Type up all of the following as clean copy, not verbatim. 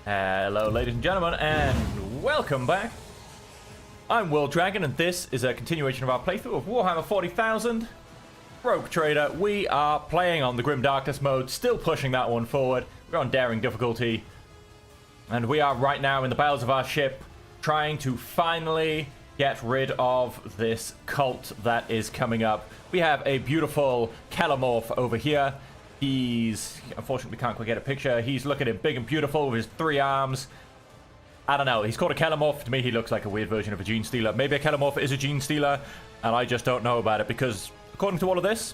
Hello, ladies and gentlemen, and welcome back. I'm World Dragon, and this is a continuation of our playthrough of Warhammer 40,000 Rogue Trader. We are playing on the Grim Darkness mode, still pushing that one forward. We're on Daring difficulty, and we are right now in the bowels of our ship, trying to finally get rid of this cult that is coming up. We have a beautiful Kellamorph over here. He's, unfortunately, we can't quite get a picture. He's looking big and beautiful with his 3 arms. I don't know. He's called a Kellamorph. To me, he looks like a weird version of a Gene Stealer. Maybe a Kellamorph is a Gene Stealer, and I just don't know about it because, according to all of this,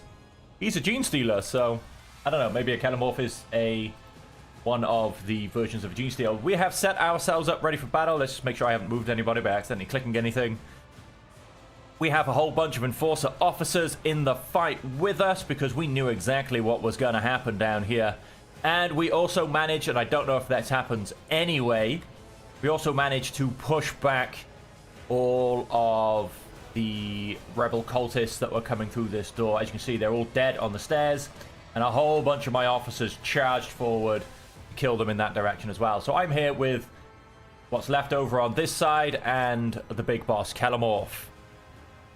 he's a Gene Stealer. So, I don't know. Maybe a Kellamorph is one of the versions of a Gene Stealer. We have set ourselves up ready for battle. Let's just make sure I haven't moved anybody by accidentally clicking anything. We have a whole bunch of Enforcer officers in the fight with us because we knew exactly what was going to happen down here. And we also managed, and I don't know if that happens anyway, we also managed to push back all of the rebel cultists that were coming through this door. As you can see, they're all dead on the stairs, and a whole bunch of my officers charged forward to kill them in that direction as well. So I'm here with what's left over on this side and the big boss, Kellamorph.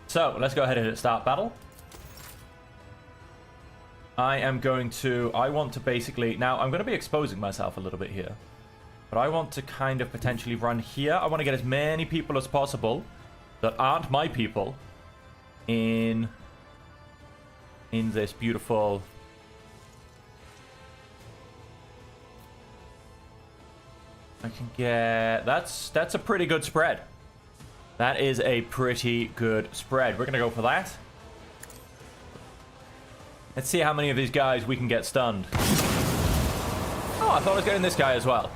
So, let's go ahead and start battle. I want to basically... Now, I'm going to be exposing myself a little bit here. But I want to kind of potentially run here. I want to get as many people as possible that aren't my people in this beautiful... I can get... That's a pretty good spread. That is a pretty good spread. We're going to go for that. Let's see how many of these guys we can get stunned. Oh, I thought I was getting this guy as well.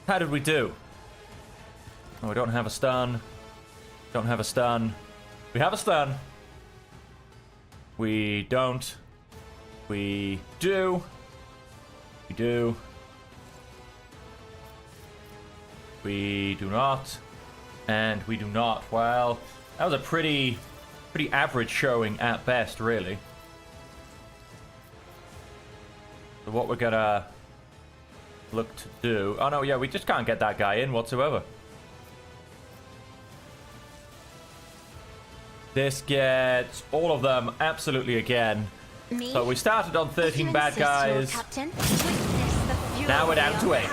How did we do? Oh, we don't have a stun. Don't have a stun. We have a stun. We don't. We do. We do. We do not, and we do not. Well, that was a pretty average showing at best, really. So what we're gonna look to do... Oh, no, yeah, we just can't get that guy in whatsoever. This gets all of them absolutely again. So we started on 13 bad guys. Captain, now we're down to 8.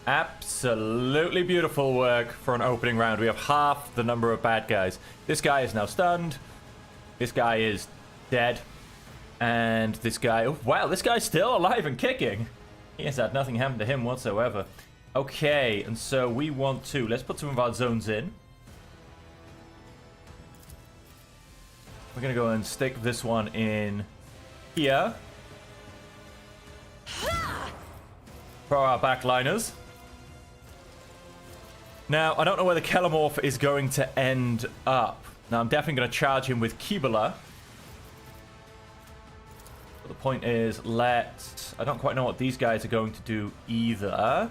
Absolutely beautiful work for an opening round. We have half the number of bad guys. This guy is now stunned. This guy is dead. And this guy... Oh, wow, this guy's still alive and kicking. He has had nothing happen to him whatsoever. Okay, and so we want to... Let's put some of our zones in. We're going to go and stick this one in here. For our backliners. Now, I don't know where the Kellamorph is going to end up. Now, I'm definitely going to charge him with Kibula. But the point is, I don't quite know what these guys are going to do either.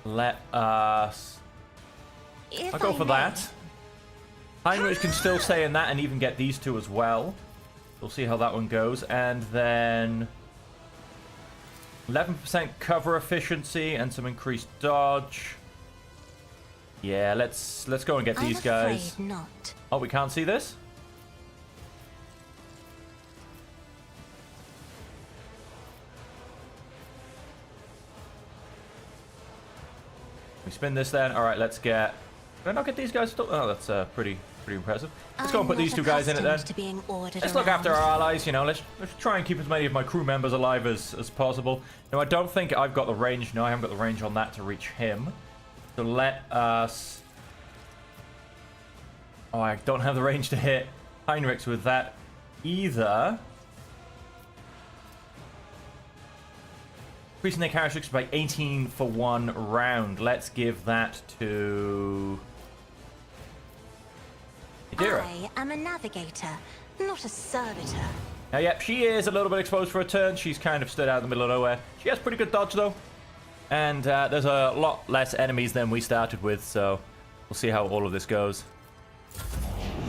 Let us... I'll go for that. Heinrich can still stay in that and even get these two as well. We'll see how that one goes. And then... 11% cover efficiency and some increased dodge. Yeah, let's go and get these guys. Not. Oh, we can't see this? We spin this then. All right, let's get... Did I not get these guys still? Oh, that's pretty impressive. Let's go and put these two guys in it then. Let's look after our allies, you know. Let's try and keep as many of my crew members alive as possible. No, I don't think I've got the range. No, I haven't got the range on that to reach him. So let us... Oh, I don't have the range to hit Heinrichs with that either. Increasing their characteristics by 18 for 1 round. Let's give that to... Idira. I am a navigator, not a servitor. Now, yep, she is a little bit exposed for a turn. She's kind of stood out in the middle of nowhere. She has pretty good dodge, though. And there's a lot less enemies than we started with, so we'll see how all of this goes.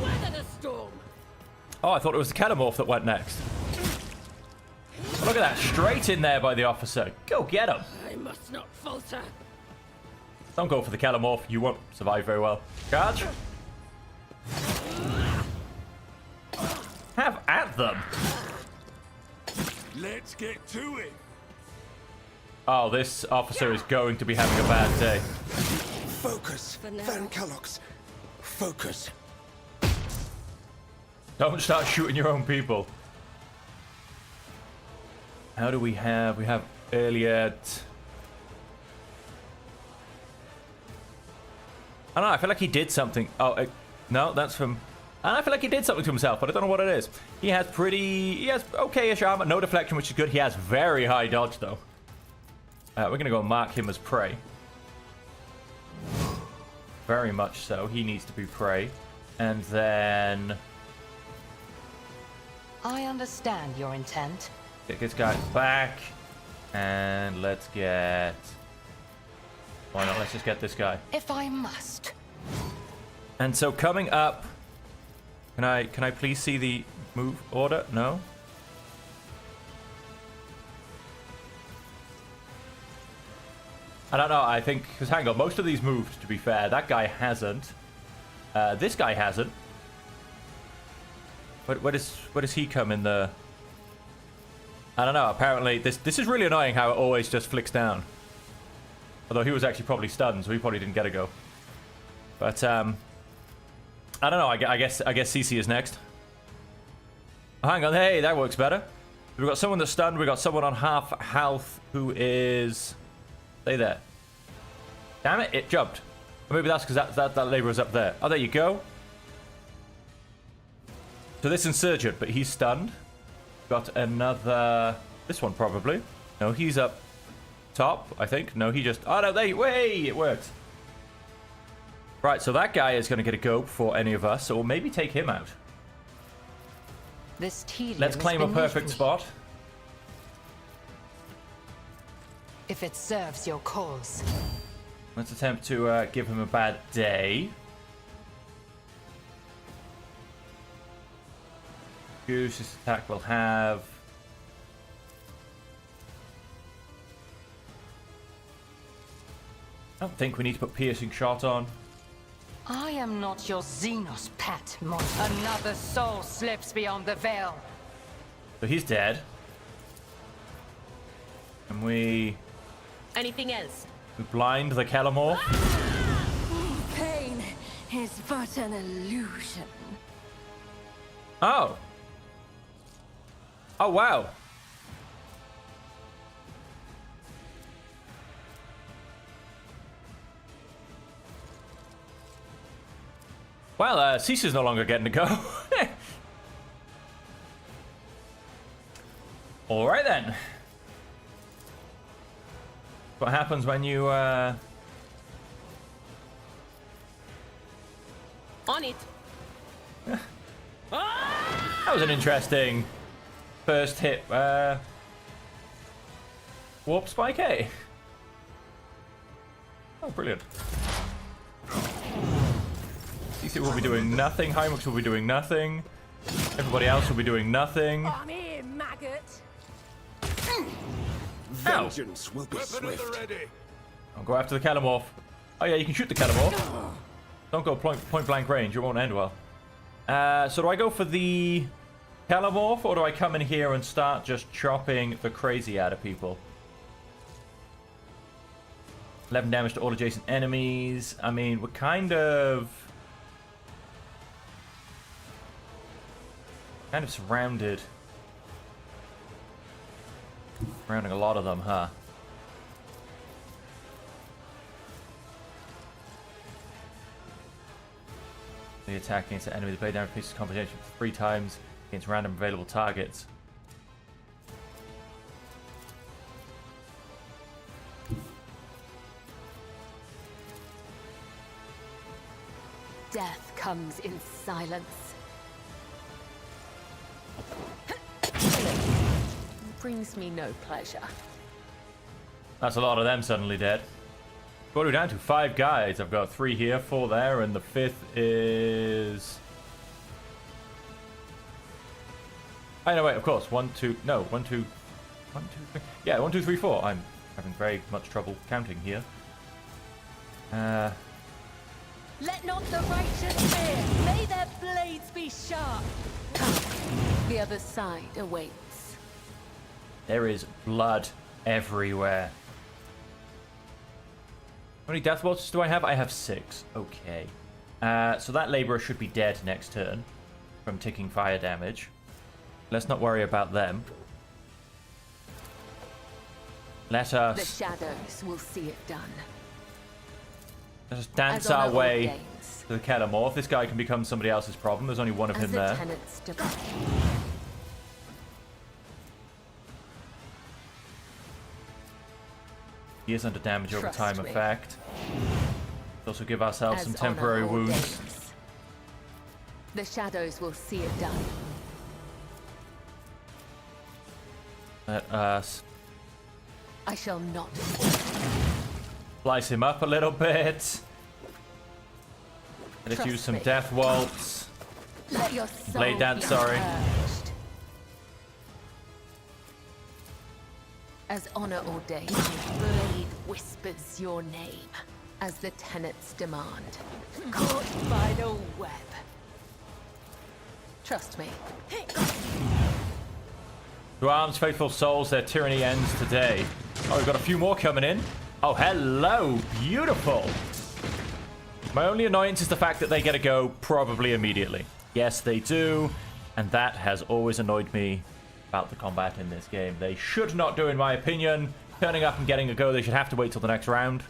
Weather the storm. Oh, I thought it was the Ketamorph that went next. Oh, look at that. Straight in there by the officer. Go get him. I must not falter. Don't go for the Ketamorph. You won't survive very well. Charge. Have at them. Let's get to it. Oh, this officer is going to be having a bad day. Focus, Van Kellogg's. Focus. Don't start shooting your own people. How do we have? We have Elliot. I don't know. I feel like he did something. Oh, no, that's from. I feel like he did something to himself, but I don't know what it is. He has okay-ish armor, no deflection, which is good. He has very high dodge, though. We're gonna go mark him as prey. Very much so. He needs to be prey, and then I understand your intent. get this guy back, and let's get. Why not? Let's just get this guy. If I must. And so coming up, can I please see the move order? No. I don't know. I think because hang on, most of these moved. To be fair, that guy hasn't. This guy hasn't. Where does he come in the? I don't know. Apparently, this is really annoying how it always just flicks down. Although he was actually probably stunned, so he probably didn't get a go. But I don't know. I guess CC is next. Oh, hang on. Hey, that works better. We've got someone that's stunned. We've got someone on half health who is. Stay there. Damn it! It jumped. Or maybe that's because that laborer's up there. Oh, there you go. So this insurgent, but he's stunned. Got another. This one probably. No, he's up top. I think. No, he just. Oh no! Way it worked. Right, so that guy is going to get a go before any of us, or maybe take him out. This tedium. Let's claim a perfect spot. If it serves your cause. Let's attempt to give him a bad day. Goose, this attack will have. I don't think we need to put piercing shot on. I am not your Xenos pet, monster. Another soul slips beyond the veil. So he's dead. And we Anything else? blind the Ketamorph. Pain is but an illusion. Oh. Oh, wow. Well, Cease's no longer getting to go. Alright then. What happens when you, On it. That was an interesting first hit. Warp Spike A. Oh, brilliant. CC will be doing nothing. Hymux will be doing nothing. Everybody else will be doing nothing. I'm here, maggot. Vengeance will be swift. I'll go after the Ketamorph. Oh yeah, you can shoot the Ketamorph. Don't go point blank range. It won't end well. So do I go for the Ketamorph, or do I come in here and start just chopping the crazy out of people? 11 damage to all adjacent enemies. I mean, we're kind of surrounded. Surrounding a lot of them, huh? The attack against the enemy. The blade damage increases compensation 3 times against random available targets. Death comes in silence. Brings me no pleasure. That's a lot of them suddenly dead. What are we down to? 5 guys. I've got 3 here, 4 there, and the 5th is Oh, no, wait, of course. 1, 2, no, 1, 2, 1, 2, 3. Yeah, 1, 2, 3, 4. I'm having very much trouble counting here. Let not the righteous fear. May their blades be sharp. Come, the other side awaits. There is blood everywhere. How many death watches do I have? I have 6. Okay. So that laborer should be dead next turn from ticking fire damage. Let's not worry about them. Let us... The shadows will see it done. Let us dance As our honor way ordains. to the Ketamorph. This guy can become somebody else's problem. There's only one of As him the there. tenants demand. He is under damage over Trust time me. effect. Let's also give ourselves As some temporary honor wounds. ordains. The shadows will see it done. Let us I shall not. slice him up a little bit. Let us Trust use some me. death waltz. Let your soul Blade dance, be sorry. purged. As honor ordains, my blade whispers your name, as the tenets demand. Caught by the web. Trust me. To arms, faithful souls, their tyranny ends today. Oh, we've got a few more coming in. Oh, hello. Beautiful. My only annoyance is the fact that they get to go probably immediately. Yes, they do. And that has always annoyed me about the combat in this game. They should not do, in my opinion. Turning up and getting a go, they should have to wait till the next round.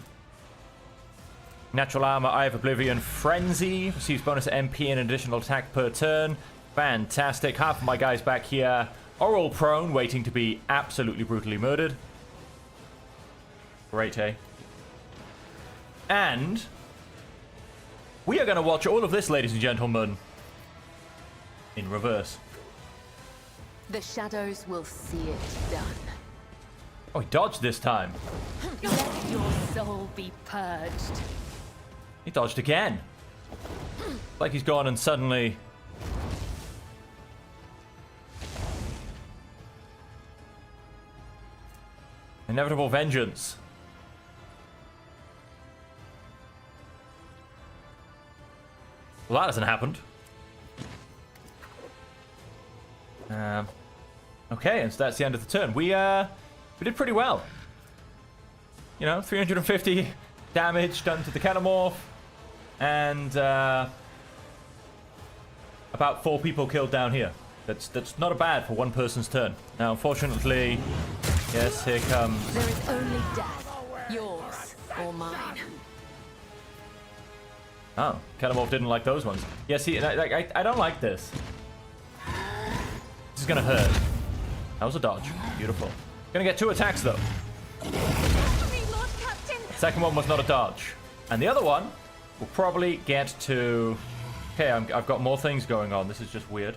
Natural armor, Eye of Oblivion, Frenzy. Receives bonus MP and additional attack per turn. Fantastic. Half of my guys back here are all prone, waiting to be absolutely brutally murdered. Great, eh? And we are going to watch all of this, ladies and gentlemen, in reverse. The shadows will see it done. Oh, he dodged this time. Let your soul be purged. He dodged again. Like he's gone and suddenly... Inevitable vengeance. Well, that hasn't happened. Okay, and so that's the end of the turn. We did pretty well. You know, 350 damage done to the Ketamorph, and about 4 people killed down here. That's not bad for one person's turn. Now, unfortunately, yes, here comes. There is only death, yours or mine. Oh, Ketamorph didn't like those ones. Yeah, see, I don't like this. This is gonna hurt. That was a dodge. Beautiful. Gonna get 2 attacks though. Second one was not a dodge, and the other one will probably get to. Okay, I've got more things going on. This is just weird.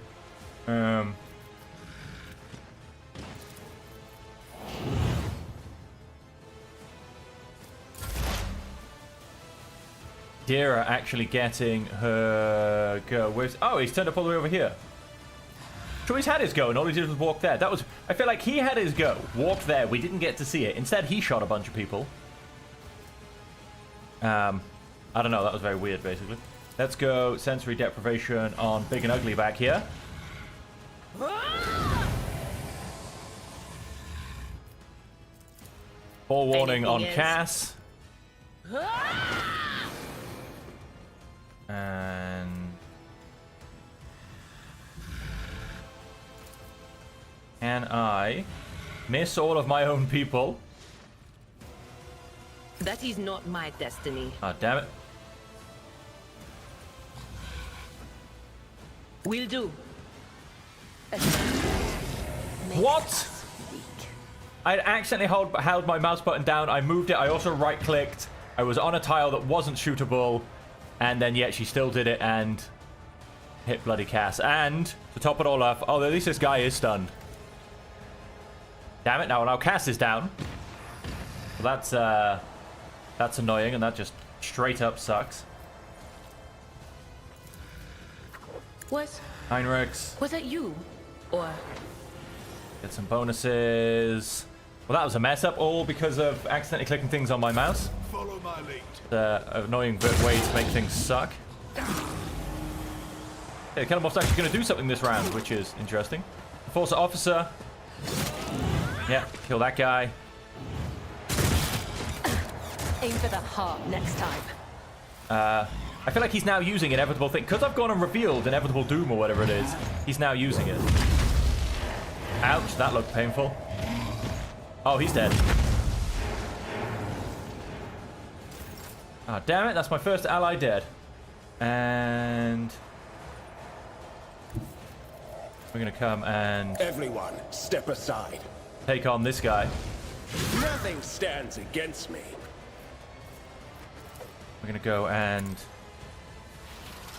Dira actually getting her go. Where's... Oh, he's turned up all the way over here. So he's had his go, and all he did was walk there. That was... I feel like he had his go, walked there. We didn't get to see it. Instead, he shot a bunch of people. I don't know. That was very weird, basically. Let's go sensory deprivation on Big and Ugly back here. Forewarning on Cass. And... Can I miss all of my own people? That is not my destiny. Ah, damn it. Will do. What? I accidentally held my mouse button down. I moved it. I also right-clicked. I was on a tile that wasn't shootable. And then, yet she still did it and hit bloody Cass. And, to top it all off, oh, at least this guy is stunned. Damn it, now Cass is down. Well, that's annoying, and that just straight up sucks. Was Heinrichs. that you? Or Get some bonuses. Well, that was a mess up, all because of accidentally clicking things on my mouse. Follow my lead. The annoying way to make things suck. Okay, the Cannonball's actually going to do something this round, which is interesting. Enforcer officer. Yeah, kill that guy. Aim for the heart next time. I feel like he's now using Inevitable Thing. Because I've gone and revealed Inevitable Doom or whatever it is, he's now using it. Ouch, that looked painful. Oh, he's dead. Oh, damn it, that's my first ally dead. And we're going to come and Everyone, step aside. take on this guy. Nothing stands against me. We're going to go and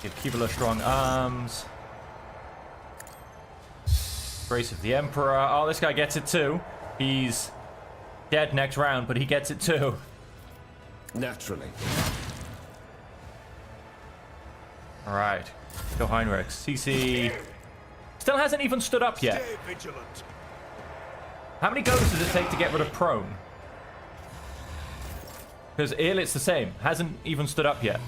give Kibula strong arms. Grace of the Emperor. Oh, this guy gets it too. He's dead next round, but he gets it too. Naturally. All right. Go Heinrich. CC still hasn't even stood up yet. Stay vigilant. How many goes does it take to get rid of prone? Because Earlit's the same. Hasn't even stood up yet.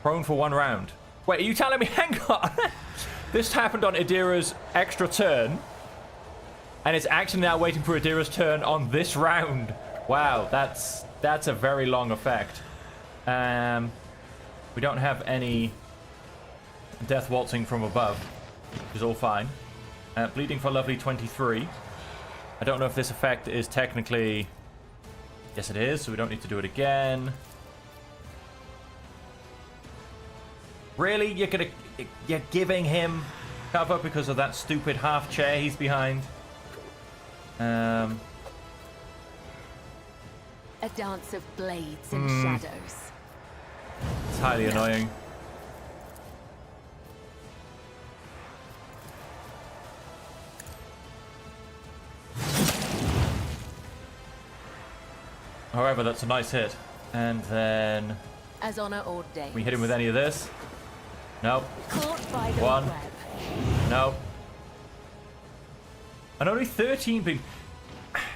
Prone for 1 round. Wait, are you telling me? Hang on. This happened on Idira's extra turn. And it's actually now waiting for Idira's turn on this round. Wow, that's a very long effect. We don't have any death waltzing from above, which is all fine. Bleeding for lovely 23. I don't know if this effect is technically... Yes, it is, so we don't need to do it again. Really? You're giving him cover because of that stupid half chair he's behind? A dance of blades and shadows. It's highly annoying. However, that's a nice hit. And then As honor ordains. we hit him with any of this. Nope. Caught by the One. web. Nope. And only 13 people.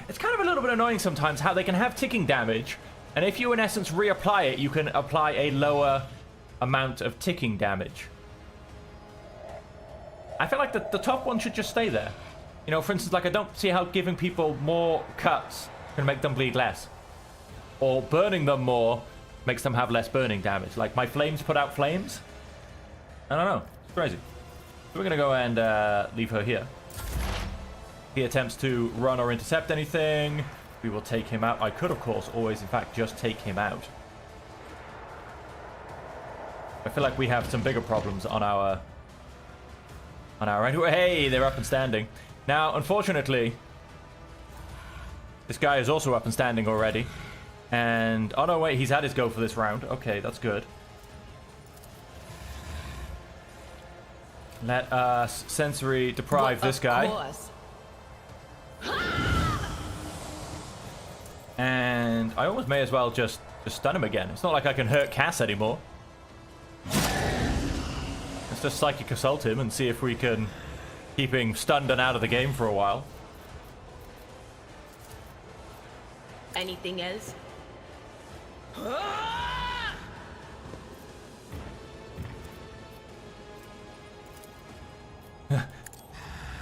It's kind of a little bit annoying sometimes how they can have ticking damage, and if you in essence reapply it, you can apply a lower amount of ticking damage. I feel like the top one should just stay there. You know, for instance, like I don't see how giving people more cuts can make them bleed less. Or burning them more makes them have less burning damage. Like my flames put out flames. I don't know. It's crazy. So we're going to go and leave her here. He attempts to run or intercept anything. We will take him out. I could, of course, always, in fact, just take him out. I feel like we have some bigger problems on our end. Hey, they're up and standing. Now, unfortunately, this guy is also up and standing already. And, oh no, wait, he's had his go for this round. Okay, that's good. Let us sensory deprive this guy. Of course. And I almost may as well just stun him again. It's not like I can hurt Cass anymore. Let's just Psychic Assault him and see if we can keep him stunned and out of the game for a while. Anything else?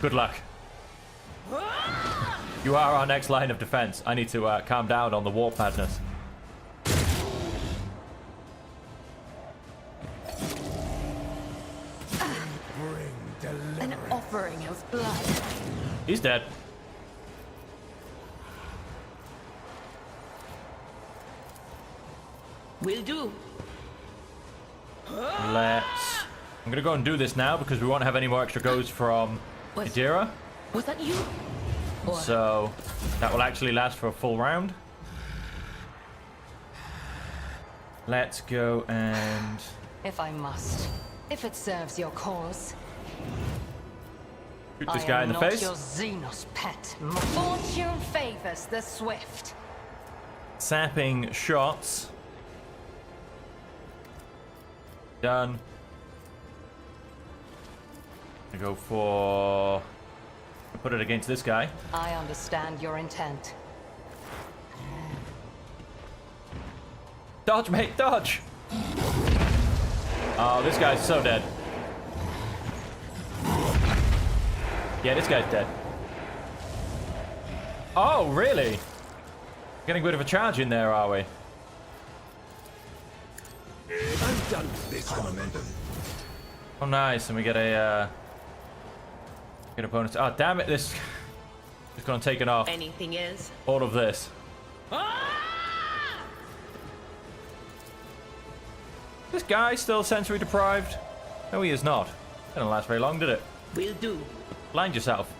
Good luck. You are our next line of defense. I need to calm down on the warp madness. An offering of blood. He's dead. Will do. I'm gonna go and do this now because we won't have any more extra goes from Idira. Was that you? Or So that will actually last for a full round. Let's go and If I must. If it serves your cause. shoot this guy in the face. I am not your Xenos pet. Fortune favors the swift. Sapping shots. Done. I go for... Put it against this guy. I understand your intent. Dodge, mate, dodge! Oh, this guy's so dead. Yeah, this guy's dead. Oh, really? Getting a bit of a charge in there, are we? I'm done with this one. Oh, nice. And we get a, get a bonus. Oh, damn it. This is going to take it off. Anything else? All of this. This guy still sensory deprived? No, he is not. Didn't last very long, did it? Will do. Blind yourself.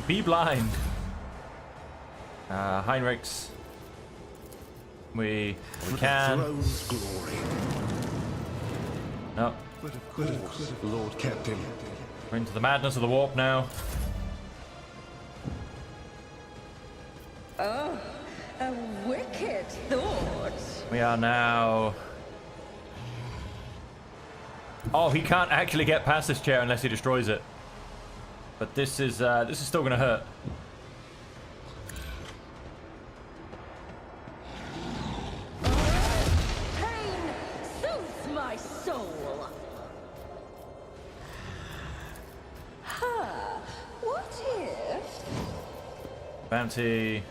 Be blind. Heinrichs. We can. Throne's glory. No. But of course, Lord Captain. We're into the madness of the warp now. Oh, a wicked thought. We are now... Oh, he can't actually get past this chair unless he destroys it. But this is still gonna hurt. Pain soothes my soul. Huh. What if? Bounty.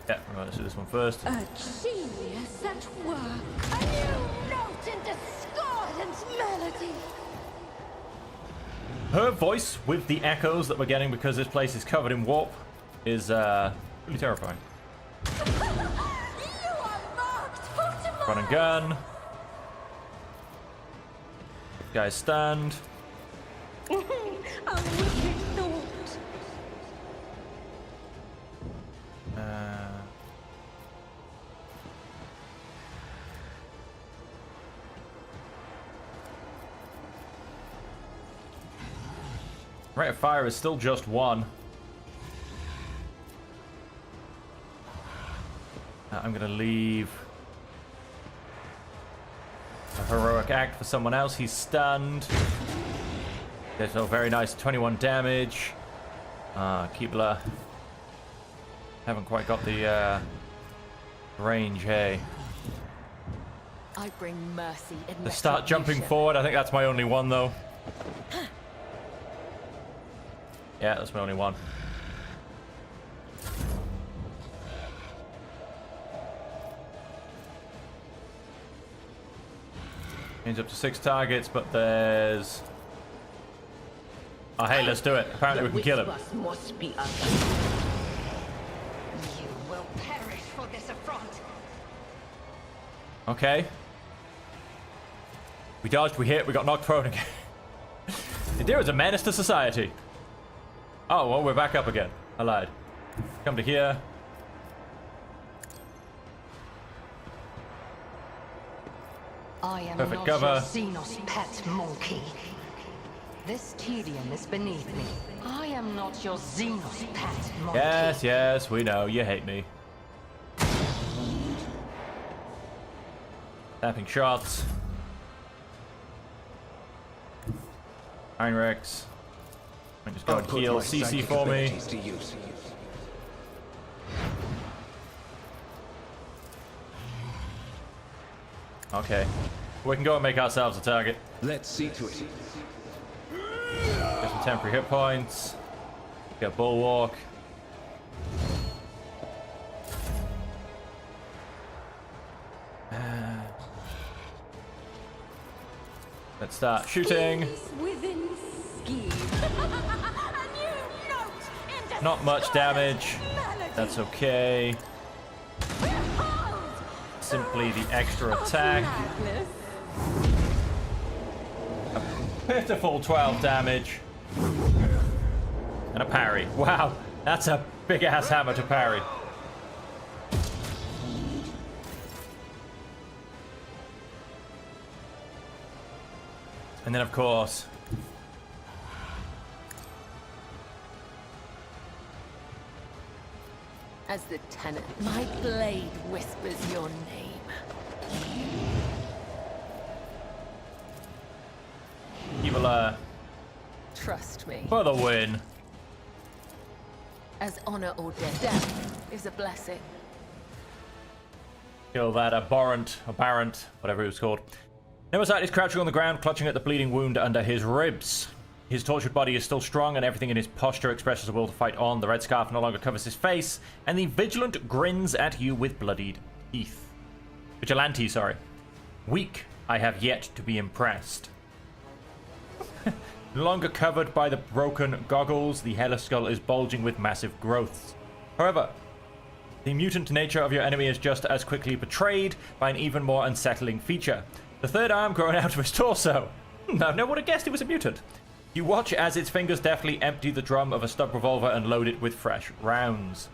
Yeah, we're gonna do this one first. A genius at work. A new note in discordant melody. Her voice with the echoes that we're getting because this place is covered in warp is really terrifying. You are marked for tomorrow. Run and gun. Guys stand. A wicked thought. Rate of fire is still just 1. I'm gonna leave a heroic act for someone else. He's stunned. There's a very nice 21 damage. Keebler. Haven't quite got the range, hey. I bring mercy and Let's start jumping retribution. forward. I think that's my only one, though. Yeah, that's my only one. Aims up to 6 targets, but there's... Oh, hey, let's do it. Apparently we can kill him. Whispers must be uttered. You will perish for this affront. Okay. We dodged, we hit, we got knocked prone again. There is a menace to society. Oh, well, we're back up again. I lied. Come to here. I am Perfect not cover. your Xenos pet monkey. This tedium is beneath me. I am not your Xenos pet monkey. Yes, yes, we know. You hate me. Tapping shots. Heinrichs. I'm just going to heal CC for me. To use. Okay. We can go and make ourselves a target. Let's see to it. Get some temporary hit points. Get Bulwark. Let's start shooting. Within scheme. A new note in Not much damage. melody. That's okay. Behold, Simply the extra attack. madness. Pitiful 12 damage. And a parry. Wow, that's a big ass hammer to parry. And then, of course, As the tenant, my blade whispers your name. Keebler Trust me. for the win. As honor or death is a blessing. Kill that aberrant, whatever it was called. Nemesis is crouching on the ground, clutching at the bleeding wound under his ribs. His tortured body is still strong, and everything in his posture expresses a will to fight on. The red scarf no longer covers his face, and the vigilant grins at you with bloodied teeth. Vigilante, sorry. Weak, I have yet to be impressed. No longer covered by the broken goggles, the hairless skull is bulging with massive growths. However, the mutant nature of your enemy is just as quickly betrayed by an even more unsettling feature. The third arm growing out of his torso. I never would have guessed he was a mutant. You watch as its fingers deftly empty the drum of a stub revolver and load it with fresh rounds.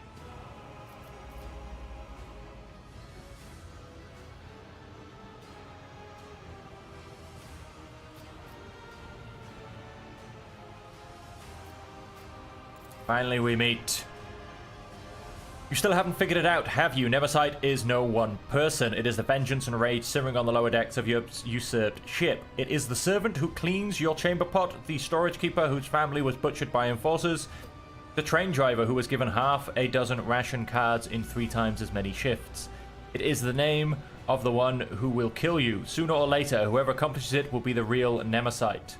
Finally we meet. You still haven't figured it out, have you? Neversite is no one person. It is the vengeance and rage simmering on the lower decks of your usurped ship. It is the servant who cleans your chamber pot, the storage keeper whose family was butchered by enforcers, the train driver who was given half a dozen ration cards in 3 times as many shifts. It is the name of the one who will kill you. Sooner or later, whoever accomplishes it will be the real Nemersite.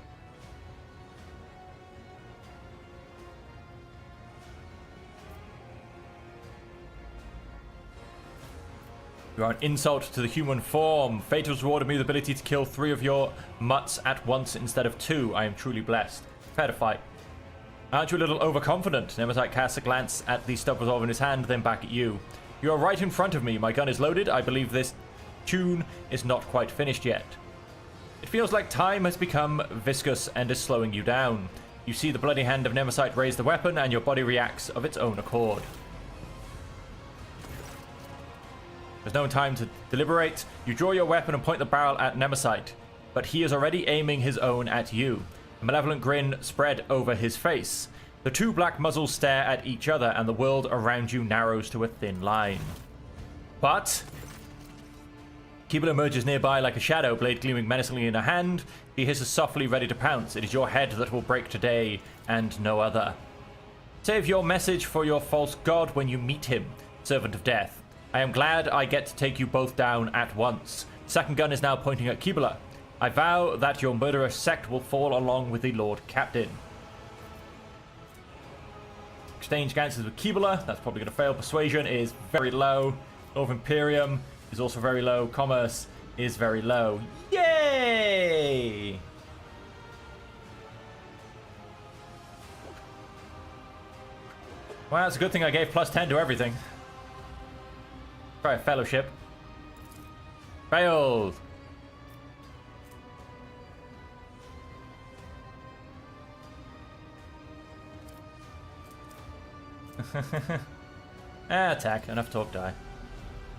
You are an insult to the human form. Fate has rewarded me the ability to kill 3 of your mutts at once instead of 2. I am truly blessed. Fair to fight. Aren't you a little overconfident? Nemersite casts a glance at the stub revolver in his hand, then back at you. You are right in front of me. My gun is loaded. I believe this tune is not quite finished yet. It feels like time has become viscous and is slowing you down. You see the bloody hand of Nemersite raise the weapon, and your body reacts of its own accord. There's no time to deliberate. You draw your weapon and point the barrel at Nemersite, but he is already aiming his own at you. A malevolent grin spread over his face. The 2 black muzzles stare at each other, and the world around you narrows to a thin line. But Keebler emerges nearby like a shadow, blade gleaming menacingly in her hand. He hisses softly, ready to pounce. It is your head that will break today, and no other. Save your message for your false god when you meet him, servant of death. I am glad I get to take you both down at once. Second gun is now pointing at Keebler. I vow that your murderous sect will fall along with the Lord Captain. Exchange glances with Keebler. That's probably going to fail. Persuasion is very low. North Imperium is also very low. Commerce is very low. Yay! Well, it's a good thing I gave +10 to everything. Try a fellowship. Failed. Attack. Enough talk, die.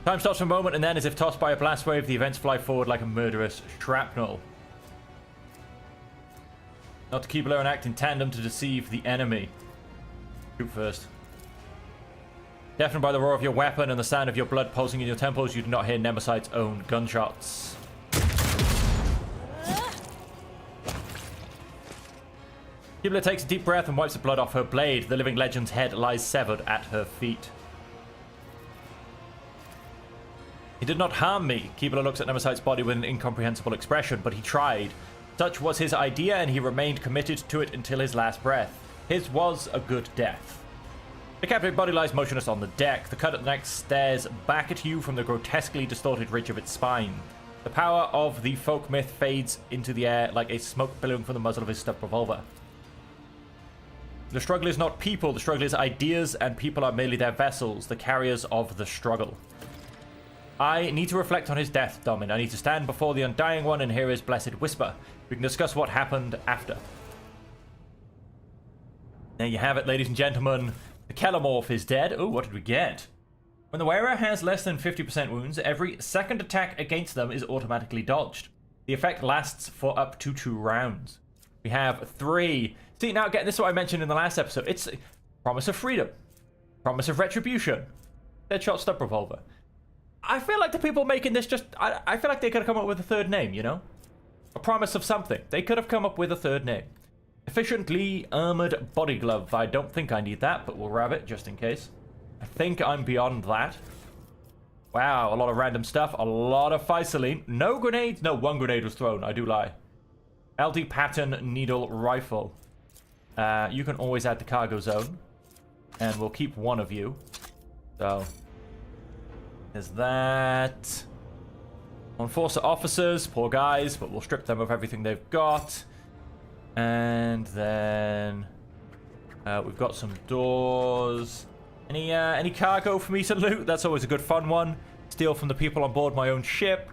Time stops for a moment, and then, as if tossed by a blast wave, the events fly forward like a murderous shrapnel. Not to keep below and act in tandem to deceive the enemy. Shoot first. Deafened by the roar of your weapon and the sound of your blood pulsing in your temples, you do not hear Nemersite's own gunshots. Keebler takes a deep breath and wipes the blood off her blade. The living legend's head lies severed at her feet. He did not harm me. Keebler looks at Nemersite's body with an incomprehensible expression, but he tried. Such was his idea, and he remained committed to it until his last breath. His was a good death. The captured body lies motionless on the deck. The cut at the neck stares back at you from the grotesquely distorted ridge of its spine. The power of the folk myth fades into the air like a smoke billowing from the muzzle of his stub revolver. The struggle is not people, the struggle is ideas, and people are merely their vessels, the carriers of the struggle. I need to reflect on his death, Domin. I need to stand before the Undying One and hear his blessed whisper. We can discuss what happened after. There you have it, ladies and gentlemen. The Kellamorph is dead. Oh, what did we get? When the wearer has less than 50% wounds, every second attack against them is automatically dodged. The effect lasts for up to 2 rounds. We have 3. See, now again, this is what I mentioned in the last episode. It's promise of freedom. Promise of retribution. Deadshot stub revolver. I feel like the people making this just... I feel like they could have come up with a third name, you know? A promise of something. They could have come up with a third name. Efficiently armored body glove. I don't think I need that, but we'll grab it just in case. I think I'm beyond that. Wow, a lot of random stuff. A lot of Physaline. No grenades? No, one grenade was thrown. I do lie. LD pattern needle rifle. You can always add the cargo zone. And we'll keep one of you. So, there's that. Enforcer officers, poor guys, but we'll strip them of everything they've got. And then we've got some doors. Any cargo for me to loot? That's always a good fun one. Steal from the people on board my own ship.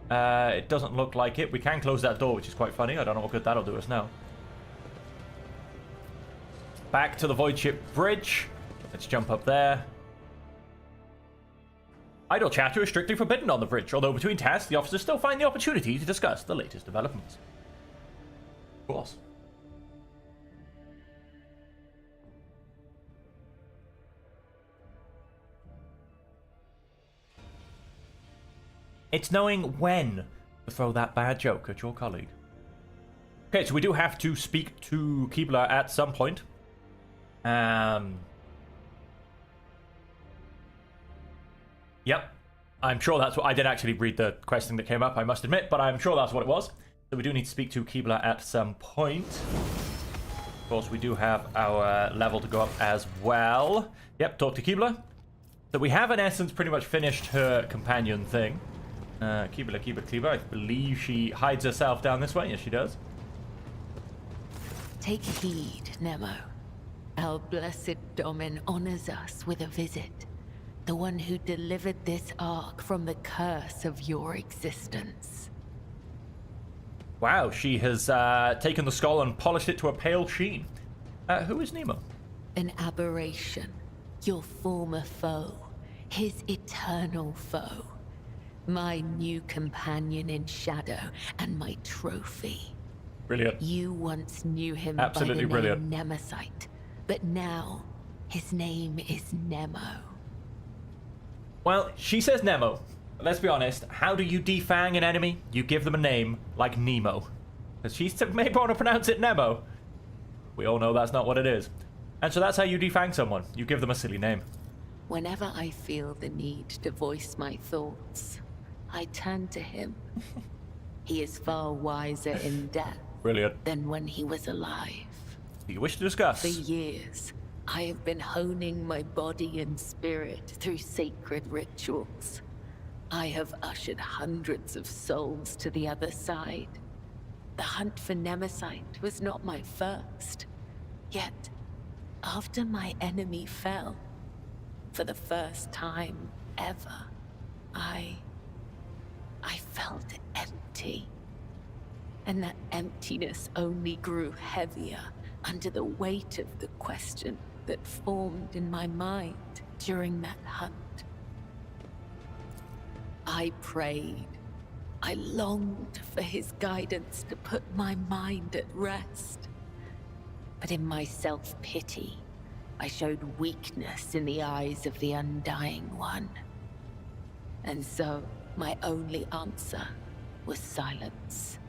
It doesn't look like it. We can close that door, which is quite funny. I don't know what good that'll do us now. Back to the Void Ship Bridge. Let's jump up there. Idle chatter is strictly forbidden on the bridge, although between tasks, the officers still find the opportunity to discuss the latest developments. Of course. It's knowing when to throw that bad joke at your colleague. Okay, so we do have to speak to Keebler at some point. Yep. I'm sure that's what... I did actually read the question that came up, I must admit, but I'm sure that's what it was. So we do need to speak to Keebler at some point. Of course, we do have our level to go up as well. Yep, talk to Keebler. So we have, in essence, pretty much finished her companion thing. Keebler. I believe she hides herself down this way. Yes, she does. Take heed, Nemo. Our blessed Domin honors us with a visit. The one who delivered this ark from the curse of your existence. Wow, she has taken the skull and polished it to a pale sheen. Who is Nemo? An aberration. Your former foe. His eternal foe. My new companion in shadow and my trophy. Brilliant. You once knew him Absolutely by the brilliant. name Nemesite, but now his name is Nemo. Well, she says Nemo. Let's be honest, how do you defang an enemy? You give them a name like Nemo. Because she may want to pronounce it Nemo. We all know that's not what it is. And so that's how you defang someone. You give them a silly name. Whenever I feel the need to voice my thoughts, I turn to him. He is far wiser in death Brilliant. than when he was alive. Do you wish to discuss? For years, I have been honing my body and spirit through sacred rituals. I have ushered hundreds of souls to the other side. The hunt for Nemesite was not my first. Yet, after my enemy fell, for the first time ever, I felt empty. And that emptiness only grew heavier under the weight of the question that formed in my mind during that hunt. I prayed. I longed for his guidance to put my mind at rest. But in my self-pity, I showed weakness in the eyes of the Undying One. And so, my only answer was silence.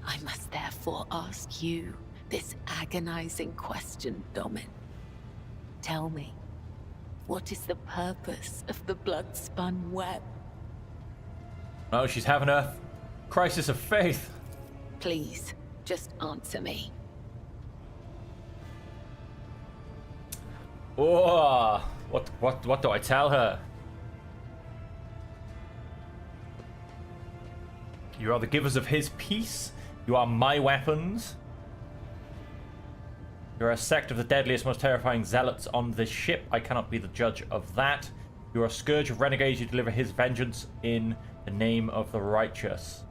I must therefore ask you this agonizing question, Domin. Tell me, what is the purpose of the blood-spun web? Oh, she's having a crisis of faith. Please, just answer me. Oh, what do I tell her? You are the givers of his peace. You are my weapons. You're a sect of the deadliest, most terrifying zealots on this ship. I cannot be the judge of that. You're a scourge of renegades. You deliver his vengeance in the name of the righteous.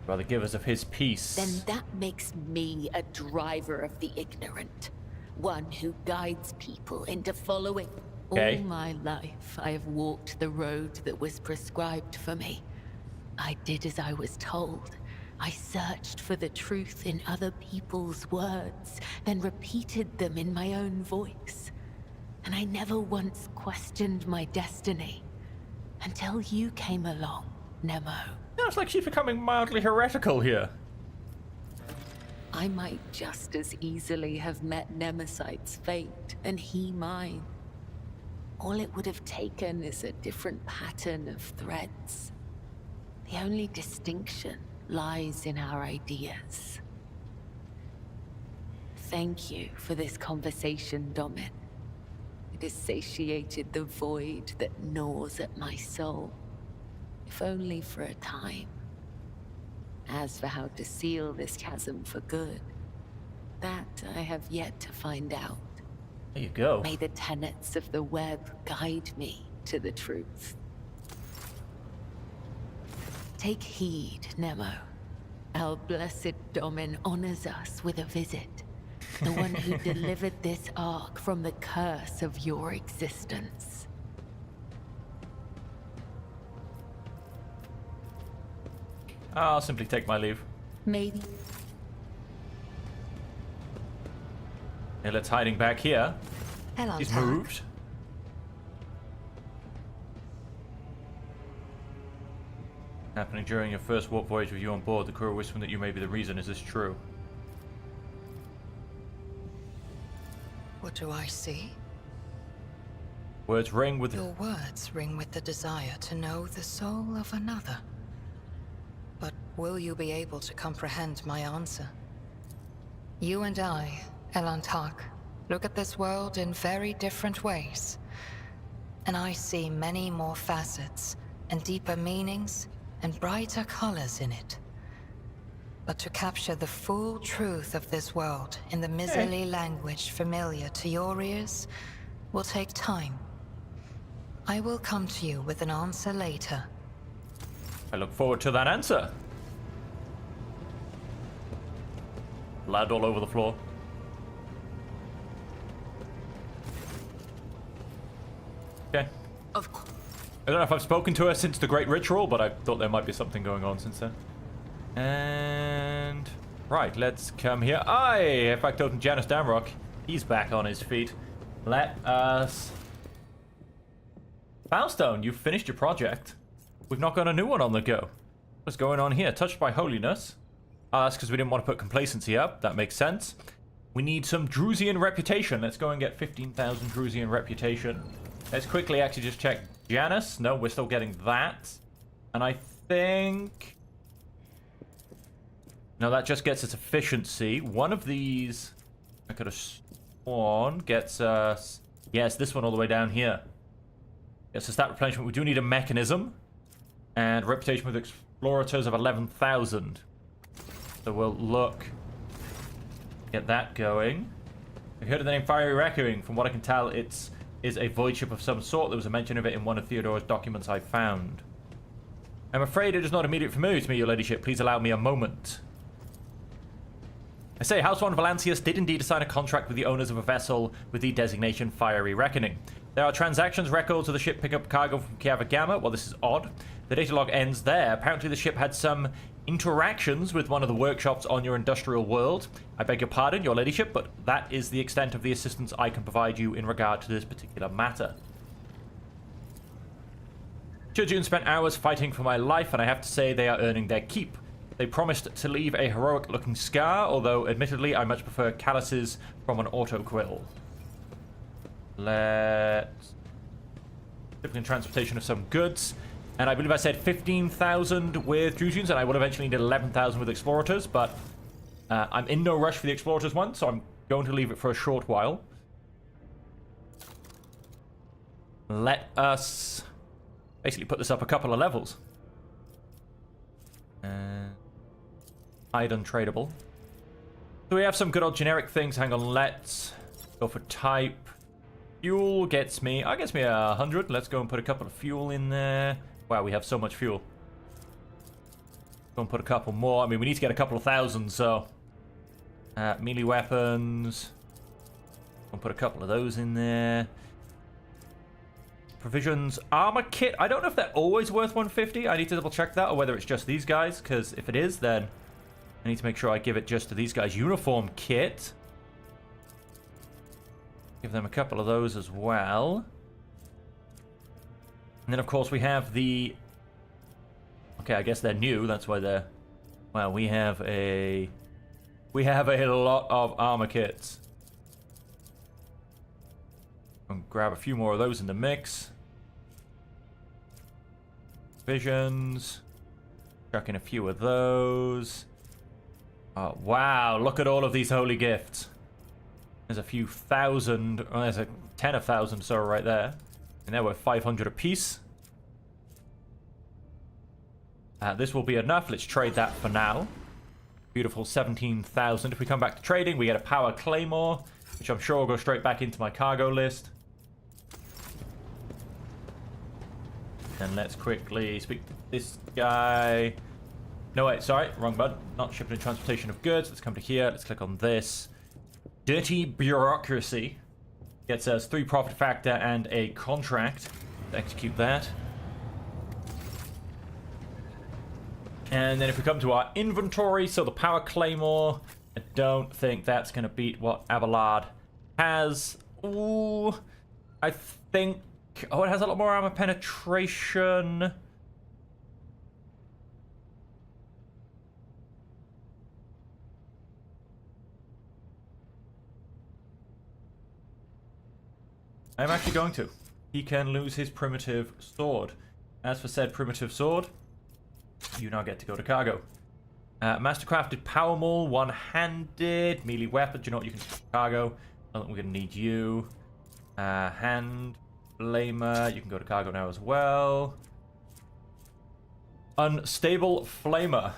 You are the givers of his peace. Then that makes me a driver of the ignorant. One who guides people into following. Okay. All my life, I have walked the road that was prescribed for me. I did as I was told. I searched for the truth in other people's words, then repeated them in my own voice. And I never once questioned my destiny. Until you came along, Nemo. sounds like she's becoming mildly heretical here. I might just as easily have met Nemesight's fate and he mine. All it would have taken is a different pattern of threads. The only distinction lies in our ideas. Thank you for this conversation, Domin. It has satiated the void that gnaws at my soul, if only for a time. As for how to seal this chasm for good, that I have yet to find out. There you go. May the tenets of the web guide me to the truth. Take heed, Nemo. Our blessed Domin honors us with a visit. The one who delivered this ark from the curse of your existence. I'll simply take my leave. Maybe. Yeah, let's hiding back here. Hello, She's Tom. moved. Happening during your first warp voyage with you on board. The crew are whispering that you may be the reason. Is this true? What do I see? Words ring with... Your words ring with the desire to know the soul of another. But will you be able to comprehend my answer? You and I, Elantak, look at this world in very different ways. And I see many more facets, and deeper meanings, and brighter colors in it. But to capture the full truth of this world in the miserly language familiar to your ears will take time. I will come to you with an answer later. I look forward to that answer. Blood all over the floor. Okay. Of course. I don't know if I've spoken to her since the Great Ritual, but I thought there might be something going on since then. And... right, let's come here. Aye! Factotum Janus Damrock. He's back on his feet. Let us... Foulstone, you've finished your project. We've not got a new one on the go. What's going on here? Touched by holiness. That's because we didn't want to put complacency up. That makes sense. We need some Drusian reputation. Let's go and get 15,000 Drusian reputation. Let's quickly actually just check Janus. No, we're still getting that. And I think... no, that just gets us efficiency. One of these, I could have sworn, gets us... yes, this one all the way down here. Gets us that replenishment. We do need a mechanism. And reputation with explorators of 11,000. So we'll look... get that going. I've heard of the name Fiery Reckoning. From what I can tell, it's a void ship of some sort. There was a mention of it in one of Theodore's documents I found. I'm afraid it is not immediately familiar to me, your ladyship. Please allow me a moment. I say, House 1 Valancius did indeed sign a contract with the owners of a vessel with the designation Fiery Reckoning. There are transactions records of the ship picking up cargo from Kiava Gamma. Well, this is odd. The data log ends there. Apparently the ship had some interactions with one of the workshops on your industrial world. I beg your pardon, your ladyship, but that is the extent of the assistance I can provide you in regard to this particular matter. Chujun spent hours fighting for my life, and I have to say they are earning their keep. They promised to leave a heroic-looking scar, although, admittedly, I much prefer calluses from an autoquill. Let's... significant transportation of some goods. And I believe I said 15,000 with Drusians, and I will eventually need 11,000 with Explorators, but I'm in no rush for the Explorators one, so I'm going to leave it for a short while. Let us basically put this up a couple of levels. Hide untradeable. So we have some good old generic things. Hang on, let's go for type. Fuel gets me 100. Let's go and put a couple of fuel in there. Wow, we have so much fuel. Go and put a couple more. I mean, we need to get a couple of thousand, so... melee weapons. Go and put a couple of those in there. Provisions. Armor kit. I don't know if they're always worth 150. I need to double check that, or whether it's just these guys, because if it is, then I need to make sure I give it just to these guys. Uniform kit. Give them a couple of those as well. And then, of course, we have the Okay, I guess they're new. That's why they're... Well, we have a lot of armor kits. I'll grab a few more of those in the mix. Visions. Chuck in a few of those. Oh, wow, look at all of these holy gifts. There's a few thousand, oh, there's a 10 of thousand, sorry, right there. And they're worth 500 apiece. This will be enough. Let's trade that for now. Beautiful 17,000. If we come back to trading, we get a power claymore, which I'm sure will go straight back into my cargo list. And let's quickly speak to this guy. No, wait, sorry, wrong button. Not shipping and transportation of goods. Let's come to here. Let's click on this. Dirty bureaucracy. Gets us 3 profit factor and a contract. Let's execute that. And then if we come to our inventory, so the power claymore, I don't think that's going to beat what Abelard has. Ooh, I think... Oh, it has a lot more armor penetration. I'm actually going to. He can lose his primitive sword. As for said primitive sword, you now get to go to cargo. Mastercrafted power maul, one-handed, melee weapon. Do you know what? You can go to cargo. I don't think we're going to need you. Hand flamer, you can go to cargo now as well. Unstable flamer.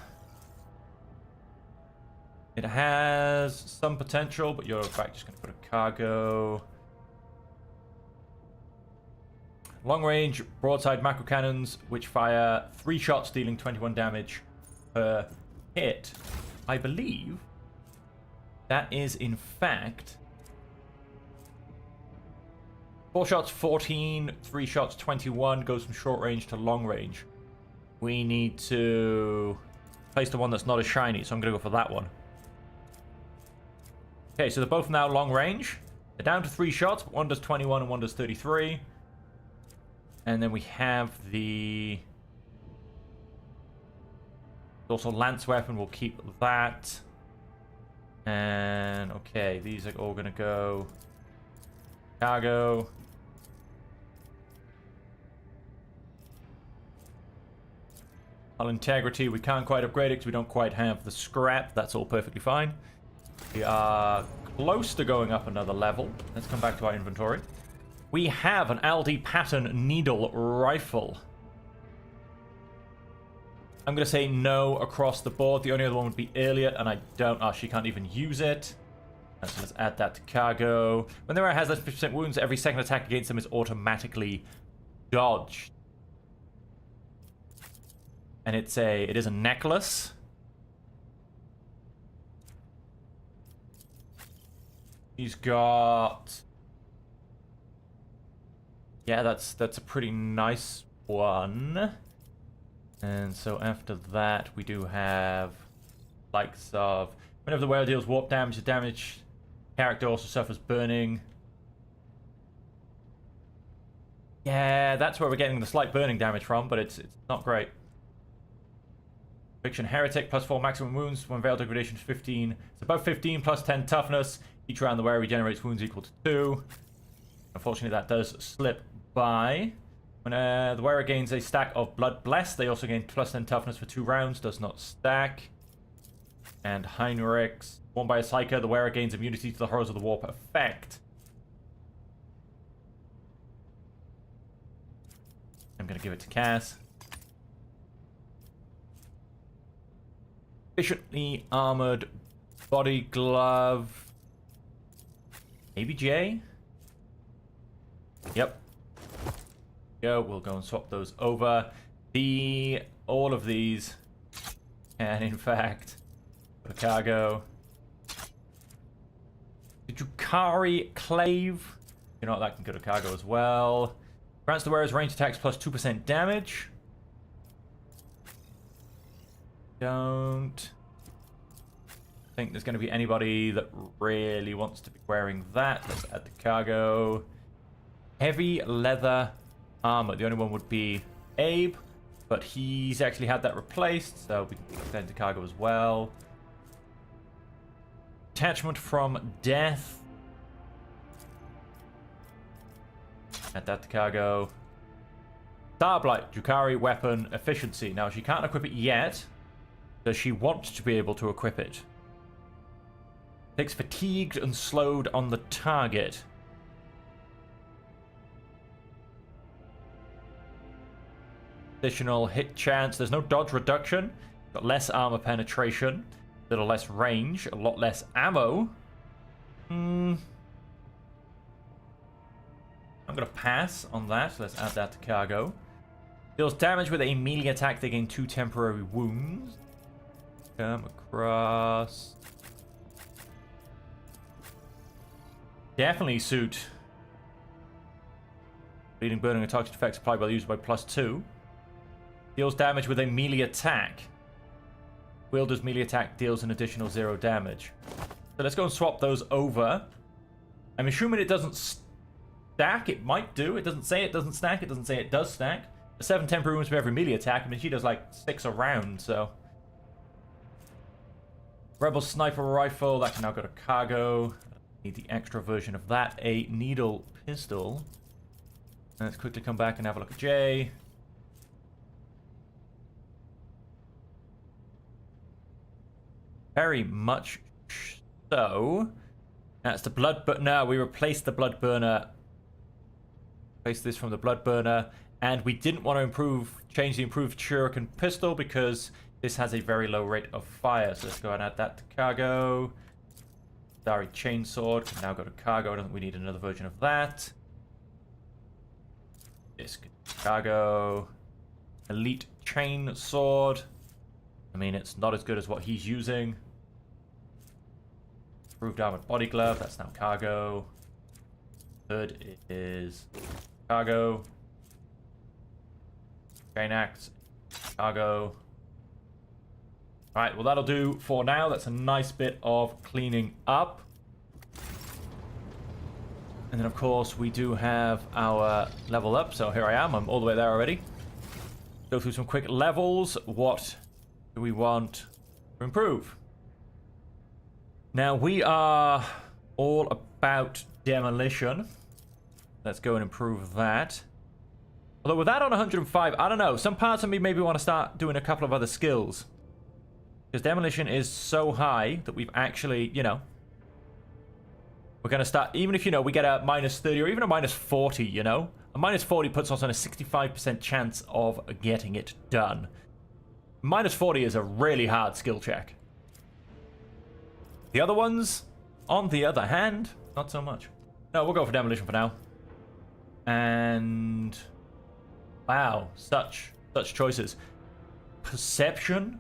It has some potential, but you're in fact just going to put a cargo. Long range broadside macro cannons, which fire 3 shots, dealing 21 damage per hit. I believe that is in fact 4 shots 14, 3 shots 21, goes from short range to long range. We need to place the one that's not as shiny, so I'm going to go for that one. Okay, so they're both now long range. They're down to 3 shots, but one does 21 and one does 33. And then we have the... Also lance weapon, we'll keep that. And okay, these are all going to go cargo. Hull integrity, we can't quite upgrade it because we don't quite have the scrap. That's all perfectly fine. We are close to going up another level. Let's come back to our inventory. We have an Aldi pattern needle rifle. I'm going to say no across the board. The only other one would be Elliot, and I don't... Oh, she can't even use it. So let's add that to cargo. When the wearer has less than 50% wounds, every second attack against them is automatically dodged. And it is a necklace. He's got... Yeah, that's a pretty nice one. And so after that, we do have likes of... Whenever the wearer deals warp damage, the damage character also suffers burning. Yeah, that's where we're getting the slight burning damage from, but it's not great. Fiction Heretic, +4 maximum wounds. When Veil Degradation is 15. It's about 15 plus 10 toughness. Each round the wearer regenerates wounds equal to 2. Unfortunately, that does slip by. When the wearer gains a stack of Blood Blessed, they also gain +10 toughness for 2 rounds. Does not stack. And Heinrich's, worn by a Psyker, the wearer gains immunity to the horrors of the warp effect. I'm going to give it to Cass. Efficiently armored body glove. Maybe Jay? Yep. Go. We'll go and swap those over. All of these, and in fact, the cargo. The Drukhari Clave. You know what? That can go to cargo as well. Grants the wearer's ranged attacks +2% damage. Don't think there's going to be anybody that really wants to be wearing that. Let's add the cargo. Heavy leather armor. The only one would be Abe. but he's actually had that replaced, so we can put that into cargo as well. Attachment from death. Add that to cargo. Starblight, Drukhari weapon efficiency. Now she can't equip it yet. Does she want to be able to equip it? Takes fatigued and slowed on the target. Additional hit chance. There's no dodge reduction. Got less armor penetration. A little less range. A lot less ammo. I'm going to pass on that. So let's add that to cargo. Deals damage with a melee attack to gain 2 temporary wounds. Come across. Definitely suit. Bleeding, burning, and toxic effects applied by the user by +2. Deals damage with a melee attack. Wielder's melee attack deals an additional 0 damage. So let's go and swap those over. I'm assuming it doesn't stack. It might do. It doesn't say it doesn't stack. It doesn't say it does stack. 7 temporary wounds for every melee attack. I mean, she does like 6 a round, so. Rebel sniper rifle. That can now go to cargo. Need the extra version of that. A needle pistol. Let's quickly come back and have a look at Jay. Very much so. That's the blood burner. No, we replaced the blood burner. Replaced this from the blood burner. And we didn't want to change the improved shuriken pistol because this has a very low rate of fire. So let's go and add that to cargo. Dari chainsword can now go to cargo. I don't think we need another version of that. This cargo. Elite chain sword. I mean, it's not as good as what he's using. Improved armored body glove. That's now cargo. Hood is cargo. Chain axe. Cargo. Alright, well that'll do for now. That's a nice bit of cleaning up. And then of course we do have our level up. So here I am. I'm all the way there already. Go through some quick levels. What do we want to improve? Now we are all about demolition. Let's go and improve that. Although with that on 105, I don't know. Some parts of me maybe want to start doing a couple of other skills. Because demolition is so high that we've actually, you know, we're going to start, even if, you know, we get a -30 or even a -40, you know. A -40 puts us on a 65% chance of getting it done. -40 is a really hard skill check. The other ones, on the other hand, not so much. No, we'll go for demolition for now. And wow, such choices. Perception.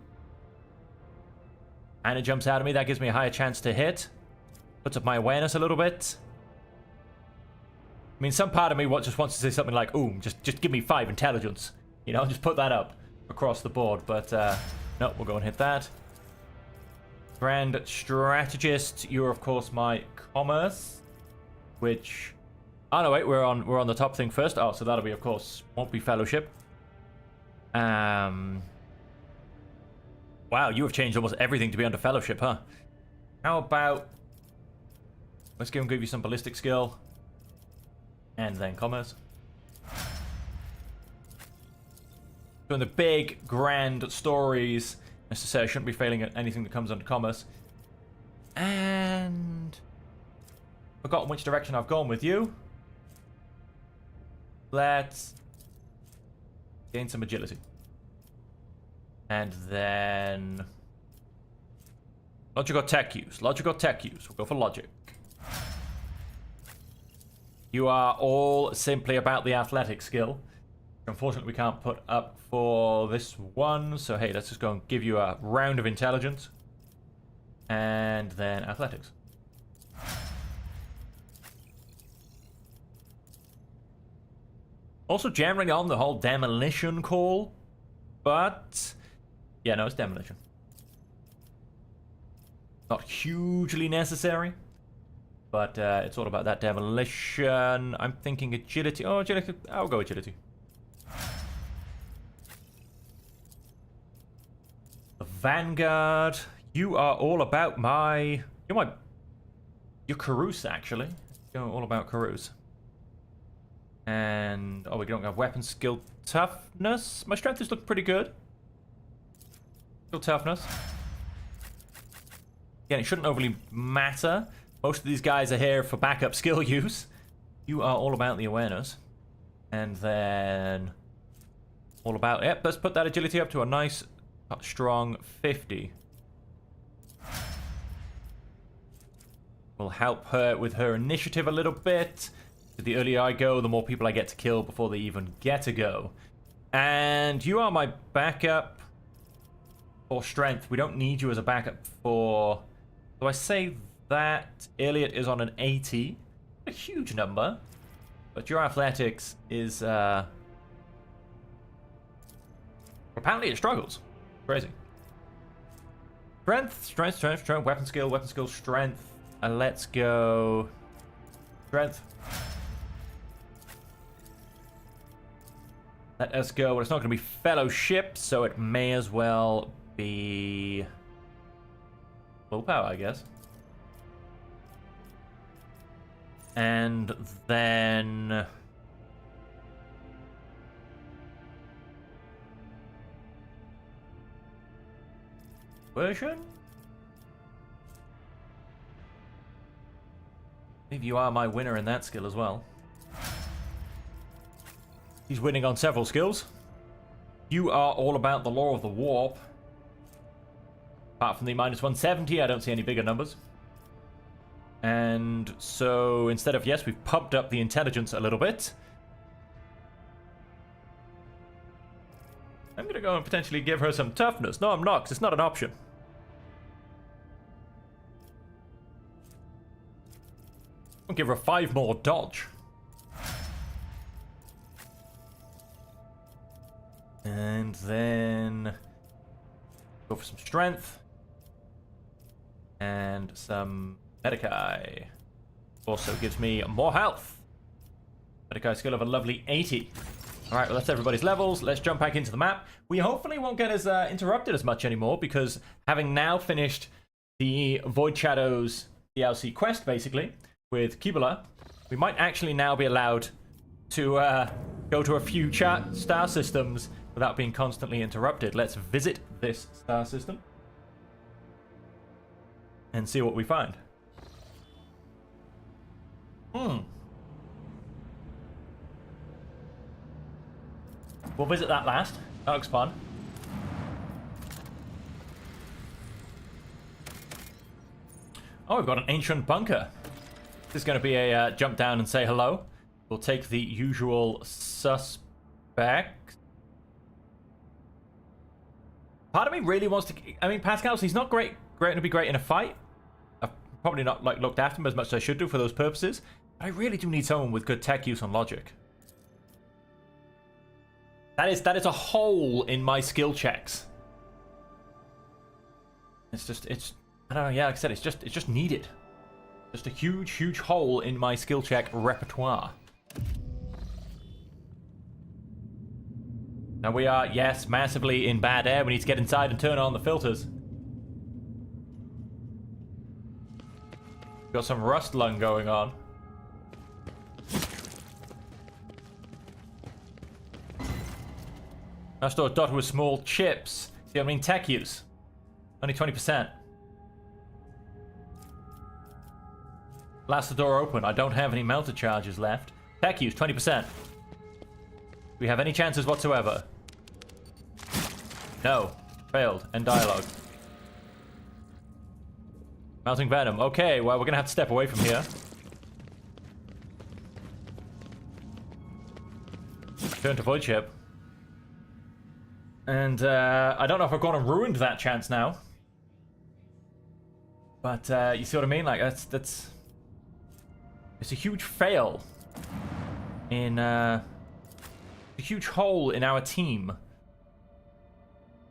And it jumps out at me. That gives me a higher chance to hit. Puts up my awareness a little bit. I mean, some part of me just wants to say something like, ooh, just give me 5 intelligence. You know, just put that up across the board. But no, we'll go and hit that. Grand Strategist. You're, of course, my commerce. Which... oh, no, wait. We're on the top thing first. Oh, so that'll be, of course, won't be Fellowship. Wow, you have changed almost everything to be under Fellowship, huh? How about... let's give you some ballistic skill. And then commerce. Doing the big, grand stories. As to say, I shouldn't be failing at anything that comes under commerce. And... forgotten which direction I've gone with you. Let's... gain some agility. And then... logic or tech use. Logic or tech use. We'll go for logic. You are all simply about the athletic skill. Unfortunately, we can't put up for this one. So, hey, let's just go and give you a round of intelligence. And then athletics. Also, generally on the whole demolition call. But... yeah, no, it's demolition. Not hugely necessary. But it's all about that demolition. I'm thinking agility. Oh, agility. I'll go agility. Vanguard. You are all about my... You're Carouse, actually. You're all about Carouse. And... Oh, we don't have weapon skill toughness. My strength is looking pretty good. Skill toughness. Again, it shouldn't overly matter. Most of these guys are here for backup skill use. You are all about the awareness. And then... all about... Yep, let's put that agility up to a nice, strong 50. Will help her with her initiative a little bit. The earlier I go, the more people I get to kill before they even get to go. And you are my backup for strength. We don't need you as a backup for... So I say that Elliot is on an 80. A huge number. But your athletics is... Apparently it struggles. Crazy. Strength, weapon skill, strength. Let's go... Strength. Let us go. Well, it's not going to be fellowship, so it may as well be... willpower, I guess. And then... version? I believe you are my winner in that skill as well. He's winning on several skills. You are all about the law of the warp. Apart from the minus 170, I don't see any bigger numbers. And so instead of yes, we've pumped up the intelligence a little bit. I'm going to go and potentially give her some toughness. No, I'm not, because it's not an option. I'll give her 5 more dodge. And then go for some strength. And some Medicai. Also gives me more health. Medicai skill of a lovely 80. Alright, well that's everybody's levels. Let's jump back into the map. We hopefully won't get as interrupted as much anymore, because having now finished the Void Shadows DLC quest, basically, with Kibula, we might actually now be allowed to go to a few star systems without being constantly interrupted. Let's visit this star system and see what we find. We'll visit that last. That looks fun. Oh, we've got an ancient bunker. This is going to be a jump down and say hello. We'll take the usual suspect. Part of me really wants to... I mean, Pascal's, he's not great to be great in a fight. I've probably not looked after him as much as I should do for those purposes. But I really do need someone with good tech use and logic. That is a hole in my skill checks. It's I don't know, yeah, like I said, it's just needed. Just a huge hole in my skill check repertoire. Now we are, yes, massively in bad air. We need to get inside and turn on the filters. Got some rust lung going on. I store dot with small chips. See, I mean tech use. Only 20%. Blast the door open. I don't have any melter charges left. Tech use, 20%. Do we have any chances whatsoever? No. Failed. End dialogue. Melting venom. Okay, well, we're going to have to step away from here. Turn to void ship. And I don't know if I've gone and ruined that chance now. But you see what I mean? Like, that's... It's a huge fail in a huge hole in our team.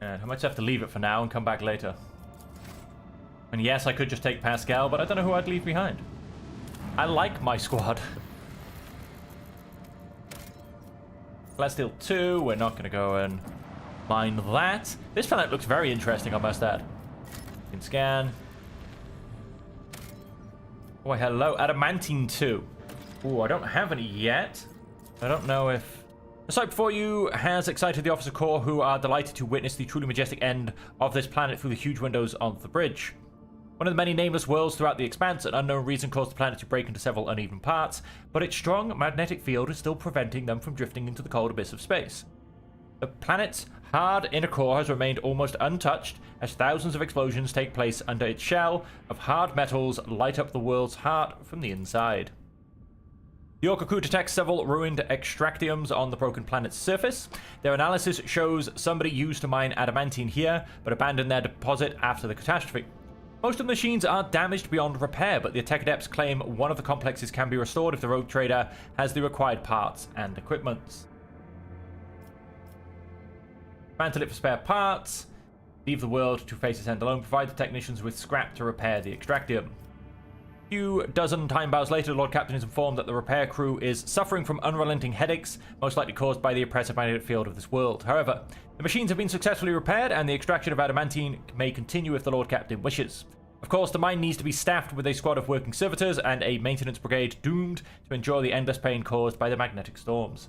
And I might have to leave it for now and come back later. And yes, I could just take Pascal, but I don't know who I'd leave behind. I like my squad. Let's deal 2. We're not going to go and Mind that. This planet looks very interesting, I must add. You can scan. Oh, hello. Adamantine 2. Ooh, I don't have any yet. I don't know if... The sight before you has excited the Officer Corps, who are delighted to witness the truly majestic end of this planet through the huge windows of the bridge. One of the many nameless worlds throughout the expanse, an unknown reason caused the planet to break into several uneven parts, but its strong magnetic field is still preventing them from drifting into the cold abyss of space. The planet's hard inner core has remained almost untouched as thousands of explosions take place under its shell of hard metals light up the world's heart from the inside. The Orca crew detects several ruined extractiums on the broken planet's surface. Their analysis shows somebody used to mine adamantine here, but abandoned their deposit after the catastrophe. Most of the machines are damaged beyond repair, but the Tech Adepts claim one of the complexes can be restored if the rogue trader has the required parts and equipment. Mantle it for spare parts. Leave the world to face its end alone. Provide the technicians with scrap to repair the extractium. A few dozen time bows later, the Lord Captain is informed that the repair crew is suffering from unrelenting headaches, most likely caused by the oppressive magnetic field of this world. However, the machines have been successfully repaired, and the extraction of adamantine may continue if the Lord Captain wishes. Of course, the mine needs to be staffed with a squad of working servitors and a maintenance brigade doomed to endure the endless pain caused by the magnetic storms.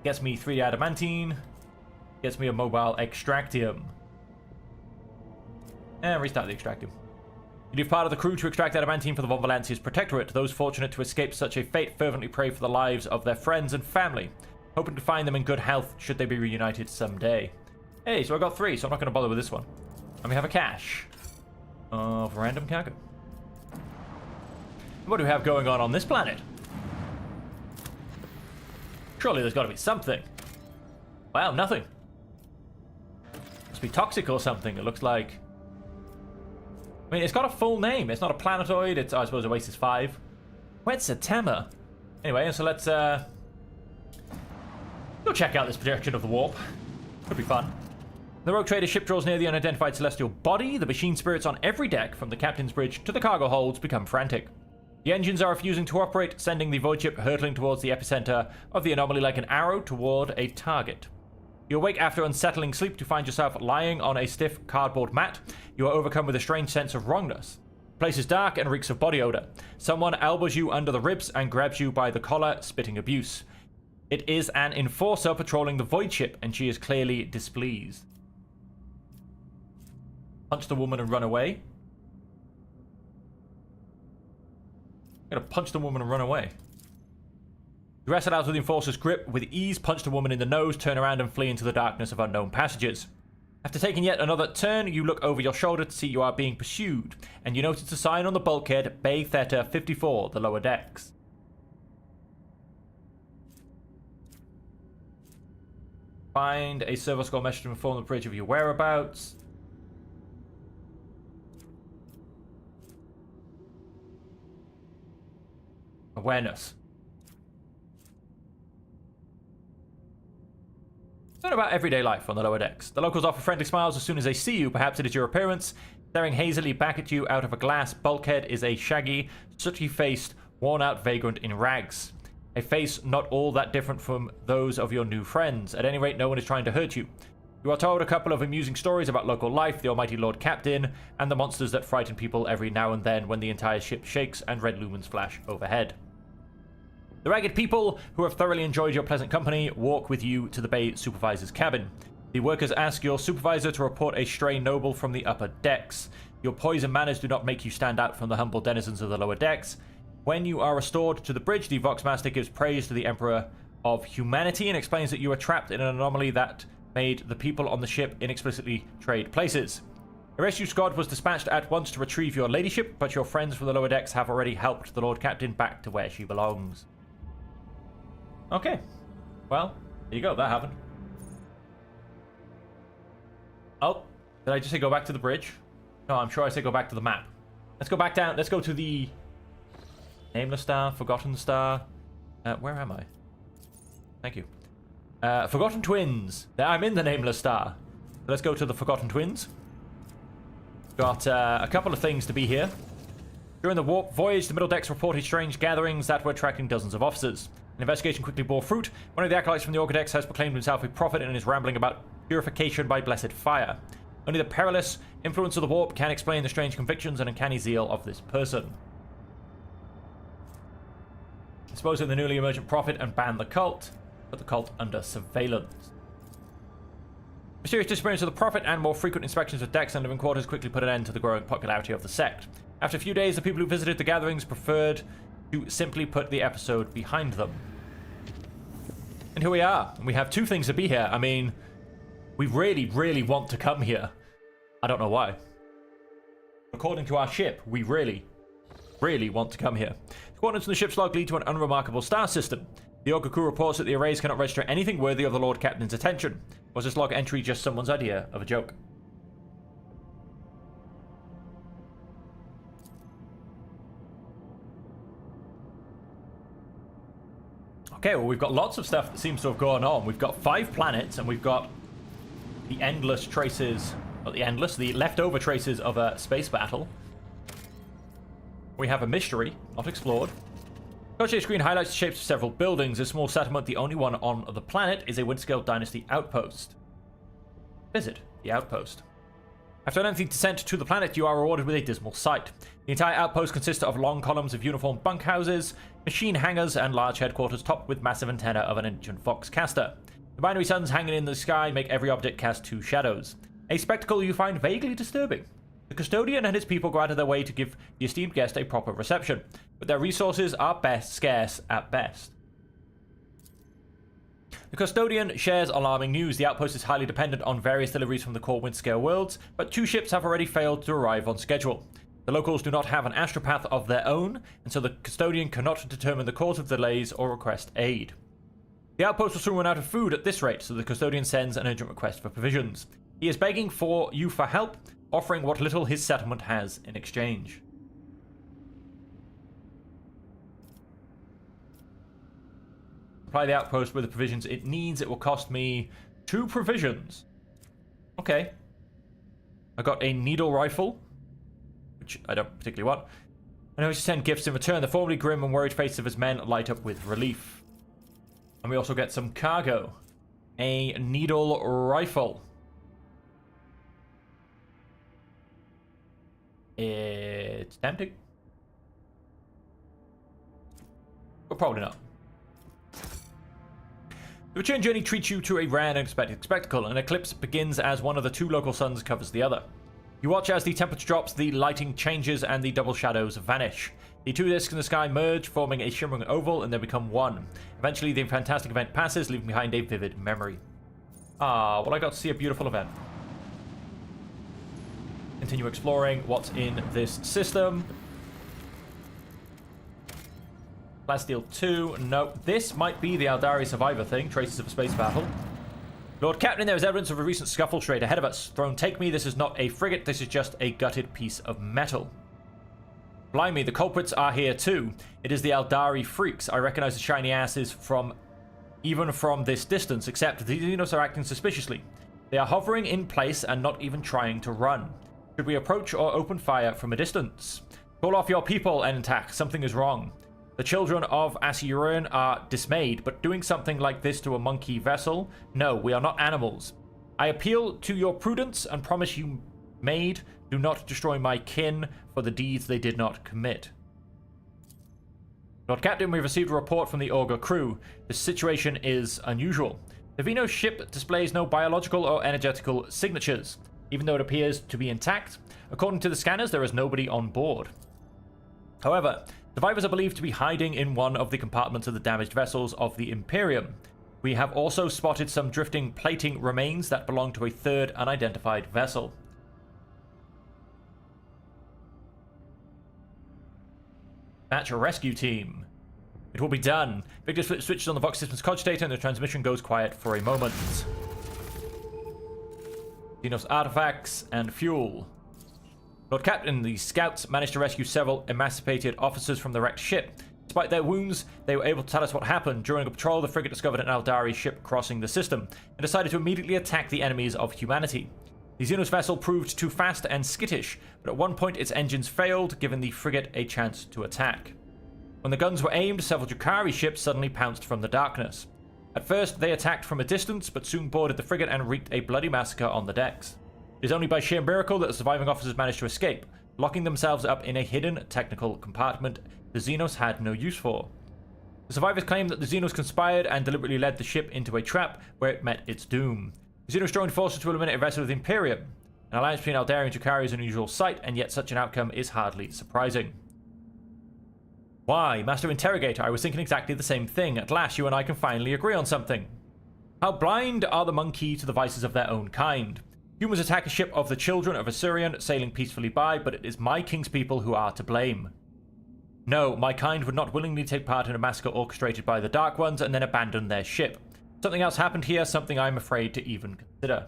Gets me 3 adamantine. Gets me a mobile extractium. And restart the extractium. You leave part of the crew to extract adamantine for the Von Valancia's Protectorate. Those fortunate to escape such a fate fervently pray for the lives of their friends and family, hoping to find them in good health should they be reunited someday. Hey, so I got 3, so I'm not going to bother with this one. And we have a cache of random cargo. What do we have going on this planet? Surely there's got to be something. Wow, nothing. Must be toxic or something, it looks like. I mean, it's got a full name. It's not a planetoid. It's, I suppose, Oasis 5. Quetzaltema. Anyway, so let's go check out this projection of the warp. Could be fun. The rogue trader ship draws near the unidentified celestial body. The machine spirits on every deck, from the captain's bridge to the cargo holds, become frantic. The engines are refusing to operate, sending the void ship hurtling towards the epicenter of the anomaly like an arrow toward a target. You awake after unsettling sleep to find yourself lying on a stiff cardboard mat. You are overcome with a strange sense of wrongness. The place is dark and reeks of body odor. Someone elbows you under the ribs and grabs you by the collar, spitting abuse. It is an enforcer patrolling the void ship, and she is clearly displeased. Punch the woman and run away. I'm gonna punch the woman and run away. You wrestle out of the enforcer's grip with ease, punch the woman in the nose, turn around and flee into the darkness of unknown passages. After taking yet another turn, you look over your shoulder to see you are being pursued, and you notice a sign on the bulkhead, Bay Theta 54, the lower decks. Find a server score message to inform the bridge of your whereabouts. Awareness. Learn about everyday life on the lower decks. The locals offer friendly smiles as soon as they see you. Perhaps it is your appearance. Staring hazily back at you out of a glass bulkhead is a shaggy, sooty-faced, worn-out vagrant in rags. A face not all that different from those of your new friends. At any rate, no one is trying to hurt you. You are told a couple of amusing stories about local life, the almighty Lord Captain, and the monsters that frighten people every now and then when the entire ship shakes and red lumens flash overhead. The ragged people, who have thoroughly enjoyed your pleasant company, walk with you to the Bay Supervisor's cabin. The workers ask your supervisor to report a stray noble from the upper decks. Your poison manners do not make you stand out from the humble denizens of the lower decks. When you are restored to the bridge, the Voxmaster gives praise to the Emperor of Humanity and explains that you are trapped in an anomaly that made the people on the ship inexplicably trade places. A rescue squad was dispatched at once to retrieve your ladyship, but your friends from the lower decks have already helped the Lord Captain back to where she belongs. Okay. Well, there you go. That happened. Oh, did I just say go back to the bridge? No, I'm sure I said go back to the map. Let's go back down. Let's go to the Nameless Star, Forgotten Star. Where am I? Thank you. Forgotten Twins. I'm in the Nameless Star. Let's go to the Forgotten Twins. Got a couple of things to be here. During the warp voyage, the middle decks reported strange gatherings that were attracting dozens of officers. An investigation quickly bore fruit. One of the acolytes from the Orcidex has proclaimed himself a prophet and is rambling about purification by blessed fire. Only the perilous influence of the warp can explain the strange convictions and uncanny zeal of this person. Dispose of the newly emergent prophet and ban the cult. Put the cult under surveillance. Mysterious disappearance of the prophet and more frequent inspections of decks and living quarters quickly put an end to the growing popularity of the sect. After a few days, the people who visited the gatherings preferred to simply put the episode behind them. And here we are. We have two things to be here. I mean, we really, really want to come here. I don't know why. According to our ship, we really, really want to come here. The coordinates in the ship's log lead to an unremarkable star system. The Orca crew reports that the arrays cannot register anything worthy of the Lord Captain's attention. Was this log entry just someone's idea of a joke? Okay, well, we've got lots of stuff that seems to have gone on. We've got 5 planets, and we've got the endless traces, not the endless, the leftover traces of a space battle. We have a mystery, not explored. The screen highlights the shapes of several buildings. A small settlement, the only one on the planet, is a Windscale Dynasty outpost. Visit the outpost. After a lengthy descent to the planet, you are rewarded with a dismal sight. The entire outpost consists of long columns of uniformed bunkhouses, machine hangars, and large headquarters topped with massive antenna of an ancient foxcaster. The binary suns hanging in the sky make every object cast 2 shadows. A spectacle you find vaguely disturbing. The custodian and his people go out of their way to give the esteemed guest a proper reception, but their resources are scarce at best. The custodian shares alarming news. The outpost is highly dependent on various deliveries from the core Windscale worlds, but 2 ships have already failed to arrive on schedule. The locals do not have an astropath of their own, and so the custodian cannot determine the cause of delays or request aid. The outpost will soon run out of food at this rate, so the custodian sends an urgent request for provisions. He is begging for you for help, offering what little his settlement has in exchange. Supply the outpost with the provisions it needs. It will cost me 2 provisions. Okay. I got a needle rifle, which I don't particularly want. I know he should send gifts in return. The formerly grim and worried faces of his men light up with relief. And we also get some cargo. A needle rifle. It's tempting. But probably not. The return journey treats you to a rare and unexpected spectacle. An eclipse begins as one of the 2 local suns covers the other. You watch as the temperature drops, the lighting changes, and the double shadows vanish. The 2 discs in the sky merge, forming a shimmering oval, and they become one. Eventually, the fantastic event passes, leaving behind a vivid memory. Ah, well, I got to see a beautiful event. Continue exploring what's in this system. Plasteel 2. No, this might be the Aldari Survivor thing. Traces of a space battle. Lord Captain, there is evidence of a recent scuffle straight ahead of us. Throne, take me. This is not a frigate. This is just a gutted piece of metal. Blimey, the culprits are here too. It is the Aldari freaks. I recognize the shiny asses even from this distance, except the Xenos are acting suspiciously. They are hovering in place and not even trying to run. Should we approach or open fire from a distance? Call off your people and attack. Something is wrong. The children of Asiuran are dismayed, but doing something like this to a monkey vessel? No, we are not animals. I appeal to your prudence and promise you, maid, do not destroy my kin for the deeds they did not commit. Lord Captain, we've received a report from the Augur crew. This situation is unusual. The Vino ship displays no biological or energetical signatures, even though it appears to be intact. According to the scanners, there is nobody on board. However, survivors are believed to be hiding in one of the compartments of the damaged vessels of the Imperium. We have also spotted some drifting plating remains that belong to a 3rd unidentified vessel. Match a rescue team. It will be done. Victor switches on the Vox Systems cogitator and the transmission goes quiet for a moment. Xenos artifacts and fuel. Lord Captain, the scouts managed to rescue several emancipated officers from the wrecked ship. Despite their wounds, they were able to tell us what happened. During a patrol, the frigate discovered an Aldari ship crossing the system and decided to immediately attack the enemies of humanity. The Xenos vessel proved too fast and skittish, but at one point its engines failed, giving the frigate a chance to attack. When the guns were aimed, several Drukhari ships suddenly pounced from the darkness. At first, they attacked from a distance, but soon boarded the frigate and wreaked a bloody massacre on the decks. It is only by sheer miracle that the surviving officers managed to escape, locking themselves up in a hidden technical compartment the Xenos had no use for. The survivors claim that the Xenos conspired and deliberately led the ship into a trap where it met its doom. The Xenos joined forces to eliminate a vessel with Imperium. An alliance between Aldari and Drukhari is an unusual sight, and yet such an outcome is hardly surprising. Why, Master Interrogator, I was thinking exactly the same thing. At last, you and I can finally agree on something. How blind are the monkey to the vices of their own kind? Humans attack a ship of the children of Assyrian, sailing peacefully by, but it is my king's people who are to blame. No, my kind would not willingly take part in a massacre orchestrated by the Dark Ones and then abandon their ship. Something else happened here, something I'm afraid to even consider.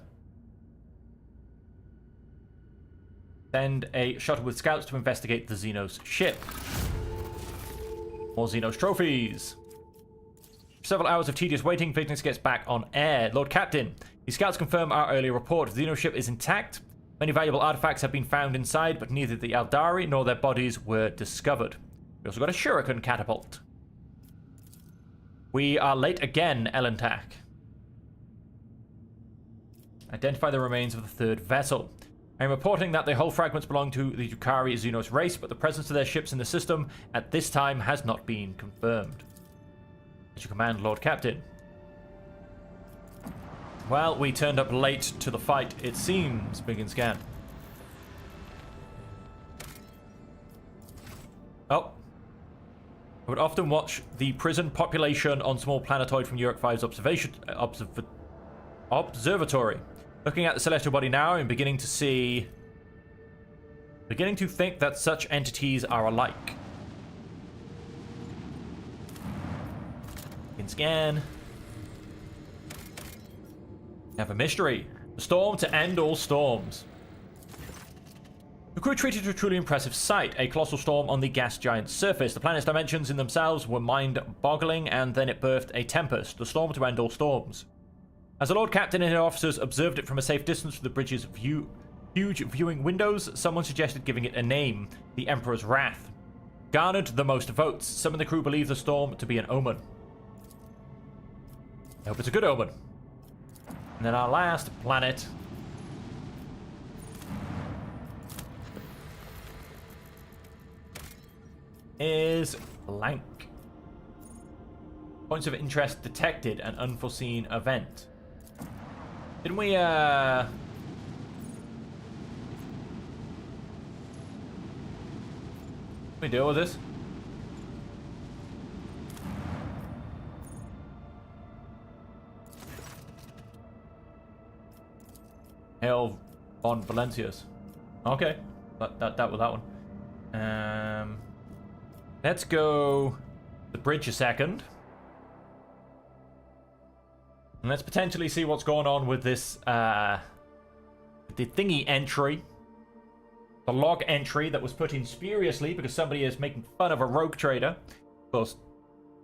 Send a shuttle with scouts to investigate the Xenos ship. More Xenos trophies. After several hours of tedious waiting, Vignis gets back on air. Lord Captain, the scouts confirm our earlier report. The Xenos ship is intact. Many valuable artifacts have been found inside, but neither the Aldari nor their bodies were discovered. We also got a shuriken catapult. We are late again, Elentak. Identify the remains of the third vessel. I am reporting that the hull fragments belong to the Drukhari Xenos race, but the presence of their ships in the system at this time has not been confirmed. As you command, Lord Captain. Well, we turned up late to the fight, it seems, Begin scan. Oh. I would often watch the prison population on small planetoid from Europe 5's observatory. Looking at the celestial body now, I'm beginning to think that such entities are alike. Begin scan. We have a mystery. The storm to end all storms. The crew treated a truly impressive sight, a colossal storm on the gas giant's surface. The planet's dimensions in themselves were mind-boggling, and then it birthed a tempest, the storm to end all storms. As the Lord Captain and his officers observed it from a safe distance from the bridge's huge viewing windows, someone suggested giving it a name, the Emperor's Wrath. Garnered the most votes. Some in the crew believe the storm to be an omen. I hope it's a good omen. And then our last planet is blank. Points of interest detected, an unforeseen event. Didn't we, deal with this? Hail von Valencius. Okay. That was that one. Let's go the bridge a second. And let's potentially see what's going on with this, the thingy entry. The log entry that was put in spuriously because somebody is making fun of a rogue trader. Of course,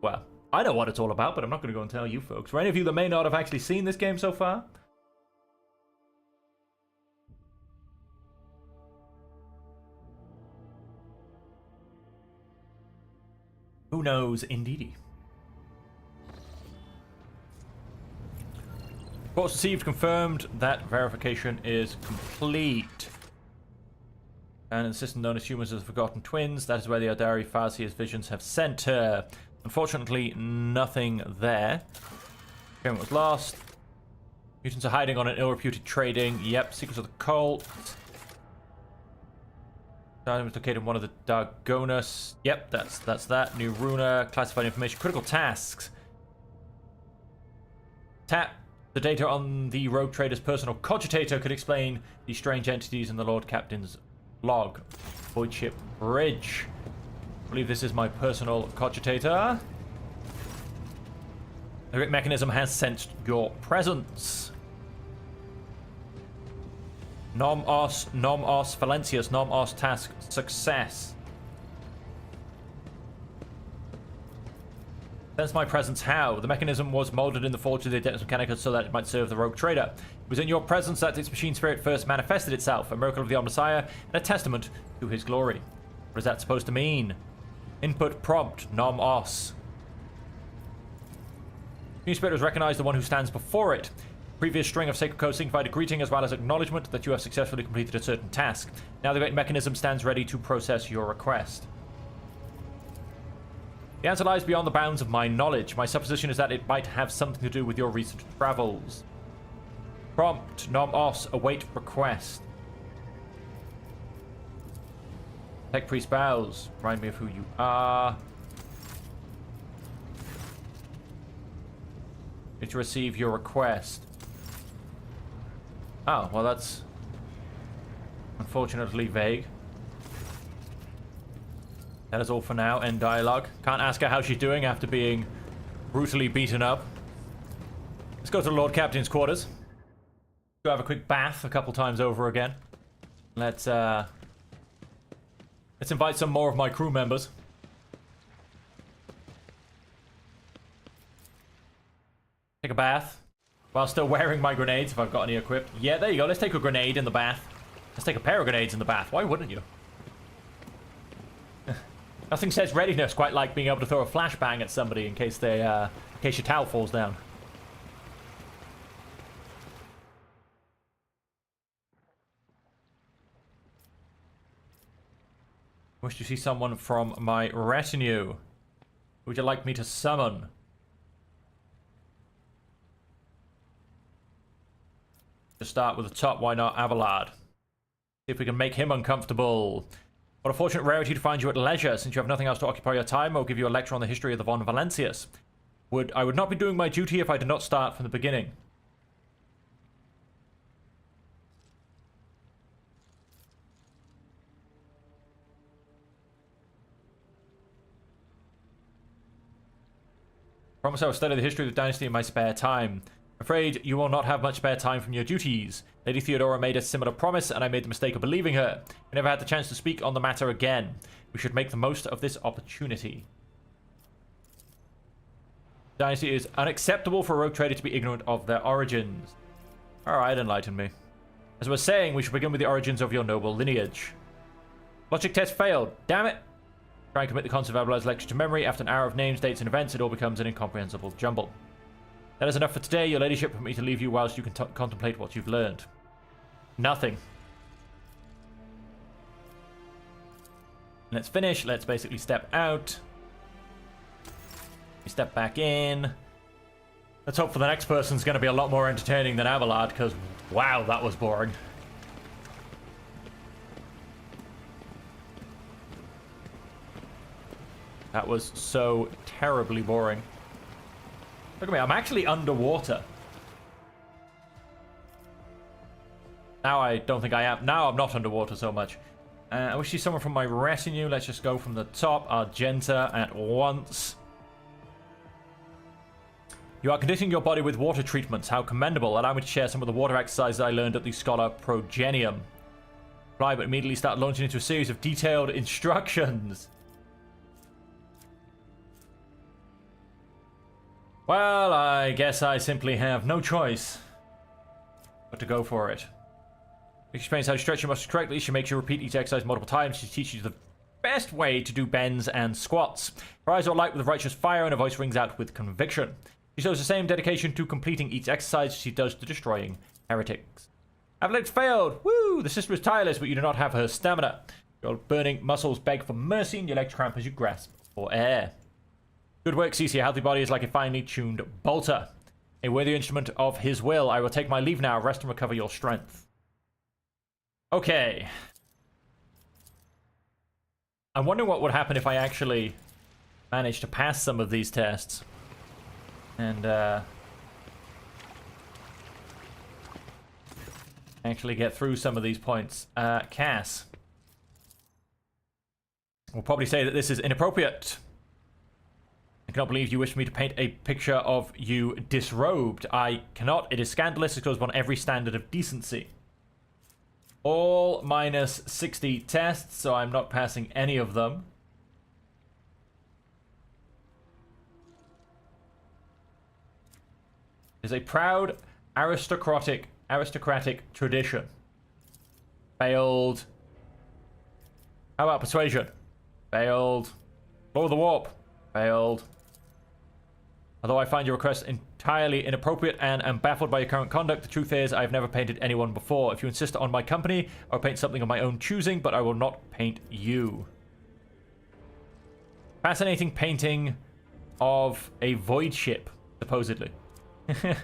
well, I know what it's all about, but I'm not going to go and tell you folks. For any of you that may not have actually seen this game so far. Who knows, indeedy. Reports received confirmed that verification is complete. And in the system known as humans as the Forgotten Twins, that is where the Aldari Farseer's visions have sent her. Unfortunately, nothing there. Payment was lost. Mutants are hiding on an ill-reputed trading. Yep, secrets of the cult. Item was located in one of the Dargonus. Yep, that's that. New Runa, classified information, critical tasks. Tap the data on the rogue trader's personal cogitator could explain the strange entities in the Lord Captain's log. Void ship bridge. I believe this is my personal cogitator. The great mechanism has sensed your presence. Nom os Valencius, nom os task success. Sense my presence how? The mechanism was molded in the forge of the Adeptus Mechanicus so that it might serve the rogue trader. It was in your presence that its machine spirit first manifested itself, a miracle of the Omnissiah and a testament to his glory. What is that supposed to mean? Input prompt, nom os. New spirit has recognized the one who stands before it. Previous string of sacred code signified a greeting as well as acknowledgement that you have successfully completed a certain task. Now the great mechanism stands ready to process your request. The answer lies beyond the bounds of my knowledge. My supposition is that it might have something to do with your recent travels. Prompt, nom os, await request. Tech priest bows. Remind me of who you are. Need to receive your request. Oh, well that's unfortunately vague. That is all for now. End dialogue. Can't ask her how she's doing after being brutally beaten up. Let's go to the Lord Captain's quarters. Go have a quick bath a couple times over again. Let's invite some more of my crew members. Take a bath while still wearing my grenades if I've got any equipped. Yeah, there you go. Let's take a grenade in the bath. Let's take a pair of grenades in the bath. Why wouldn't you? Nothing says readiness quite like being able to throw a flashbang at somebody in case they in case your towel falls down. Wish to see someone from my retinue. Would you like me to summon? To start with the top, why not Abelard? See if we can make him uncomfortable. What a fortunate rarity to find you at leisure. Since you have nothing else to occupy your time, I'll give you a lecture on the history of the Von Valencius. I would not be doing my duty if I did not start from the beginning. Promise I will study the history of the dynasty in my spare time. Afraid you will not have much spare time from your duties. Lady Theodora made a similar promise, and I made the mistake of believing her. We never had the chance to speak on the matter again. We should make the most of this opportunity. Dynasty is unacceptable for a rogue trader to be ignorant of their origins. Alright, enlighten me. As I was saying, we should begin with the origins of your noble lineage. Logic test failed. Damn it! Try and commit the concept of Abelard's lecture to memory. After an hour of names, dates, and events, it all becomes an incomprehensible jumble. That is enough for today, your ladyship. Permit me to leave you whilst you can contemplate what you've learned. Nothing. Let's finish. Let's basically step out. We step back in. Let's hope for the next person's going to be a lot more entertaining than Abelard, because, wow, that was boring. That was so terribly boring. Look at me, I'm actually underwater. Now I don't think I am. Now I'm not underwater so much. I wish you someone from my retinue. Let's just go from the top. Argenta at once. You are conditioning your body with water treatments. How commendable. Allow me to share some of the water exercises I learned at the Scholar Progenium. Reply, but immediately start launching into a series of detailed instructions. Well, I guess I simply have no choice but to go for it. She explains how to stretch your muscles correctly. She makes you repeat each exercise multiple times. She teaches you the best way to do bends and squats. Her eyes are alight with righteous fire and her voice rings out with conviction. She shows the same dedication to completing each exercise she does to destroying heretics. Avalanche failed! Woo! The sister is tireless, but you do not have her stamina. Your burning muscles beg for mercy and your legs cramp as you grasp for air. Good work, Cece. A healthy body is like a finely tuned bolter. A worthy instrument of his will. I will take my leave now. Rest and recover your strength. Okay. I'm wondering what would happen if I actually managed to pass some of these tests. And, actually get through some of these points. Cass. We'll probably say that this is inappropriate. I cannot believe you wish me to paint a picture of you disrobed. I cannot. It is scandalous. It goes upon every standard of decency. All minus 60 tests, so I'm not passing any of them. It is a proud aristocratic tradition. Failed. How about persuasion? Failed. Lower the warp. Failed. Although I find your request entirely inappropriate and am baffled by your current conduct, the truth is I have never painted anyone before. If you insist on my company, I will paint something of my own choosing, but I will not paint you. Fascinating painting of a void ship, supposedly. The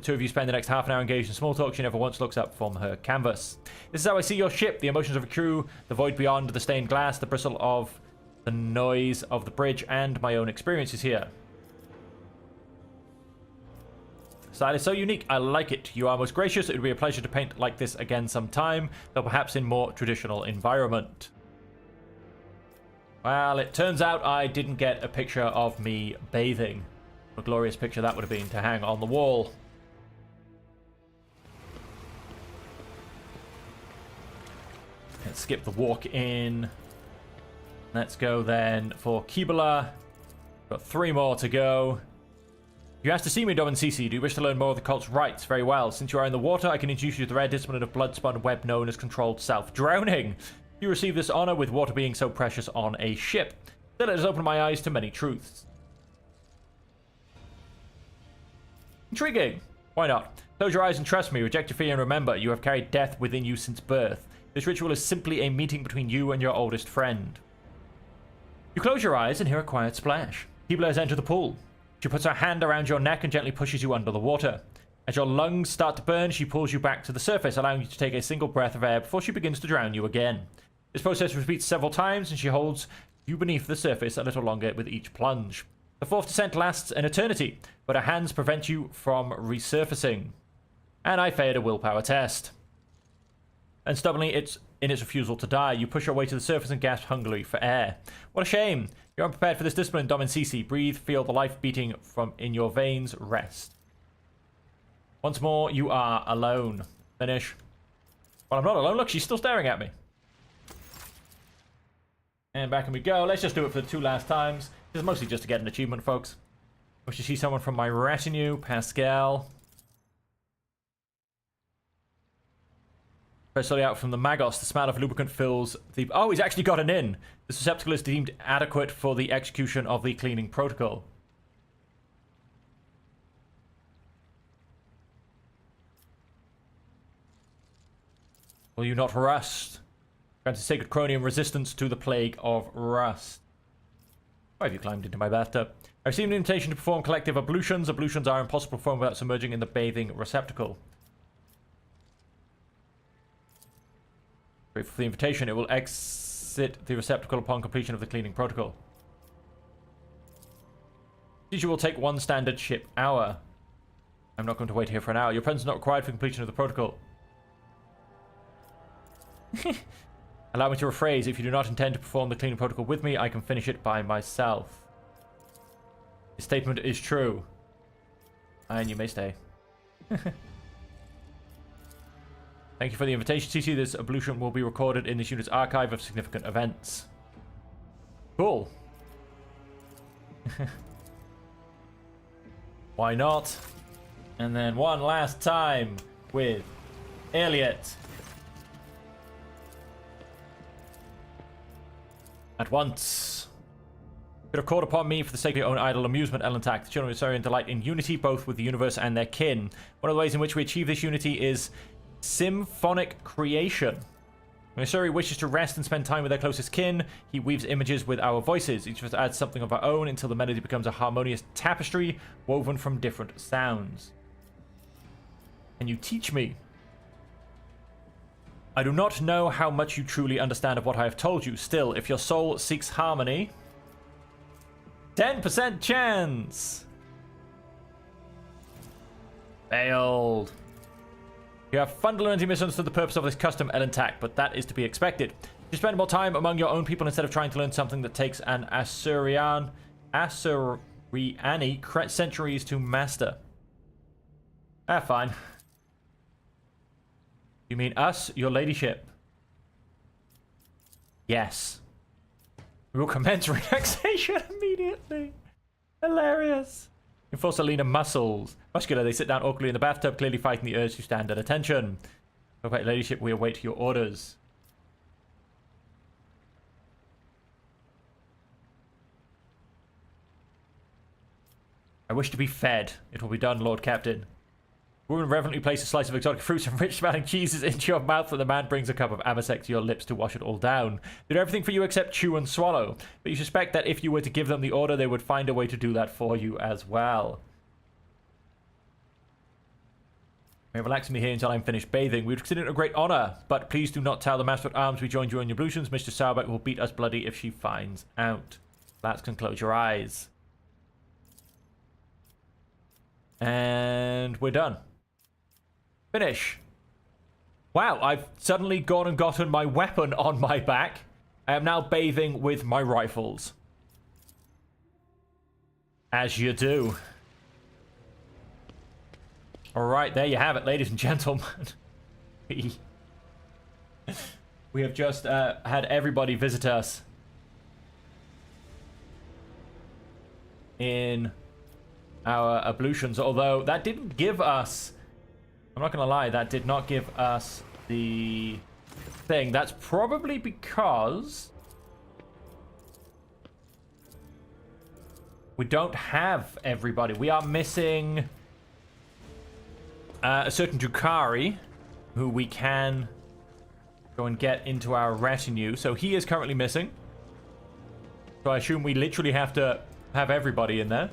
two of you spend the next half an hour engaged in small talk. She never once looks up from her canvas. This is how I see your ship, the emotions of a crew, the void beyond, the stained glass, the bristle of the noise of the bridge, and my own experiences here. Style is so unique, I like it. You are most gracious. It would be a pleasure to paint like this again sometime, though perhaps in more traditional environment. Well, it turns out I didn't get a picture of me bathing. What a glorious picture that would have been to hang on the wall. Let's skip the walk in. Let's go then for Kibala. Got 3 more to go. You asked to see me, Dom Cece. Do you wish to learn more of the cult's rites? Very well. Since you are in the water, I can introduce you to the rare discipline of blood-spun web known as controlled self-drowning. You receive this honor with water being so precious on a ship. Still, it has opened my eyes to many truths. Intriguing. Why not? Close your eyes and trust me. Reject your fear and remember, you have carried death within you since birth. This ritual is simply a meeting between you and your oldest friend. You close your eyes and hear a quiet splash. Kibla has entered the pool. She puts her hand around your neck and gently pushes you under the water. As your lungs start to burn, she pulls you back to the surface, allowing you to take a single breath of air before she begins to drown you again. This process repeats several times, and she holds you beneath the surface a little longer with each plunge. The 4th descent lasts an eternity, but her hands prevent you from resurfacing. And I failed a willpower test. And stubbornly, in its refusal to die, you push your way to the surface and gasp hungrily for air. What a shame. You're unprepared for this discipline, Dom and Cece. Breathe, feel the life beating from in your veins, rest. Once more, you are alone. Finish. Well, I'm not alone. Look, she's still staring at me. And back we go. Let's just do it for the 2 last times. This is mostly just to get an achievement, folks. Wish to see someone from my retinue. Pascal. Firstly out from the Magos, the smell of lubricant fills the... Oh, he's actually got an in. This receptacle is deemed adequate for the execution of the cleaning protocol. Will you not rust? Granted sacred chromium resistance to the plague of rust. Why have you climbed into my bathtub? I received an invitation to perform collective ablutions. Ablutions are impossible to perform without submerging in the bathing receptacle. Grateful for the invitation. It will exit the receptacle upon completion of the cleaning protocol. Procedure will take 1 standard ship hour. I'm not going to wait here for an hour. Your presence is not required for completion of the protocol. Allow me to rephrase. If you do not intend to perform the cleaning protocol with me, I can finish it by myself. This statement is true. And you may stay. Thank you for the invitation, CC. This ablution will be recorded in this unit's archive of significant events. Cool. Why not? And then one last time with Elliot. At once. Could have called upon me for the sake of your own idle amusement, Elantak. The children of Sarian delight in unity, both with the universe and their kin. One of the ways in which we achieve this unity is symphonic creation. When Suri wishes to rest and spend time with their closest kin, he weaves images with our voices. Each of us adds something of our own until the melody becomes a harmonious tapestry woven from different sounds. Can you teach me? I do not know how much you truly understand of what I have told you. Still, if your soul seeks harmony... 10% chance! Failed. You have fundamentally misunderstood the purpose of this custom, Elantak, but that is to be expected. You spend more time among your own people instead of trying to learn something that takes an Asuriani centuries to master. Ah, fine. You mean us, your ladyship? Yes. We will commence relaxation immediately. Hilarious. Enforce leaner muscles. Muscular, they sit down awkwardly in the bathtub, clearly fighting the urge to stand at attention. Okay, ladyship, we await your orders. I wish to be fed. It will be done, Lord Captain. Woman reverently places a slice of exotic fruits and rich-smelling cheeses into your mouth, and the man brings a cup of amasec to your lips to wash it all down. They do everything for you except chew and swallow, but you suspect that if you were to give them the order, they would find a way to do that for you as well. Relax me here until I'm finished bathing. We would consider it a great honor, but please do not tell the Master at Arms we joined you in your ablutions. Mr. Sauerbeck will beat us bloody if she finds out. Relax and close your eyes. And we're done. Finish. Wow, I've suddenly gone and gotten my weapon on my back. I am now bathing with my rifles. As you do. Alright, there you have it, ladies and gentlemen. We have just had everybody visit us in our ablutions, although that didn't give us... I'm not going to lie, that did not give us the thing. That's probably because we don't have everybody. We are missing a certain Drukhari, who we can go and get into our retinue. So he is currently missing. So I assume we literally have to have everybody in there.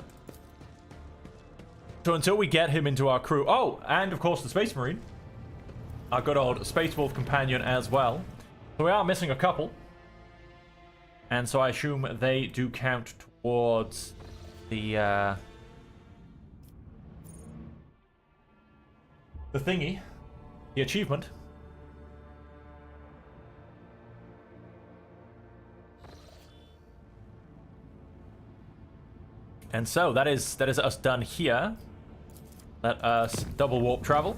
So until we get him into our crew... Oh, and of course the Space Marine. Our good old Space Wolf companion as well. So we are missing a couple. And so I assume they do count towards the thingy. The achievement. And so that is us done here. Let us double warp travel.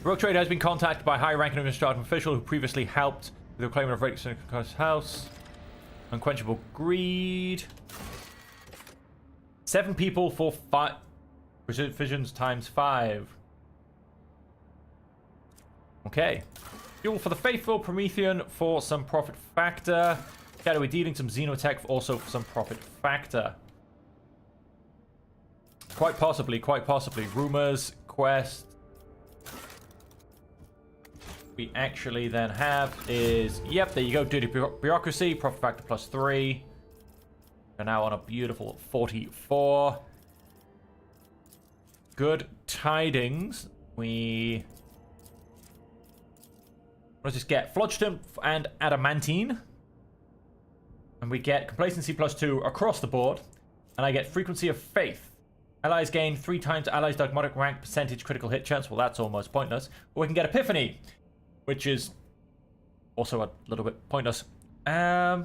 Rogue Trader has been contacted by high-ranking administrative official who previously helped with the reclaiming of Iconoclast house. Unquenchable greed. 7 people for 5 visions times 5. Okay. Fuel for the faithful. Promethean for some profit factor. Shadowy dealing some Xenotech also for some profit factor. Quite possibly. Rumors, quest. We actually then have is... Yep, there you go. Dirty bureaucracy. Profit factor plus 3. We're now on a beautiful 44. Good tidings. We... What does this get? Phlogiston and adamantine. And we get complacency plus 2 across the board. And I get frequency of faith. Allies gain 3 times allies' dogmatic rank percentage critical hit chance. Well, that's almost pointless. But we can get epiphany, which is also a little bit pointless. It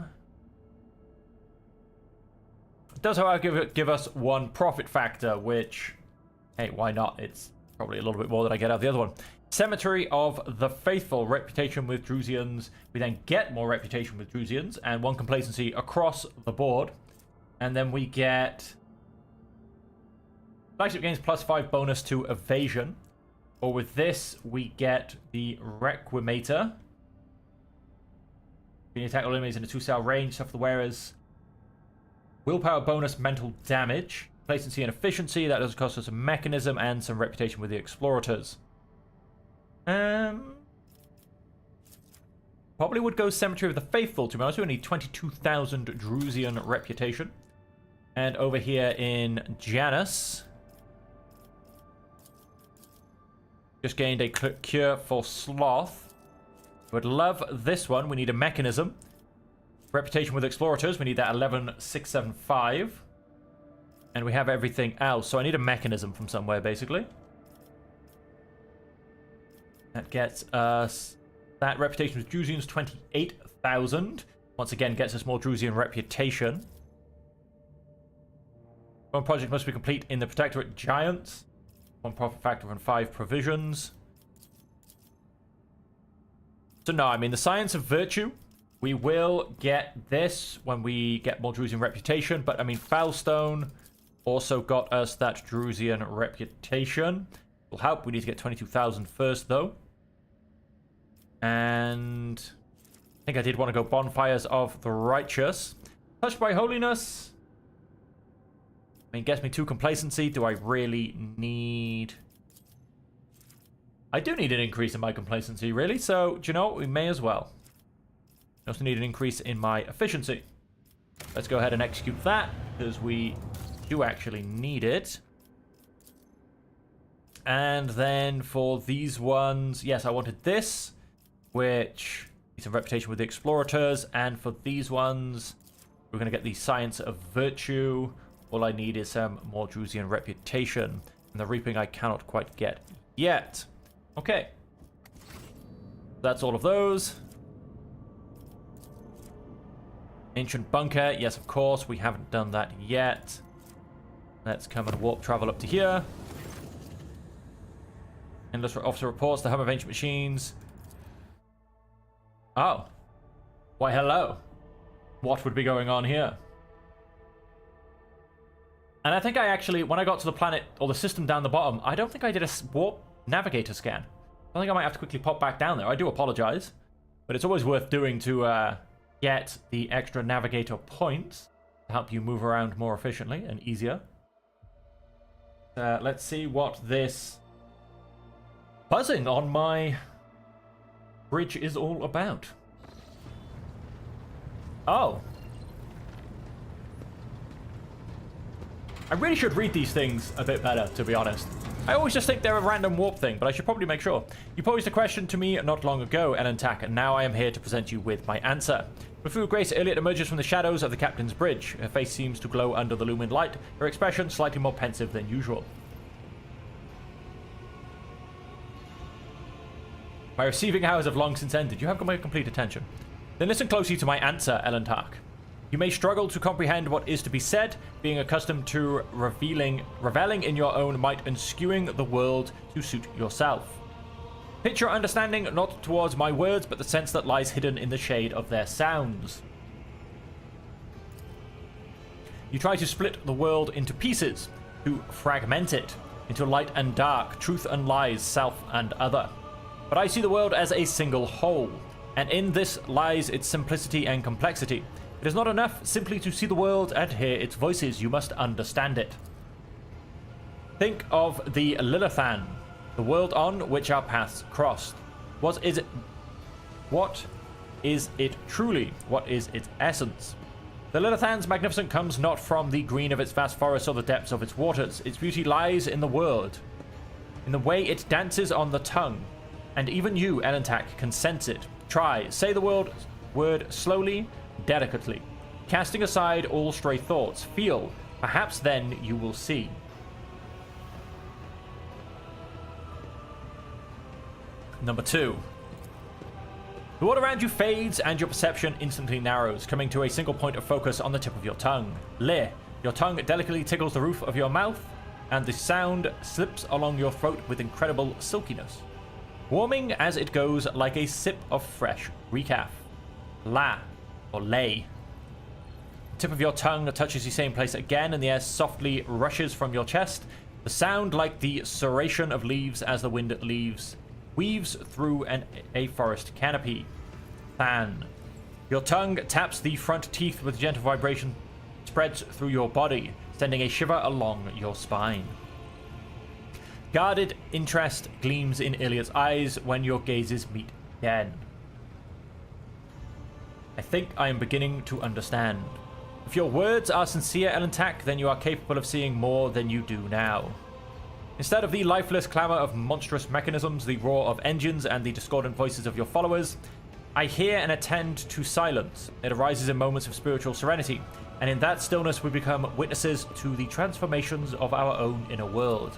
does, however, give us 1 profit factor, which, hey, why not? It's probably a little bit more than I get out of the other one. Cemetery of the Faithful, reputation with Drusians. We then get more reputation with Drusians and 1 complacency across the board. And then we get... Flagship gains plus 5 bonus to evasion. Or with this, we get the Requimator. Being attack or enemies in a 2-cell range, suffer the wearers. Willpower bonus, mental damage. Complacency and efficiency, that does cost us a mechanism and some reputation with the Explorators. Probably would go Cemetery of the Faithful, to be honest. We need 22,000 Drusian reputation. And over here in Janus, just gained a cure for sloth. Would love this one. We need a mechanism. Reputation with Explorators. We need that 11675. And we have everything else. So I need a mechanism from somewhere, basically. That gets us... That reputation with Drusians, 28,000. Once again, gets us more Drusian reputation. One project must be complete in the Protectorate Giants. 1 profit factor and 5 provisions. So no, I mean, the Science of Virtue, we will get this when we get more Drusian reputation. But, I mean, Foulstone also got us that Drusian reputation. Will help. We need to get 22,000 first, though. And I think I did want to go Bonfires of the Righteous. Touched by Holiness. I mean, gets me to complacency. Do I really need... I do need an increase in my complacency, really. So, do you know what? We may as well. I also need an increase in my efficiency. Let's go ahead and execute that, because we do actually need it. And then for these ones, yes, I wanted this, which is a reputation with the explorators. And for these ones, we're going to get the science of virtue. All I need is some more Drusian reputation. And the reaping I cannot quite get yet. Okay. That's all of those. Ancient bunker. Yes, of course. We haven't done that yet. Let's come and warp travel up to here. Endless officer reports the hum of ancient machines. Oh. Why, hello. What would be going on here? And I think I actually, when I got to the planet, or the system down the bottom, I don't think I did a warp navigator scan. I think I might have to quickly pop back down there. I do apologize. But it's always worth doing to get the extra navigator points to help you move around more efficiently and easier. Let's see what this buzzing on my bridge is all about. Oh. I really should read these things a bit better, to be honest. I always just think they're a random warp thing, but I should probably make sure. You posed a question to me not long ago, Elentak, and now I am here to present you with my answer. With full grace, Iliad emerges from the shadows of the captain's bridge. Her face seems to glow under the lumined light, her expression slightly more pensive than usual. My receiving hours have long since ended. You have got my complete attention. Then listen closely to my answer, Elentak. You may struggle to comprehend what is to be said, being accustomed to reveling in your own might and skewing the world to suit yourself. Pitch your understanding not towards my words, but the sense that lies hidden in the shade of their sounds. You try to split the world into pieces, to fragment it, into light and dark, truth and lies, self and other. But I see the world as a single whole, and in this lies its simplicity and complexity. It is not enough simply to see the world and hear its voices. You must understand it. Think of the Lilithan, the world on which our paths crossed. What is it truly? What is its essence? The Lilithan's magnificence comes not from the green of its vast forests or the depths of its waters. Its beauty lies in the word, in the way it dances on the tongue. And even you, Elentak, can sense it. Try. Say the word slowly, delicately, casting aside all stray thoughts. Feel. Perhaps then you will see. Number 2. The world around you fades and your perception instantly narrows, coming to a single point of focus on the tip of your tongue. Le. Your tongue delicately tickles the roof of your mouth, and the sound slips along your throat with incredible silkiness, warming as it goes like a sip of fresh recaf. La. Or lay. The tip of your tongue touches the same place again, and the air softly rushes from your chest. The sound like the serration of leaves as the wind weaves through a forest canopy. Fan. Your tongue taps the front teeth with gentle vibration, spreads through your body, sending a shiver along your spine. Guarded interest gleams in Iliad's eyes when your gazes meet again. I think I am beginning to understand. If your words are sincere, Elentak, then you are capable of seeing more than you do now. Instead of the lifeless clamor of monstrous mechanisms, the roar of engines, and the discordant voices of your followers, I hear and attend to silence. It arises in moments of spiritual serenity, and in that stillness we become witnesses to the transformations of our own inner world.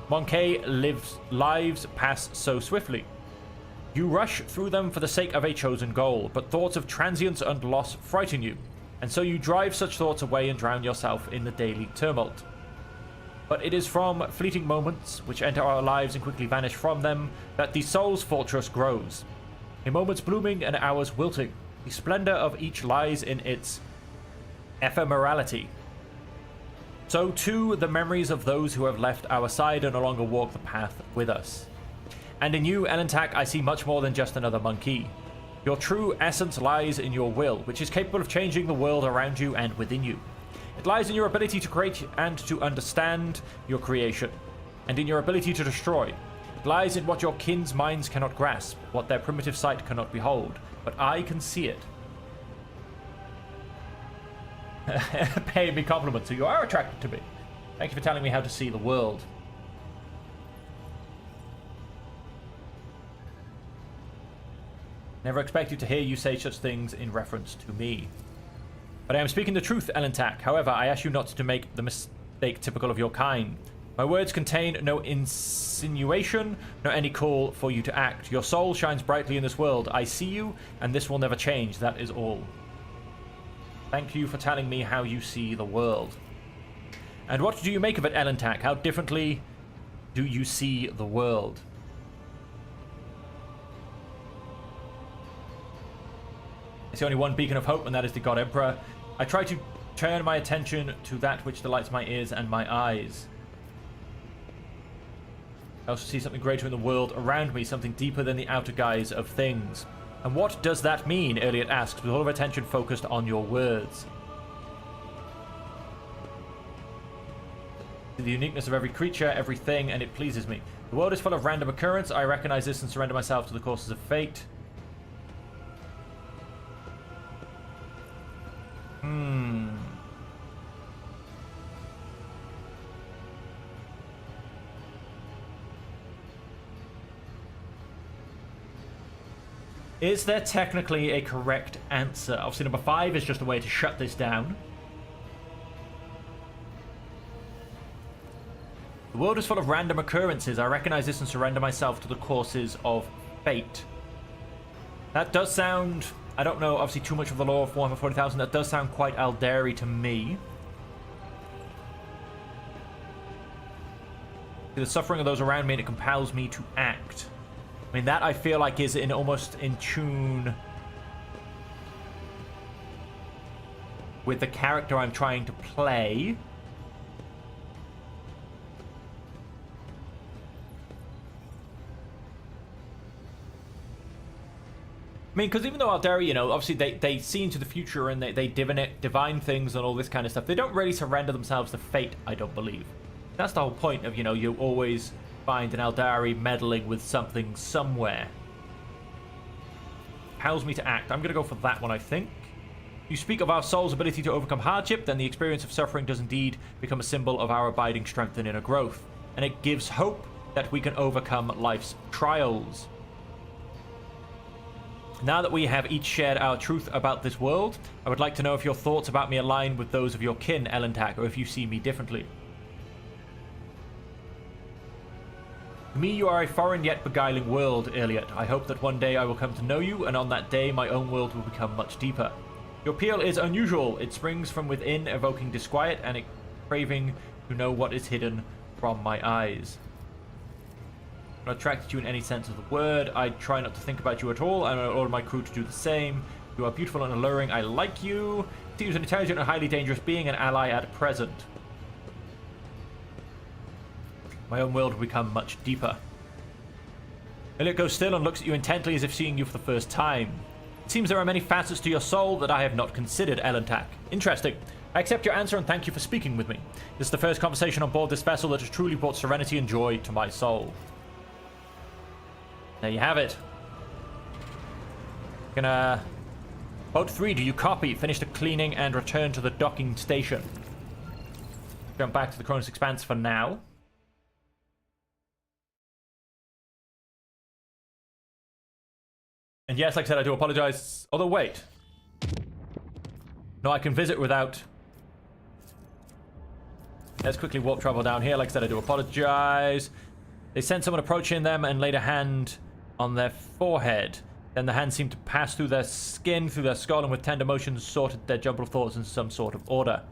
Monkey lives pass so swiftly. You rush through them for the sake of a chosen goal, but thoughts of transience and loss frighten you, and so you drive such thoughts away and drown yourself in the daily tumult. But it is from fleeting moments, which enter our lives and quickly vanish from them, that the soul's fortress grows. In moments blooming and hours wilting, the splendor of each lies in its ephemerality. So too the memories of those who have left our side and no longer walk the path with us. And in you, Elentak, I see much more than just another monkey. Your true essence lies in your will, which is capable of changing the world around you and within you. It lies in your ability to create and to understand your creation, and in your ability to destroy. It lies in what your kin's minds cannot grasp, what their primitive sight cannot behold, but I can see it. Pay me compliments, so you are attracted to me. Thank you for telling me how to see the world. Never expected to hear you say such things in reference to me. But I am speaking the truth, Elentak. However, I ask you not to make the mistake typical of your kind. My words contain no insinuation, nor any call for you to act. Your soul shines brightly in this world. I see you, and this will never change. That is all. Thank you for telling me how you see the world. And what do you make of it, Elentak? How differently do you see the world? I see only one beacon of hope, and that is the God Emperor. I try to turn my attention to that which delights my ears and my eyes. I also see something greater in the world around me, something deeper than the outer guise of things. And what does that mean? Elliot asks, with all of attention focused on your words. The uniqueness of every creature, everything, and it pleases me. The world is full of random occurrence. I recognize this and surrender myself to the courses of fate. Is there technically a correct answer? Obviously, number 5 is just a way to shut this down. The world is full of random occurrences. I recognize this and surrender myself to the courses of fate. That does sound... I don't know, obviously, too much of the lore of Warhammer 40,000. That does sound quite Aldari to me. The suffering of those around me, and it compels me to act. I mean, that I feel like is almost in tune with the character I'm trying to play. I mean, because even though Aldari, you know, obviously they see into the future and they divine things and all this kind of stuff, they don't really surrender themselves to fate, I don't believe. That's the whole point of, you know, you always find an Aldari meddling with something somewhere. Compels me to act. I'm going to go for that one, I think. You speak of our soul's ability to overcome hardship, then the experience of suffering does indeed become a symbol of our abiding strength and inner growth. And it gives hope that we can overcome life's trials. Now that we have each shared our truth about this world, I would like to know if your thoughts about me align with those of your kin, Elentak, or if you see me differently. To me, you are a foreign yet beguiling world, Elliot. I hope that one day I will come to know you, and on that day my own world will become much deeper. Your appeal is unusual. It springs from within, evoking disquiet and a craving to know what is hidden from my eyes. I'm not attracted to you in any sense of the word. I try not to think about you at all, and I order my crew to do the same. You are beautiful and alluring. I like you. Seems an intelligent and highly dangerous being, an ally at present. My own world will become much deeper. Elliot goes still and looks at you intently as if seeing you for the first time. It seems there are many facets to your soul that I have not considered, Elentak. Interesting. I accept your answer and thank you for speaking with me. This is the first conversation on board this vessel that has truly brought serenity and joy to my soul. There you have it. Gonna... Boat 3, do you copy? Finish the cleaning and return to the docking station. Jump back to the Cronus Expanse for now. And yes, like I said, I do apologize. Although, wait. No, I can visit without... Let's quickly warp travel down here. Like I said, I do apologize. They sent someone approaching them and laid a hand on their forehead. Then the hand seemed to pass through their skin, through their skull, and with tender motions sorted their jumbled thoughts into some sort of order.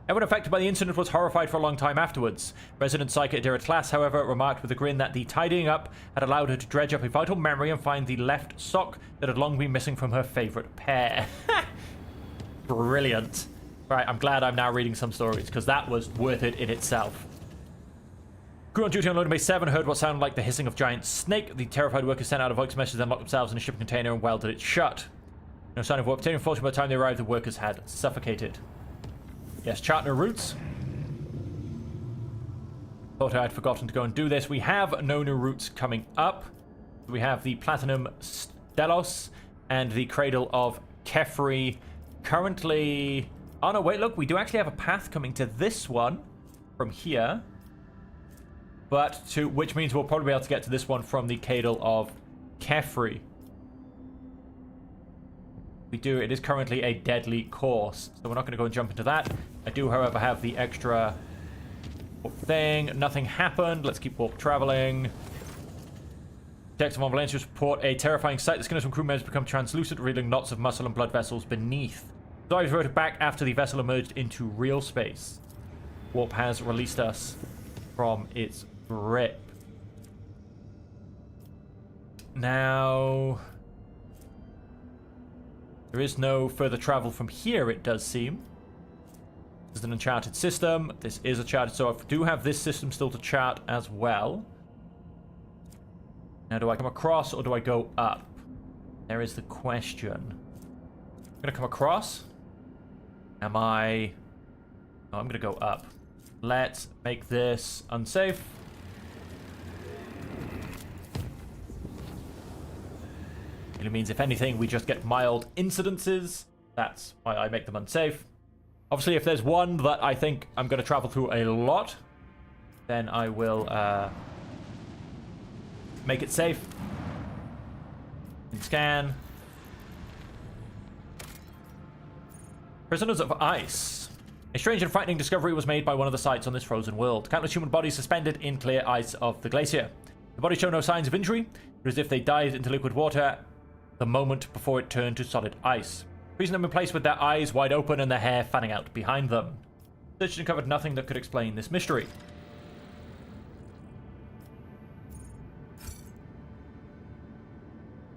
Everyone affected by the incident was horrified for a long time afterwards. Resident Psychic Iconoclast, however, remarked with a grin that the tidying up had allowed her to dredge up a vital memory and find the left sock that had long been missing from her favorite pair. Brilliant. Right, I'm glad I'm now reading some stories, because that was worth it in itself. Crew on duty on loading bay 7 heard what sounded like the hissing of giant snake. The terrified workers sent out a voice message, then locked themselves in a shipping container and welded it shut. No sign of warp. Unfortunately, by the time they arrived, the workers had suffocated. Yes, chart new routes. Thought I'd forgotten to go and do this. We have no new routes coming up. We have the Platinum Stelos and the Cradle of Kefri. Currently... Oh, no, wait, look. We do actually have a path coming to this one from here. But to... Which means we'll probably be able to get to this one from the Cradle of Kefri. We do. It is currently a deadly course. So we're not going to go and jump into that. I do, however, have the extra... thing. Nothing happened. Let's keep warp traveling. Detective on Valencia's report a terrifying sight. The skin of some crew members become translucent, revealing knots of muscle and blood vessels beneath. Dives rotated back after the vessel emerged into real space. Warp has released us from its grip. Now, there is no further travel from here, it does seem. This is an uncharted system. This is a charted, so I do have this system still to chart as well. Now, do I come across or do I go up? There is the question. I'm going to come across. Am I... No, I'm going to go up. Let's make this unsafe. It means, if anything, we just get mild incidences. That's why I make them unsafe. Obviously, if there's one that I think I'm going to travel through a lot, then I will make it safe. And scan. Prisoners of Ice. A strange and frightening discovery was made by one of the sites on this frozen world. Countless human bodies suspended in clear ice of the glacier. The bodies show no signs of injury, but as if they dived into liquid water the moment before it turned to solid ice. Freezing them in place with their eyes wide open and their hair fanning out behind them. Search uncovered nothing that could explain this mystery.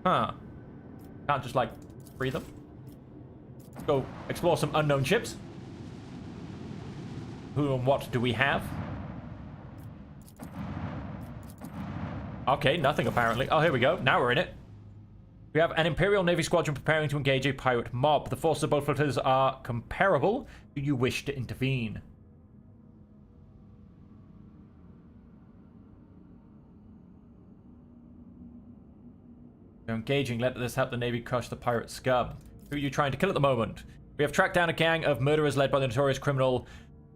Huh. Can't just, like, free them? Let's go explore some unknown ships. Who and what do we have? Okay, nothing apparently. Oh, here we go. Now we're in it. We have an Imperial Navy squadron preparing to engage a pirate mob. The forces of both flotters are comparable. Do you wish to intervene? You're engaging. Let this help the Navy crush the pirate scum. Who are you trying to kill at the moment? We have tracked down a gang of murderers led by the notorious criminal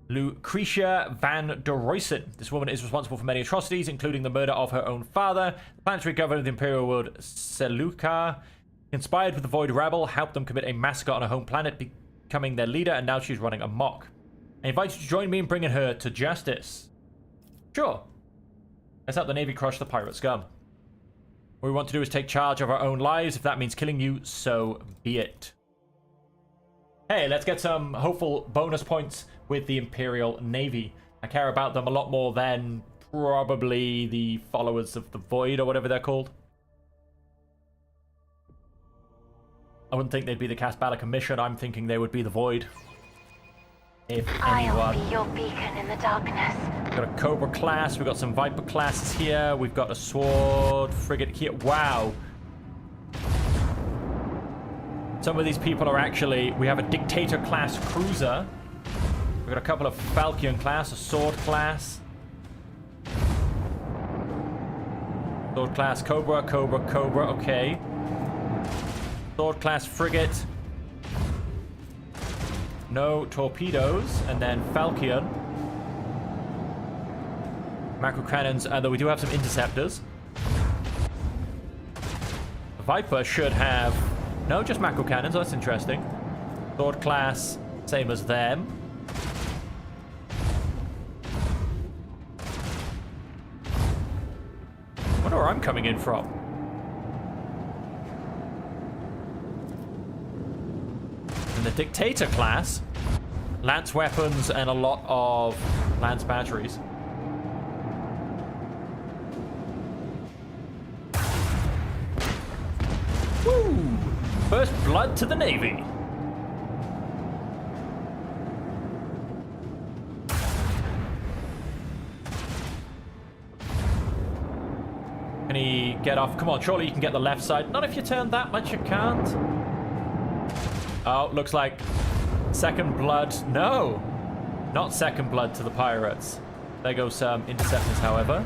Lucretia van der Roysen. This woman is responsible for many atrocities, including the murder of her own father. The planetary governor of the Imperial world, Seleucia, conspired with the Void Rabble, helped them commit a massacre on her home planet, becoming their leader, and now she's running amok. I invite you to join me in bringing her to justice. Sure. Let's help the Navy crush the pirate scum. What we want to do is take charge of our own lives. If that means killing you, so be it. Hey, let's get some hopeful bonus points with the Imperial Navy. I care about them a lot more than probably the followers of the Void or whatever they're called. I wouldn't think they'd be the Casbala Commission. I'm thinking they would be the Void. If anyone. I'll be your beacon in the darkness. We've got a Cobra class. We've got some Viper classes here. We've got a Sword frigate here. Wow. Some of these people are actually... We have a Dictator class cruiser. We've got a couple of Falcon class, a Sword class. Sword class Cobra, Cobra, Cobra, okay. Sword class frigate. No torpedoes, and then Falcon. Macro cannons, though we do have some interceptors. Viper should have... No, just macro cannons, that's interesting. Sword class, same as them. I wonder where I'm coming in from. And the Dictator class, lance weapons and a lot of lance batteries. Woo! First blood to the Navy. Can he get off? Come on, surely you can get the left side. Not if you turn that much, you can't. Oh, looks like second blood. No. Not second blood to the pirates. There go some interceptors, however.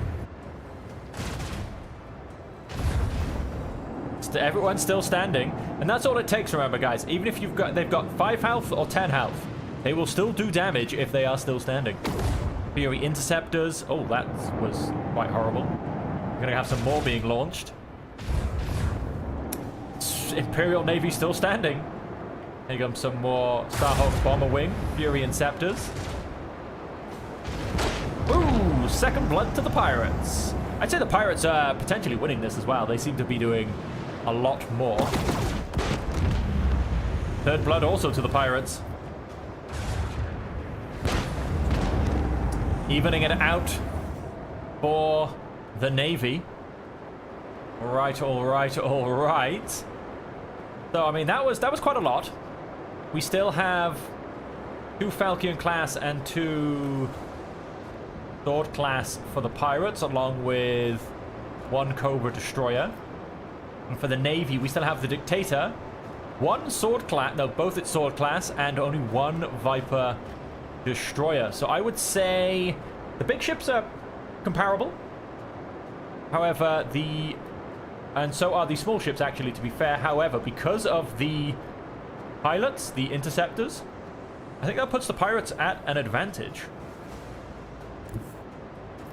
Everyone's still standing, and that's all it takes. Remember, guys, even if they've got 5 health or 10 health, they will still do damage if they are still standing. Fury interceptors. Oh, that was quite horrible. We're gonna have some more being launched. Imperial Navy still standing. Here comes some more Starhawk bomber wing. Fury interceptors. Ooh, second blood to the pirates. I'd say the pirates are potentially winning this as well. They seem to be doing a lot more. Third blood also to the pirates. Evening it out for the Navy. All right, all right, all right. So, I mean, that was quite a lot. We still have 2 Falcon class and 2 Sword class for the pirates, along with 1 Cobra destroyer. And for the Navy, we still have the Dictator, 1 sword class, no, both its sword class, and only 1 Viper destroyer. So I would say the big ships are comparable. However, and so are the small ships, actually, to be fair. However, because of the pilots, the interceptors, I think that puts the pirates at an advantage.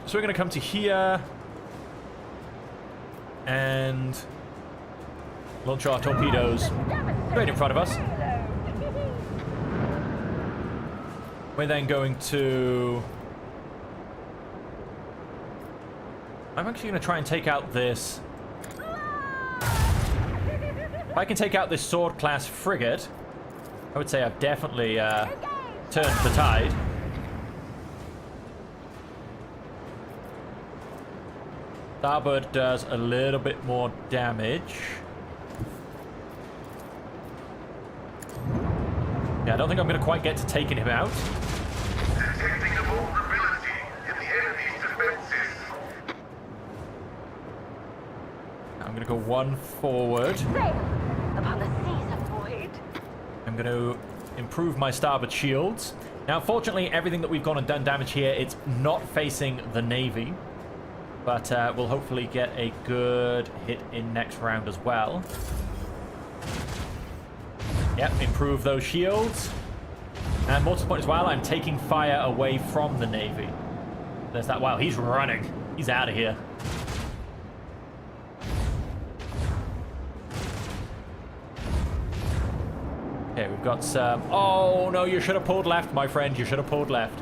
So we're going to come to here and launch our torpedoes right in front of us. We're then going to... I'm actually going to try and take out this... If I can take out this sword class frigate, I would say I've definitely turned the tide. Starboard does a little bit more damage. Yeah, I don't think I'm going to quite get to taking him out. Detecting a vulnerability in the enemy's defenses. I'm going to go 1 forward. Upon the seas of void. I'm going to improve my starboard shields. Now, fortunately, everything that we've gone and done damage here, it's not facing the Navy. But we'll hopefully get a good hit in next round as well. Yep, improve those shields. And more to the point as well, I'm taking fire away from the Navy. There's that. Wow, he's running. He's out of here. Okay, we've got some... Oh, no, you should have pulled left, my friend. You should have pulled left.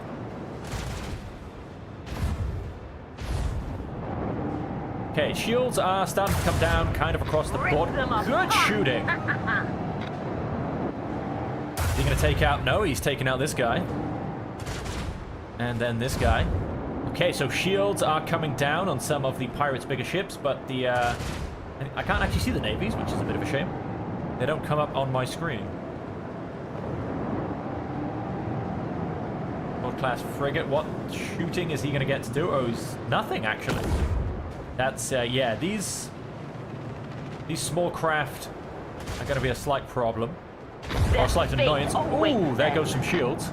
Okay, shields are starting to come down kind of across the board. Good shooting. Is he going to take out? No, he's taking out this guy. And then this guy. Okay, so shields are coming down on some of the pirates' bigger ships, but the... I can't actually see the navies, which is a bit of a shame. They don't come up on my screen. World-class frigate. What shooting is he going to get to do? Oh, he's nothing, actually. That's, yeah, these small craft are going to be a slight problem. Or a slight annoyance. Ooh, there goes some shields.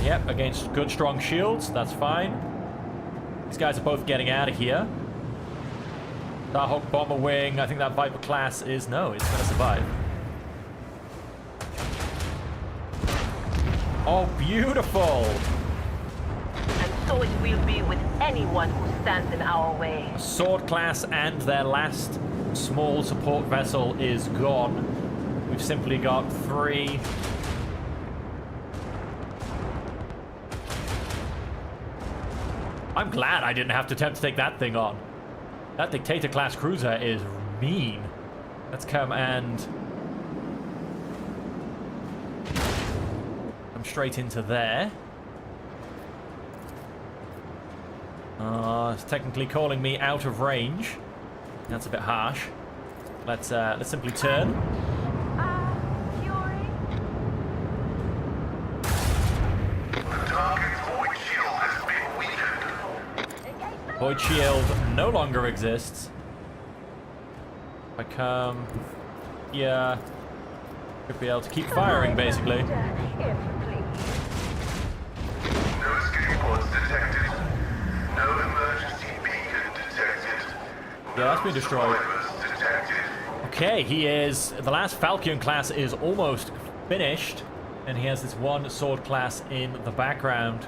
Yep, against good, strong shields. That's fine. These guys are both getting out of here. Starhawk bomber wing. I think that Viper class is... No, it's going to survive. Oh, beautiful! And so it will be with anyone who stands in our way. Sword class and their last small support vessel is gone. We've simply got 3. I'm glad I didn't have to attempt to take that thing on. That Dictator class cruiser is mean. Let's come and... straight into there. It's technically calling me out of range. That's a bit harsh. Let's simply turn. Fury. The target's void shield has been weakened. Void shield no longer exists. If I come here, Should be able to keep firing, basically. No escape pods detected. No emergency beacon detected. Yeah, that's been destroyed. Survivors detected. Okay, he is... The last Falcon class is almost finished. And he has this one sword class in the background.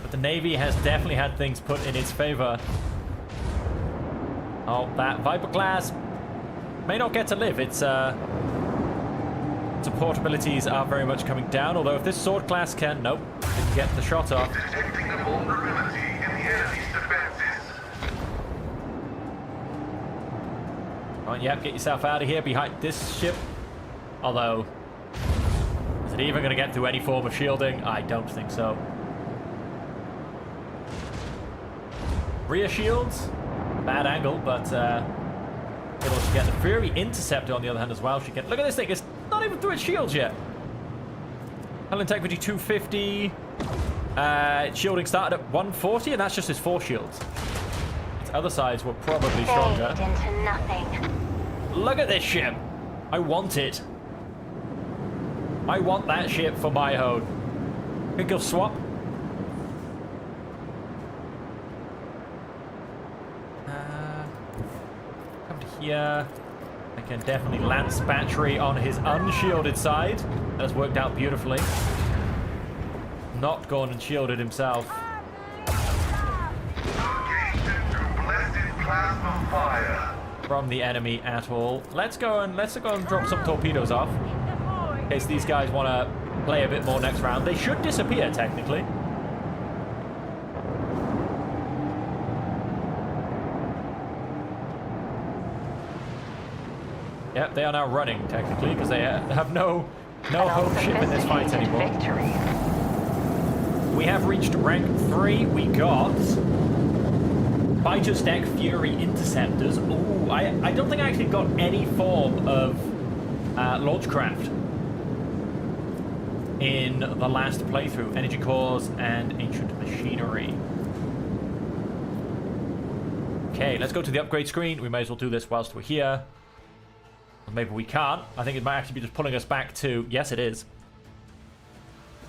But the Navy has definitely had things put in its favor. Oh, that Viper class may not get to live. Its supportabilities are very much coming down. Although if this sword class can... Nope, didn't get the shot off. Detecting a vulnerability in the enemy's defenses. Oh, yep, get yourself out of here behind this ship. Although... Is it even going to get through any form of shielding? I don't think so. Rear shields? Bad angle, but able to get the Fury Interceptor on the other hand as well. She can... Look at this thing, it's not even through its shields yet. Hull integrity 250. Shielding started at 140, and that's just his 4 shields. Its other sides were probably stronger. Fade into nothing. Look at this ship. I want it. I want that ship for my home. Think of swap. Come to here. I can definitely lance battery on his unshielded side. That has worked out beautifully. Not gone and shielded himself. Engaged into blessed plasma fire. From the enemy at all. Let's go and drop some torpedoes off. In case these guys want to play a bit more next round. They should disappear, technically. Yep, they are now running, technically, because they have no home ship in this fight anymore. Victory. We have reached rank 3. We got... Fighter's Deck Fury Interceptors. Ooh, I don't think I actually got any form of launchcraft in the last playthrough. Energy cores and ancient machinery. Okay, let's go to the upgrade screen. We may as well do this whilst we're here. Or maybe we can't. I think it might actually be just pulling us back to... Yes, it is.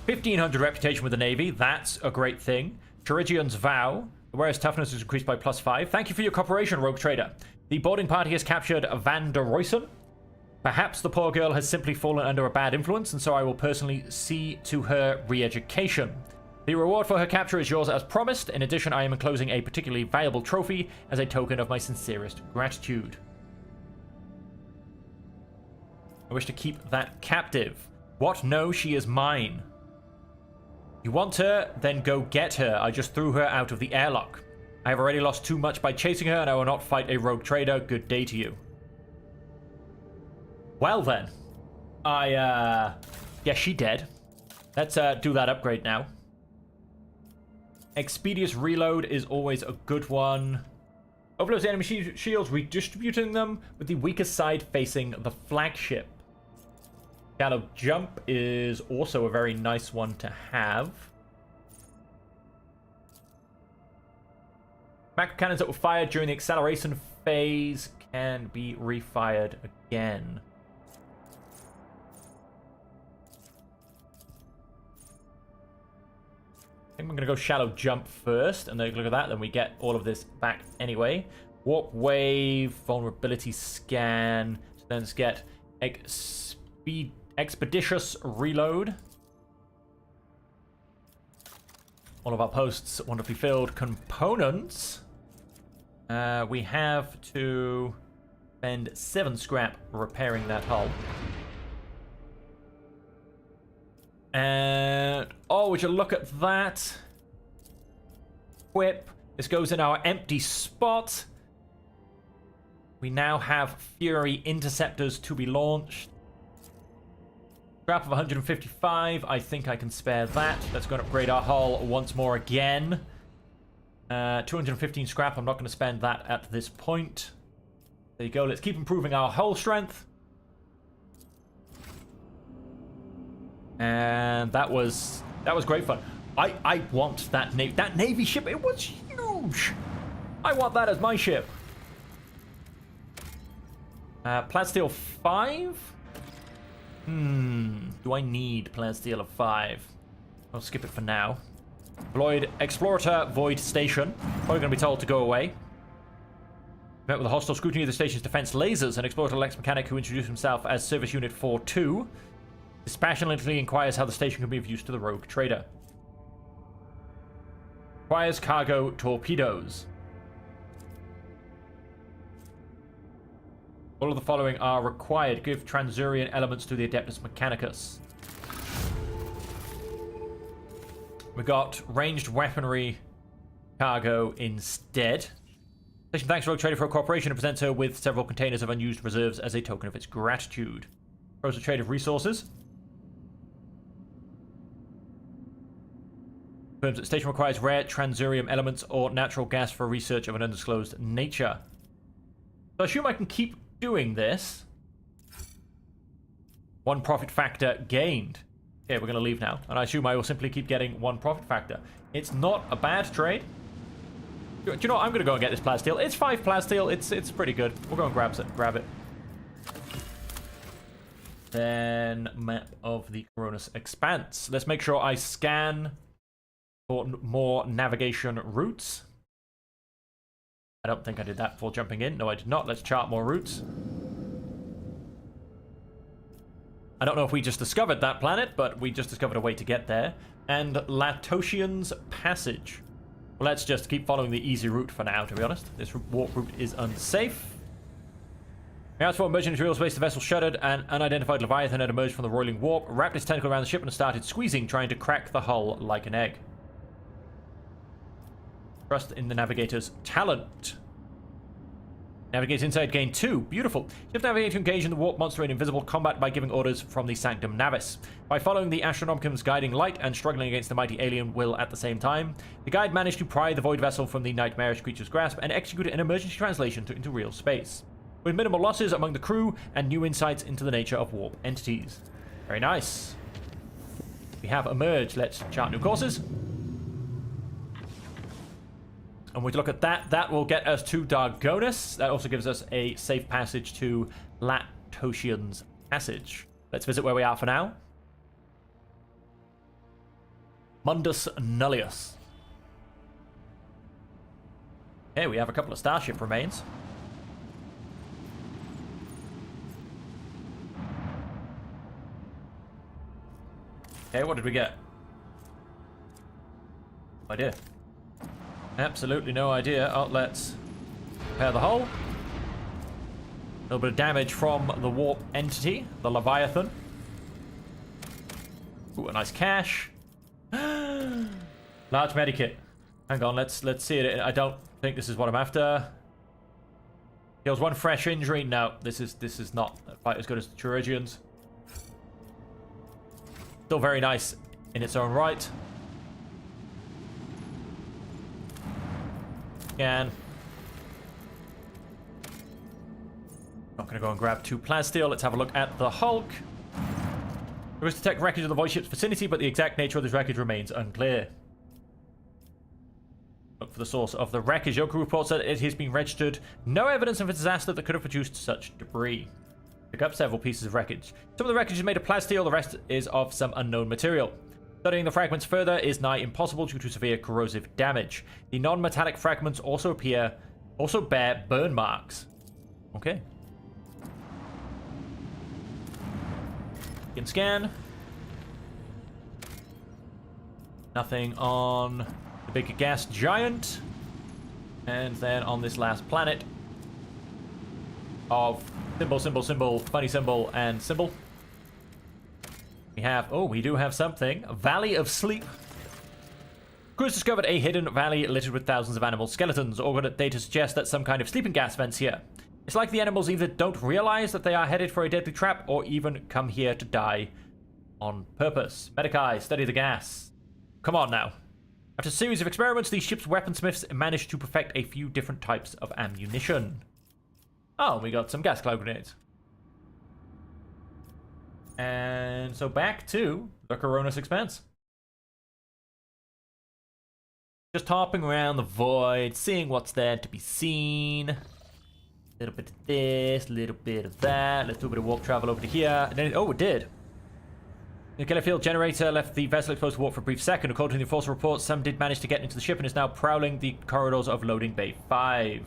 1500 reputation with the Navy. That's a great thing. Chirigian's Vow. Whereas toughness is increased by +5. Thank you for your cooperation, Rogue Trader. The boarding party has captured Van der Roysen. Perhaps the poor girl has simply fallen under a bad influence, and so I will personally see to her re-education. The reward for her capture is yours as promised. In addition, I am enclosing a particularly valuable trophy as a token of my sincerest gratitude. I wish to keep that captive. What? No, she is mine. You want her? Then go get her. I just threw her out of the airlock. I have already lost too much by chasing her, and I will not fight a rogue trader. Good day to you. Well then. Yeah, she dead. Let's do that upgrade now. Expeditious reload is always a good one. Overloads the enemy shields, redistributing them with the weakest side facing the flagship. Shallow jump is also a very nice one to have. Macro cannons that were fired during the acceleration phase can be refired again. I think we're going to go shallow jump first, and then look at that, then we get all of this back anyway. Warp wave, vulnerability scan, so then let's get expeditious reload. All of our posts wonderfully filled. Components. We have to spend 7 scrap repairing that hull. And oh, would you look at that? Whip. This goes in our empty spot. We now have Fury Interceptors to be launched. Scrap of 155. I think I can spare that. Let's go and upgrade our hull once more again. 215 scrap. I'm not going to spend that at this point. There you go. Let's keep improving our hull strength. And that was great fun. I want that Navy ship. It was huge. I want that as my ship. Platsteel 5. Do I need plasteel of 5? I'll skip it for now. Void Explorator Void Station. Probably going to be told to go away. Met with a hostile scrutiny of the station's defense lasers. An Explorator Lex mechanic who introduced himself as Service Unit 4-2 dispassionately inquires how the station can be of use to the rogue trader. Requires cargo torpedoes. All of the following are required. Give Transurian elements to the Adeptus Mechanicus. We got ranged weaponry cargo instead. Station thanks Rogue Trader for her cooperation and presents her with several containers of unused reserves as a token of its gratitude. Throws a trade of resources. Confirms that the station requires rare transurium elements or natural gas for research of an undisclosed nature. So I assume I can keep doing this. 1 profit factor gained. Okay, we're going to leave now. And I assume I will simply keep getting 1 profit factor. It's not a bad trade. Do you know what? I'm going to go and get this plasteel. It's 5 plasteel. It's pretty good. We'll go and grab it. Then map of the Coronis Expanse. Let's make sure I scan for more navigation routes. I don't think I did that before jumping in. No, I did not. Let's chart more routes. I don't know if we just discovered that planet, but we just discovered a way to get there. And Latosian's Passage. Well, let's just keep following the easy route for now, to be honest. This warp route is unsafe. As for emerging into real space, the vessel shuddered. An unidentified Leviathan had emerged from the roiling warp, wrapped its tentacle around the ship, and started squeezing, trying to crack the hull like an egg. Trust in the navigator's talent. Navigate inside, gain 2. Beautiful. Ship navigate to engage in the warp monster in invisible combat by giving orders from the Sanctum Navis. By following the Astronomicum's guiding light and struggling against the mighty alien will at the same time, the guide managed to pry the void vessel from the nightmarish creature's grasp and execute an emergency translation into real space, with minimal losses among the crew and new insights into the nature of warp entities. Very nice. We have emerged. Let's chart new courses. And we look at that. That will get us to Dargonus. That also gives us a safe passage to Latosian's Passage. Let's visit where we are for now. Mundus Nullius. Okay, we have a couple of starship remains. Okay, what did we get? No idea. Absolutely no idea. Oh, let's repair the hull. A little bit of damage from the warp entity, the Leviathan. Ooh, a nice cache. Large medikit. Hang on, let's see it. I don't think this is what I'm after. Heals 1 fresh injury. No, this is not quite as good as the Chirurgians. Still very nice in its own right. Again. Not going to go and grab 2 plasteel. Let's have a look at the Hulk. There is detect wreckage of the void ship's vicinity, but the exact nature of this wreckage remains unclear. Look for the source of the wreckage. Yoku reports that it has been registered. No evidence of a disaster that could have produced such debris. Pick up several pieces of wreckage. Some of the wreckage is made of plasteel, the rest is of some unknown material. Studying the fragments further is nigh impossible due to severe corrosive damage. The non-metallic fragments also bear burn marks. Okay. You can scan. Nothing on the big gas giant. And then on this last planet of symbol, funny symbol, and symbol. We have, we do have something. Valley of Sleep. Crews discovered a hidden valley littered with thousands of animal skeletons. Organic data suggests that some kind of sleeping gas vents here. It's like the animals either don't realize that they are headed for a deadly trap or even come here to die on purpose. Medicae, study the gas. Come on now. After a series of experiments, these ship's weaponsmiths managed to perfect a few different types of ammunition. Oh, we got some gas cloud grenades. And so back to the Coronis Expanse. Just hopping around the void, seeing what's there to be seen. Little bit of this, little bit of that. Let's do a bit of warp travel over to here. And then, oh, it did. The nuclear field generator left the vessel exposed to warp for a brief second. According to the enforcer reports, some did manage to get into the ship and is now prowling the corridors of loading bay 5.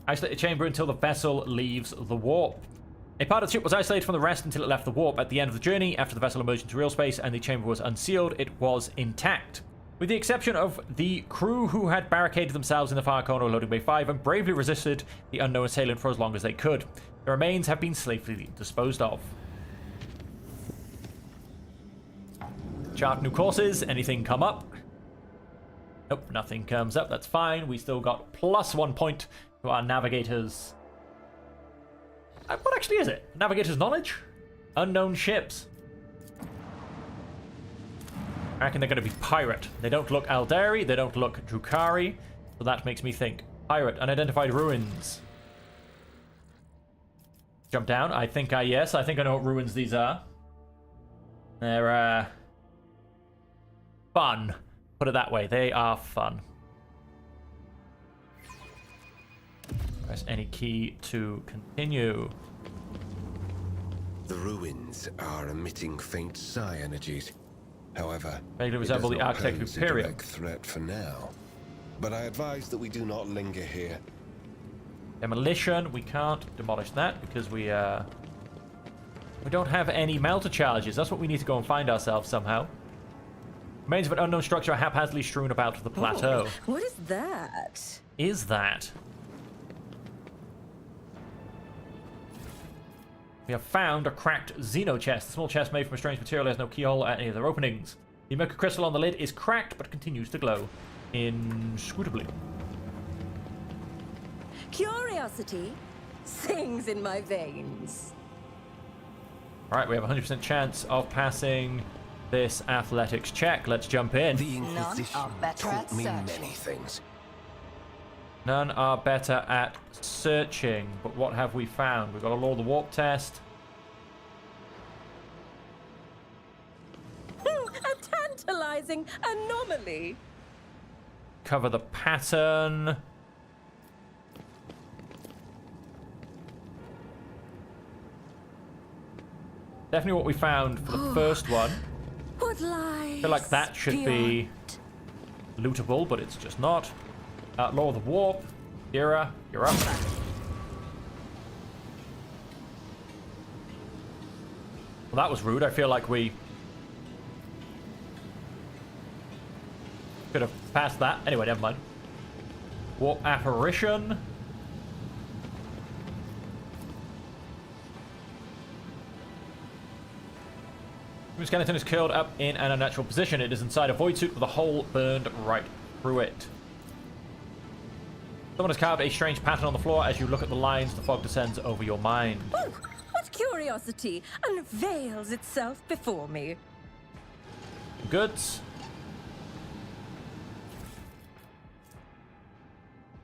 Isolate the chamber until the vessel leaves the warp. A part of the ship was isolated from the rest until it left the warp. At the end of the journey, after the vessel emerged into real space and the chamber was unsealed, it was intact. With the exception of the crew who had barricaded themselves in the far corner of loading bay 5 and bravely resisted the unknown assailant for as long as they could. The remains have been safely disposed of. Chart new courses. Anything come up? Nope, nothing comes up. That's fine. We still got +1 point to our navigators. What actually is it? Navigator's knowledge? Unknown ships. I reckon they're going to be pirate. They don't look Aldari. They don't look Drukhari. So that makes me think pirate. Unidentified ruins. Jump down. I think I know what ruins these are. They're fun. Put it that way. They are fun. Press any key to continue. The ruins are emitting faint psi energies. However, Vaguely resemble the architect of a Imperium. direct threat for now. But I advise that we do not linger here. Demolition. We can't demolish that because we don't have any melter charges. That's what we need to go and find ourselves somehow. Remains of an unknown structure are haphazardly strewn about the plateau. Oh, what is that? Is that? We have found a cracked Xeno chest. The small chest made from a strange material has no keyhole at any of their openings. The mercury crystal on the lid is cracked but continues to glow inscrutably. Curiosity sings in my veins. Alright, we have a 100% chance of passing this athletics check. Let's jump in. The Inquisition taught me many things. None are better at searching, but what have we found? We've got a Law of the Warp test. A tantalizing anomaly. Cover the pattern. Definitely what we found for the first one. What lies? I feel like that should be lootable, but it's just not. Law of the Warp. Kira, you're up. Well, that was rude. I feel like we could have passed that. Anyway, never mind. Warp apparition. The skeleton is curled up in an unnatural position. It is inside a void suit with a hole burned right through it. Someone has carved a strange pattern on the floor. As you look at the lines, the fog descends over your mind. Oh, what curiosity unveils itself before me? Goods.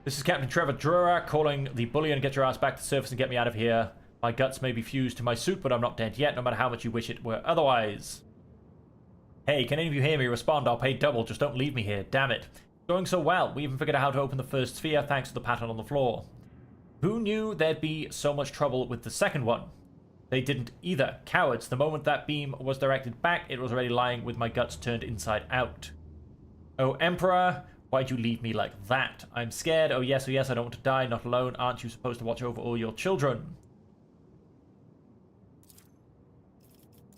This is Captain Trevor Drura calling the bullion. Get your ass back to the surface and get me out of here. My guts may be fused to my suit, but I'm not dead yet, no matter how much you wish it were otherwise. Hey, can any of you hear me? Respond. I'll pay double. Just don't leave me here. Damn it. Going so well. We even figured out how to open the first sphere thanks to the pattern on the floor. Who knew there'd be so much trouble with the second one? They didn't either. Cowards. The moment that beam was directed back, it was already lying with my guts turned inside out. Oh, Emperor, why'd you leave me like that? I'm scared. Oh, yes, I don't want to die. Not alone. Aren't you supposed to watch over all your children?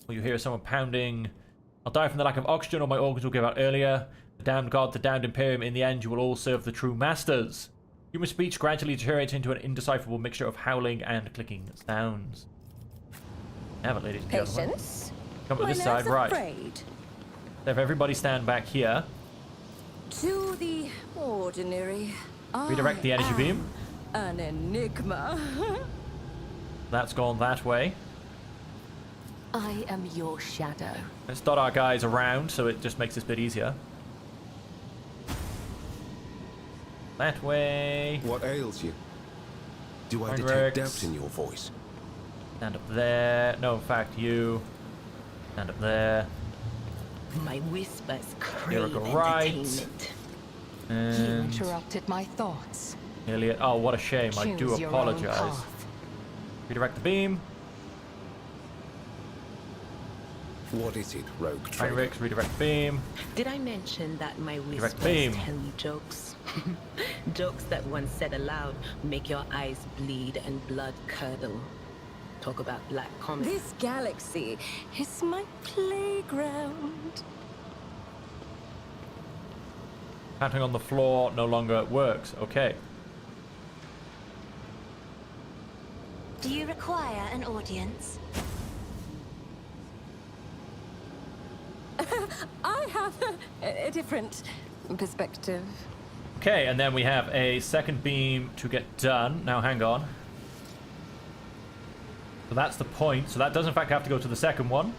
Well, you hear someone pounding. I'll die from the lack of oxygen or my organs will give out earlier. The damned god, the damned Imperium, in the end you will all serve the true masters. Human speech gradually deteriorates into an indecipherable mixture of howling and clicking sounds. Have it, ladies and gentlemen. Patience. Come to this side, right. Afraid. Have everybody stand back here. To the ordinary. Redirect the energy beam. An enigma. That's gone that way. I am your shadow. Let's dot our guys around so it just makes this bit easier. That way. What ails you? Do I Rex. detect doubt in your voice? Stand up there. No, in fact, you. Stand up there. My whispers Here we crave go, right. entertainment. You And interrupted my thoughts. Elliot, oh, what a shame. I do Choose your own apologize. path. Redirect the beam. What is it, rogue trader? Heinrichs, redirect the beam. Did I mention that my Direct whispers beam. tell you jokes? Jokes that once said aloud make your eyes bleed and blood curdle. Talk about black comedy. This galaxy is my playground. Patting on the floor no longer works. Okay. Do you require an audience? I have a different perspective. Okay, and then we have a second beam to get done. Now, hang on. So that's the point. So that does, in fact, have to go to the second one.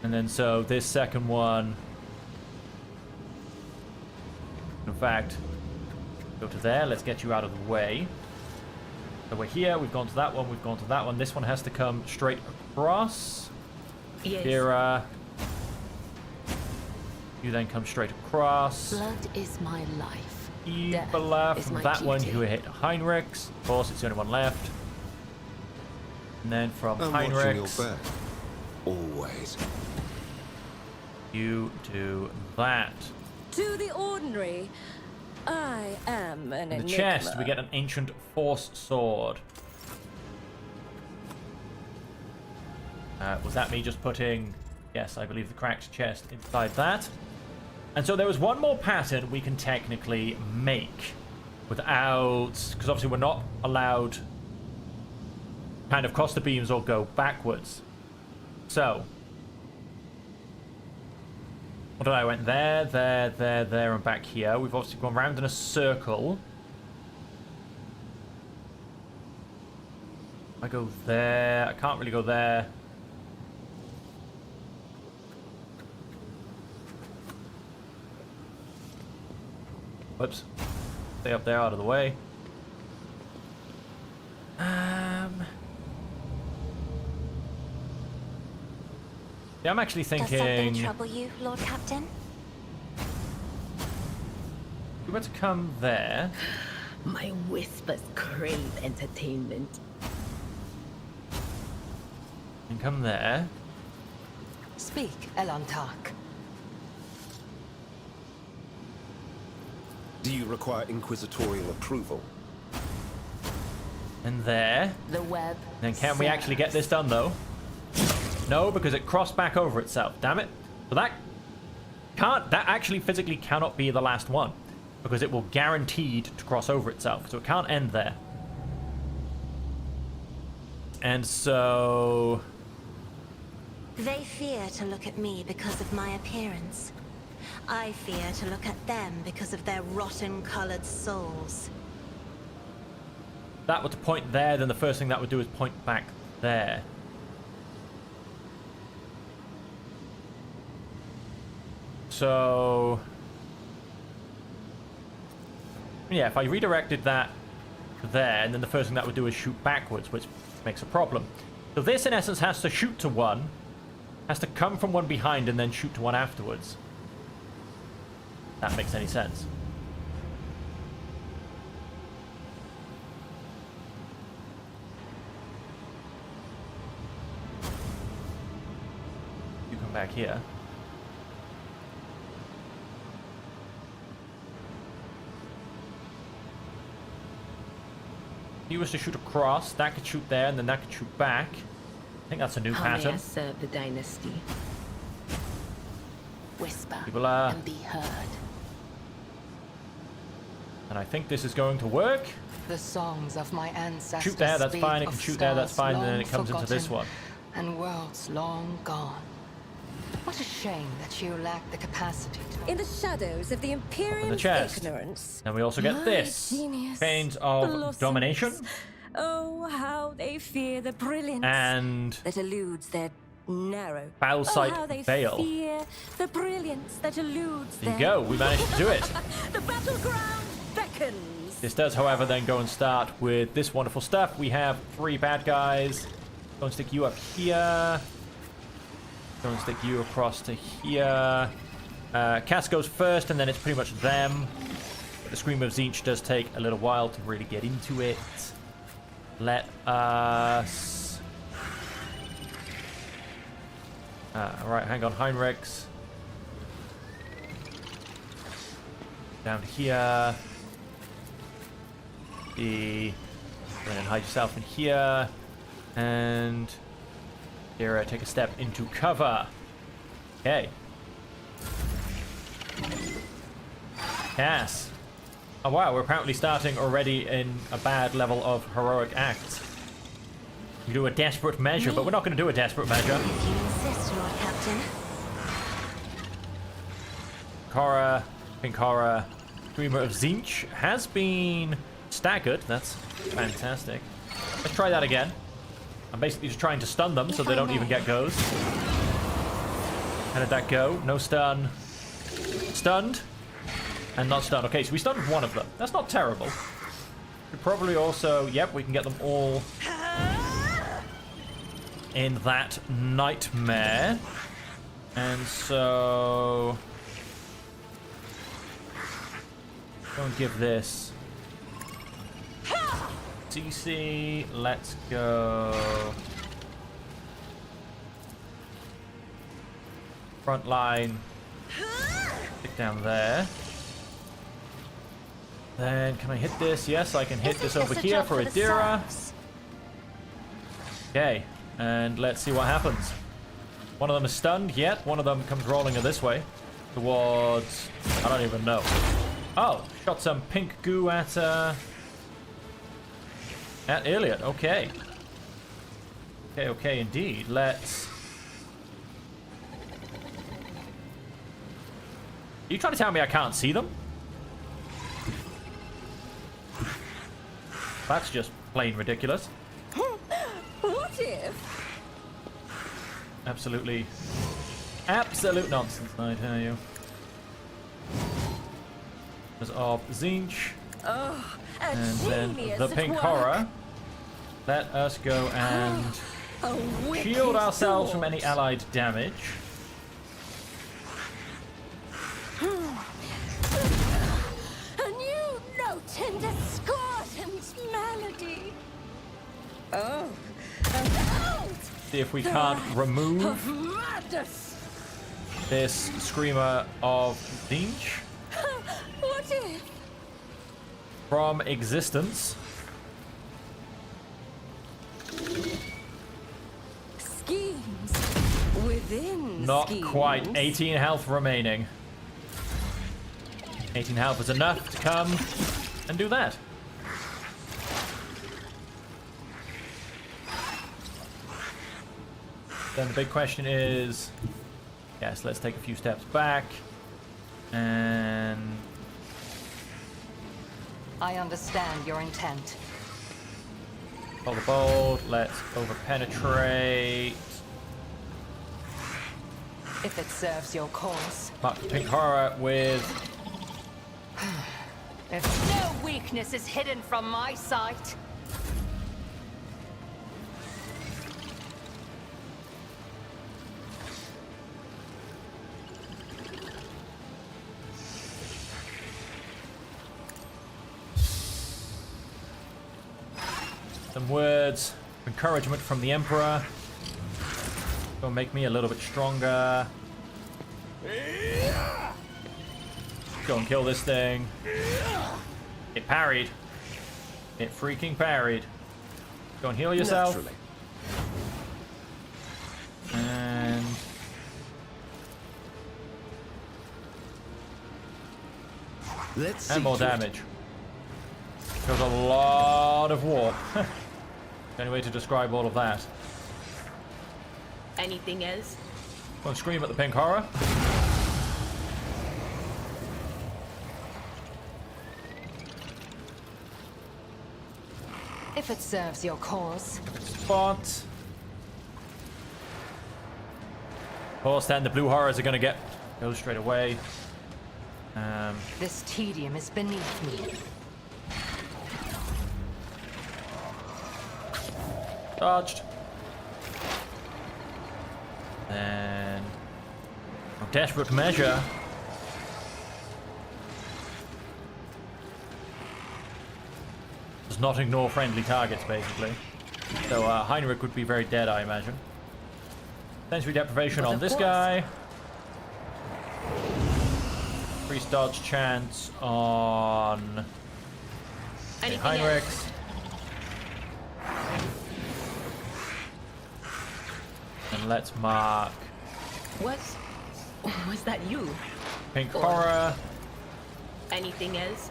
And then, so this second one... In fact, go to there. Let's get you out of the way. So we're here. We've gone to that one. We've gone to that one. This one has to come straight across. Yes. Kira. You then come straight across. Blood is my life. Death Ibala, is from my that one duty. you hit Heinrichs. Of course, it's the only one left. And then from I'm watching your Heinrichs, back. Always. you do that. To the ordinary, I am an In the enigma. chest, we get an ancient force sword. Was that me just putting... Yes, I believe the cracked chest inside that. And so there was one more pattern we can technically make without... Because obviously we're not allowed kind of cross the beams or go backwards. So... What did I went there, there, and back here. We've obviously gone round in a circle. I go there. I can't really go there. Whoops. Stay up there, out of the way. Yeah, I'm actually Does something thinking... trouble you, Lord Captain? We were to come there. My whispers crave entertainment. And come there. Speak, Elantark. Do you require inquisitorial approval? And there. The web. Then can we actually get this done, though? No, because it crossed back over itself. Damn it. So that can't... That actually physically cannot be the last one. Because it will guaranteed to cross over itself. So it can't end there. And so... They fear to look at me because of my appearance. I fear to look at them because of their rotten-colored souls. If that were to point there, then the first thing that would do is point back there. So... Yeah, if I redirected that there, and then the first thing that would do is shoot backwards, which makes a problem. So this, in essence, has to shoot to one, has to come from one behind, and then shoot to one afterwards. If that makes any sense. You come back here. If he was to shoot across, that could shoot there, and then that could shoot back. I think that's a new How may I pattern. serve the dynasty? Whisper People are... and be heard. And I think this is going to work. The songs of my ancestors. Shoot there, that's speak fine. It can of shoot there, that's stars fine. And then long it comes into this forgotten one. And worlds long gone. What a shame that you lack the capacity to... In the shadows of the Imperium's chest. ignorance. And we also get my this. genius Chains of blossoms. Domination. Oh, how they fear the brilliance And that eludes their narrow. Balsite oh, how they Veil. fear the brilliance that eludes There you their... go. We managed to do it. The battleground beckons. This does, however, then go and start with this wonderful stuff. We have 3 bad guys. Go and stick you up here. Go and stick you across to here. Cass goes first, and then it's pretty much them. But the Scream of Tzeentch does take a little while to really get into it. Let us... Alright, hang on, Heinrichs. Down here. Go ahead and hide yourself in here. And... Here, take a step into cover. Okay. Cass. Oh wow, we're apparently starting already in a bad level of heroic acts. You do a desperate measure, but we're not going to do a desperate measure. If you insist, Lord Captain. Cora, Pinkora, Screamer of Tzeentch has been staggered. That's fantastic. Let's try that again. I'm basically just trying to stun them so they don't even get goes. How did that go? No stun. Stunned. And not stunned. Okay, so we stunned one of them. That's not terrible. We probably also... Yep, we can get them all in that nightmare. And so... Go and give this... CC, let's go. Front line. Stick down there. Then, can I hit this? Yes, I can hit this over here for Adira. Okay, and let's see what happens. One of them is stunned yet. One of them comes rolling this way. Towards... I don't even know. Oh, shot some pink goo at Iliad. Okay. Okay, indeed. Let's... Are you trying to tell me I can't see them? That's just plain ridiculous. What if? Absolutely. Absolute nonsense, I tell you. There's of Tzeentch. Oh, and then the pink horror. Let us go and shield ourselves from any allied damage. A new note in discordant melody. Oh. See if we can't remove this Screamer of Tzeentch What if? from existence. Schemes within Not schemes. quite. 18 health remaining. 18 health is enough to come and do that. Then the big question is... Yes, let's take a few steps back. And... I understand your intent. Pull the bolt. Let's over-penetrate. If it serves your cause. Mark the pink horror with... If no weakness is hidden from my sight. Some words of encouragement from the Emperor. Gonna make me a little bit stronger. Go and kill this thing. It parried. It freaking parried. Go and heal yourself. Naturally. And... Let's see and more to it. damage. There's a lot of warp. Any way to describe all of that? Anything else? Go and scream at the pink horror. If it serves your cause. Spot. Of course, then the blue horrors are going to go straight away. This tedium is beneath me. Dodged. Then... a desperate measure. Does not ignore friendly targets, basically. So Heinrich would be very dead, I imagine. Sensory deprivation on this guy. Increased dodge chance on Heinrich. And let's mark. Was that you? Pink horror. Anything else?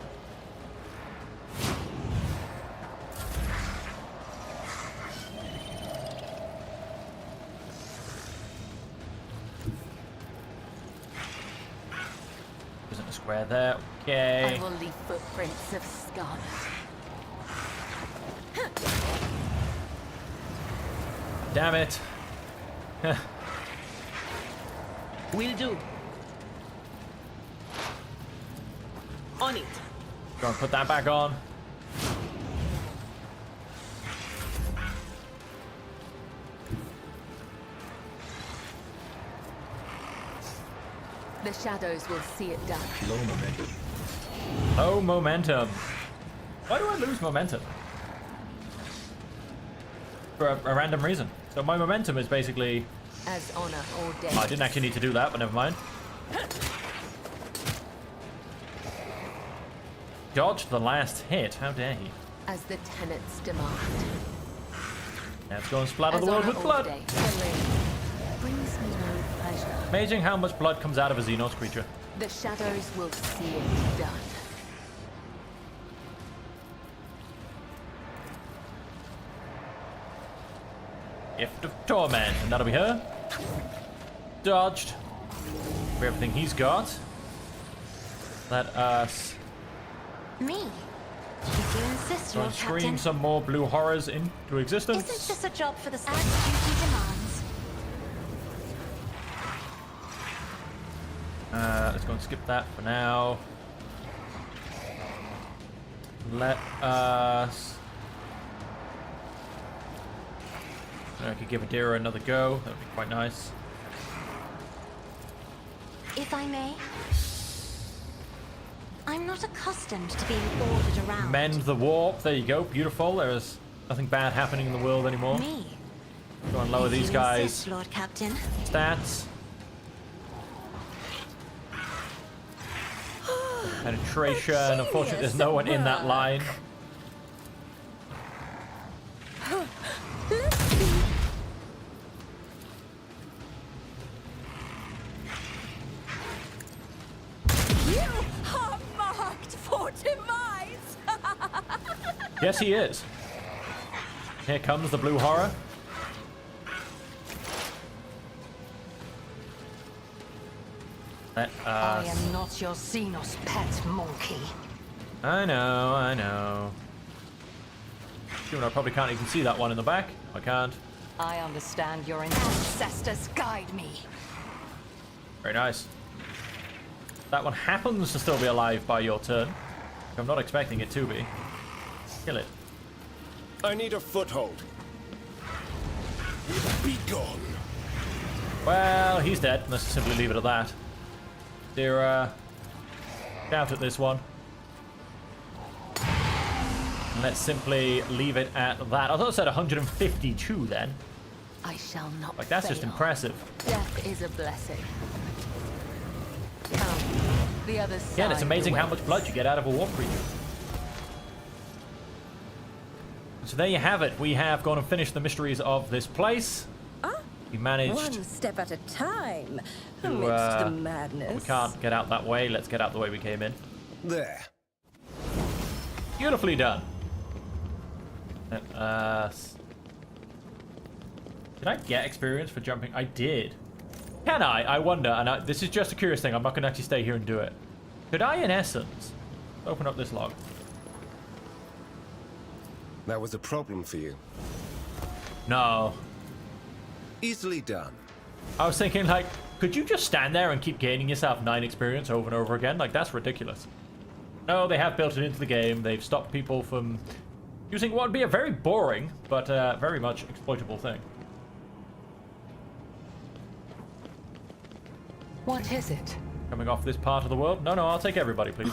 Isn't a square there. Okay. I will leave footprints of scarlet. Damn it. Will do. On it. Go and put that back on. The shadows will see it done. Low momentum. Low momentum. Why do I lose momentum? For a random reason. So my momentum is basically... As honor ordains. Oh, I didn't actually need to do that, but never mind. Dodged the last hit. How dare he? As the tenets demand. Let's go and splatter the world with blood. Brings me no pleasure. Amazing how much blood comes out of a Xenos creature. The shadows will see it done. Gift of Torment, and that'll be her. Dodged. For everything he's got. Let us Me? If you insist, go Lord and scream Captain. some more blue horrors into existence. Isn't this a job for the as duty demands? Let's go and skip that for now. Let us... I could give Adira another go. That would be quite nice. If I may. I'm not accustomed to being ordered around. Mend the warp. There you go. Beautiful. There is nothing bad happening in the world anymore. Me? Go and lower If these you guys' insist, Lord Captain. stats. Penetration. Unfortunately, there's no one in that line. You are marked for demise! Yes, he is. Here comes the blue horror. Let I us... am not your Xenos pet, monkey. I know, I know. Even I probably can't even see that one in the back. I can't. I understand your ancestors guide me. Very nice. That one happens to still be alive by your turn. I'm not expecting it to be. Kill it. I need a foothold. Be gone. Well, he's dead. Let's simply leave it at that. They're shout at this one. And let's simply leave it at that. I thought it said 152 then. I shall not Like, that's just fail. impressive. Death is a blessing. Come, the other side. Again, it's amazing how awaits. much blood you get out of a warp creature. So there you have it. We have gone and finished the mysteries of this place. We managed One step at a time. to, Amidst the madness. we can't get out that way. Let's get out the way we came in. There. Beautifully done. Let us... Did I get experience for jumping? I did. Can I? I wonder. And this is just a curious thing. I'm not going to actually stay here and do it. Could I, in essence, open up this log? That was a problem for you. No. Easily done. I was thinking, like, could you just stand there and keep gaining yourself 9 experience over and over again? Like, that's ridiculous. No, they have built it into the game. They've stopped people from using what would be a very boring, but very much exploitable thing. What is it? Coming off this part of the world? No, I'll take everybody, please.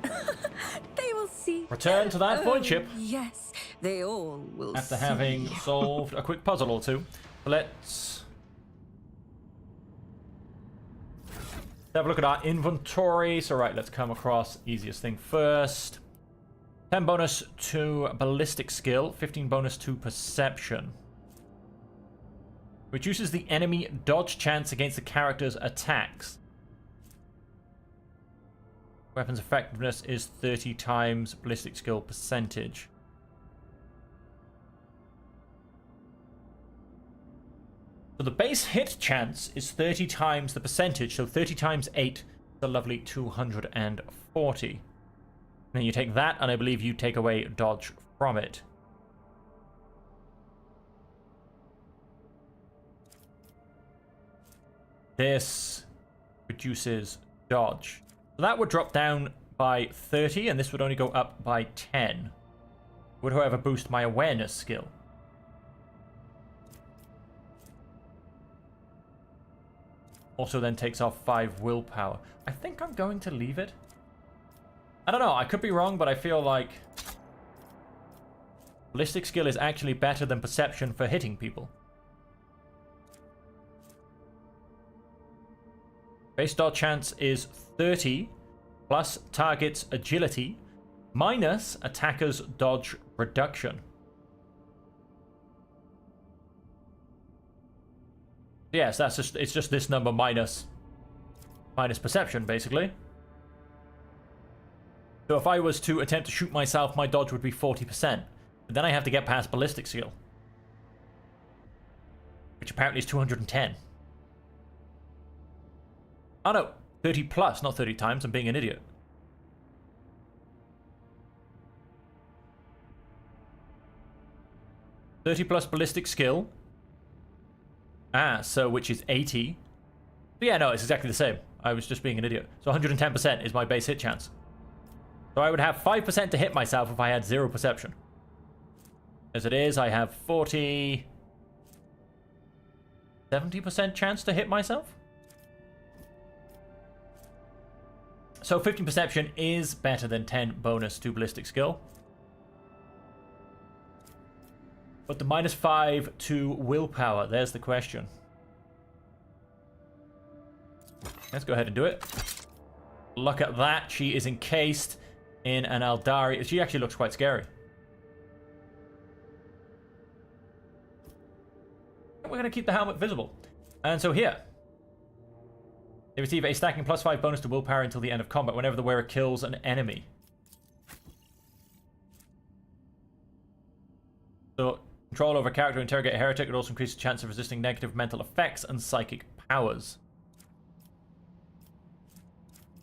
They will see. Return to that point ship. Yes, they all will After see. having solved a quick puzzle or two. Let's have a look at our inventory. So right, let's come across easiest thing first. 10 bonus to ballistic skill, 15 bonus to perception. Reduces the enemy dodge chance against the character's attacks. Weapons effectiveness is 30 times ballistic skill percentage. So the base hit chance is 30 times the percentage, so 30 times 8 is a lovely 240. And then you take that, and I believe you take away dodge from it. This reduces dodge. So that would drop down by 30, and this would only go up by 10. Would, however, boost my awareness skill. Also then takes off 5 willpower. I think I'm going to leave it. I don't know, I could be wrong, but I feel like ballistic skill is actually better than perception for hitting people. Base dodge chance is 30 plus target's agility minus attacker's dodge reduction. Yes, that's just, it's just this number minus perception, basically. So if I was to attempt to shoot myself, my dodge would be 40%. But then I have to get past ballistic skill, which apparently is 210. Oh no, 30 plus, not 30 times. I'm being an idiot. $30 plus ballistic skill. So which is 80. But yeah, no, it's exactly the same. I was just being an idiot. So 110% is my base hit chance. So I would have 5% to hit myself if I had 0 perception. As it is, I have 70% chance to hit myself. So 15 perception is better than 10 bonus to ballistic skill. But the minus 5 to willpower, there's the question. Let's go ahead and do it. Look at that. She is encased in an Aldari. She actually looks quite scary. We're going to keep the helmet visible. And so here. They receive a stacking plus 5 bonus to willpower until the end of combat whenever the wearer kills an enemy. So, control over character, interrogate a heretic. It also increases the chance of resisting negative mental effects and psychic powers.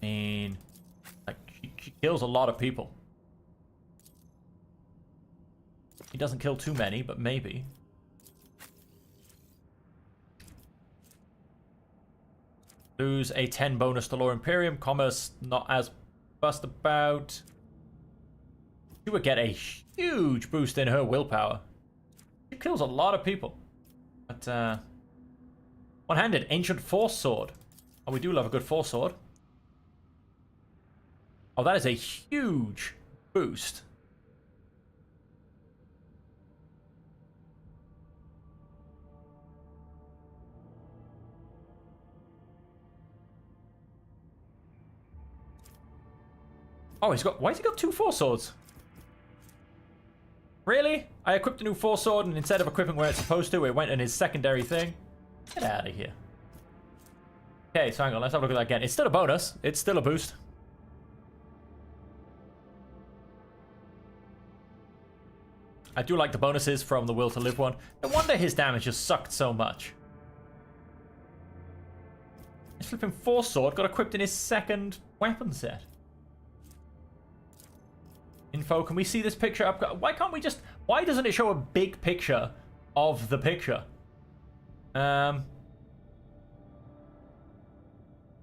I mean, like, she kills a lot of people. He doesn't kill too many, but maybe. Lose a 10 bonus to Law Imperium. Commerce, not as fussed about. She would get a huge boost in her willpower. She kills a lot of people. But, one-handed, Ancient Force Sword. Oh, we do love a good Force Sword. Oh, that is a huge boost. Oh, he's got... Why has he got 2 Force Swords? Really? I equipped a new Force Sword, and instead of equipping where it's supposed to, it went in his secondary thing? Get out of here. Okay, so hang on. Let's have a look at that again. It's still a bonus. It's still a boost. I do like the bonuses from the Will to Live one. No wonder his damage just sucked so much. His flipping Force Sword got equipped in his second weapon set. Info, can we see this picture up? Why can't we just... Why doesn't it show a big picture of the picture? I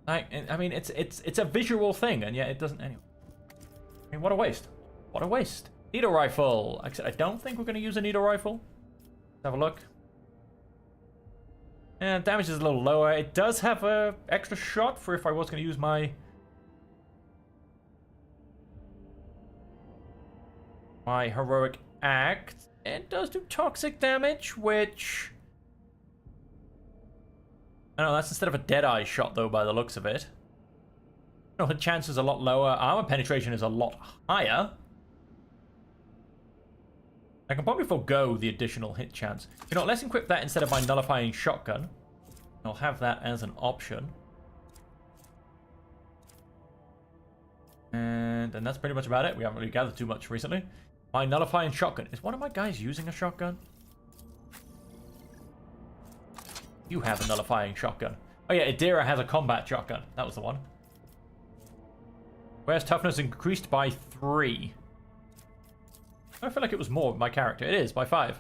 mean, it's a visual thing, and yet it doesn't anyway. I mean, what a waste. What a waste. Needle rifle. I don't think we're going to use a needle rifle. Let's have a look. And damage is a little lower. It does have a extra shot for if I was going to use my... my heroic act. It does do toxic damage, which... I don't know, that's instead of a Deadeye shot, though, by the looks of it. No, hit chance is a lot lower. Armor penetration is a lot higher. I can probably forego the additional hit chance. You know, let's equip that instead of my nullifying shotgun. I'll have that as an option. And that's pretty much about it. We haven't really gathered too much recently. My nullifying shotgun. Is one of my guys using a shotgun? You have a nullifying shotgun. Oh yeah, Idira has a combat shotgun. That was the one. Where's toughness increased by 3? I feel like it was more with my character. It is, by 5.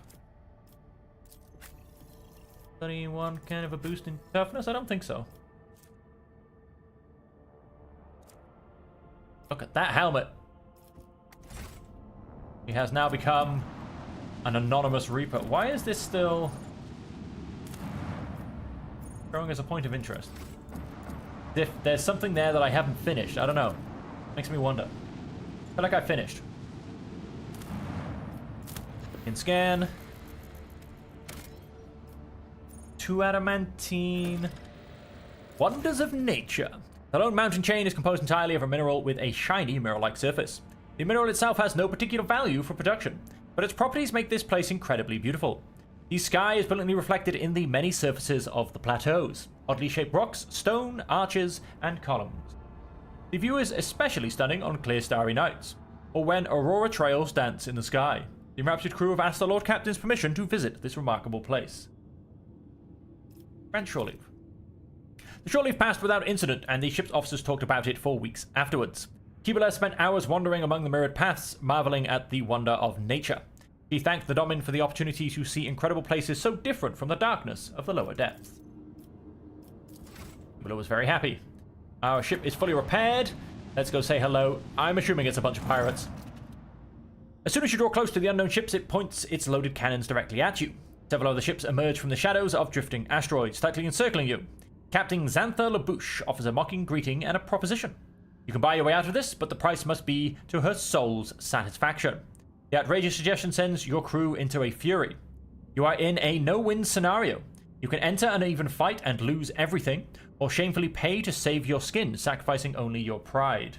31 kind of a boost in toughness? I don't think so. Look at that helmet. He has now become an anonymous Reaper. Why is this still showing as a point of interest? If there's something there that I haven't finished, I don't know. Makes me wonder. I feel like I finished. In scan. 2 adamantine. Wonders of nature. The lone mountain chain is composed entirely of a mineral with a shiny mirror-like surface. The mineral itself has no particular value for production, but its properties make this place incredibly beautiful. The sky is brilliantly reflected in the many surfaces of the plateaus, oddly shaped rocks, stone, arches, and columns. The view is especially stunning on clear starry nights, or when aurora trails dance in the sky. The enraptured crew have asked the Lord Captain's permission to visit this remarkable place. Grant shore leave. The shore leave passed without incident, and the ship's officers talked about it for weeks afterwards. Kibula spent hours wandering among the mirrored paths, marveling at the wonder of nature. He thanked the Domin for the opportunity to see incredible places so different from the darkness of the lower depths. Kibula was very happy. Our ship is fully repaired. Let's go say hello. I'm assuming it's a bunch of pirates. As soon as you draw close to the unknown ships, it points its loaded cannons directly at you. Several other ships emerge from the shadows of drifting asteroids, tightly encircling you. Captain Xantha LaBouche offers a mocking greeting and a proposition. You can buy your way out of this, but the price must be to her soul's satisfaction. The outrageous suggestion sends your crew into a fury. You are in a no-win scenario. You can enter an even fight and lose everything, or shamefully pay to save your skin, sacrificing only your pride.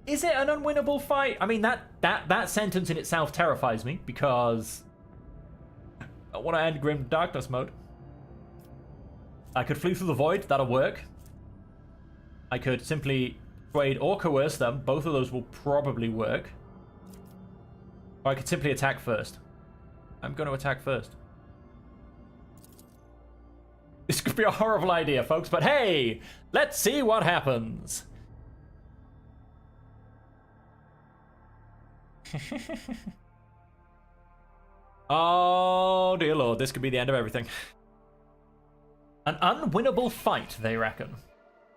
Is it an unwinnable fight? I mean, that sentence in itself terrifies me, because I want to end Grim Darkness mode. I could flee through the void, that'll work. I could simply persuade or coerce them, both of those will probably work. Or I could simply attack first. I'm going to attack first. This could be a horrible idea, folks, but hey, let's see what happens. Oh, dear lord, this could be the end of everything. An unwinnable fight, they reckon.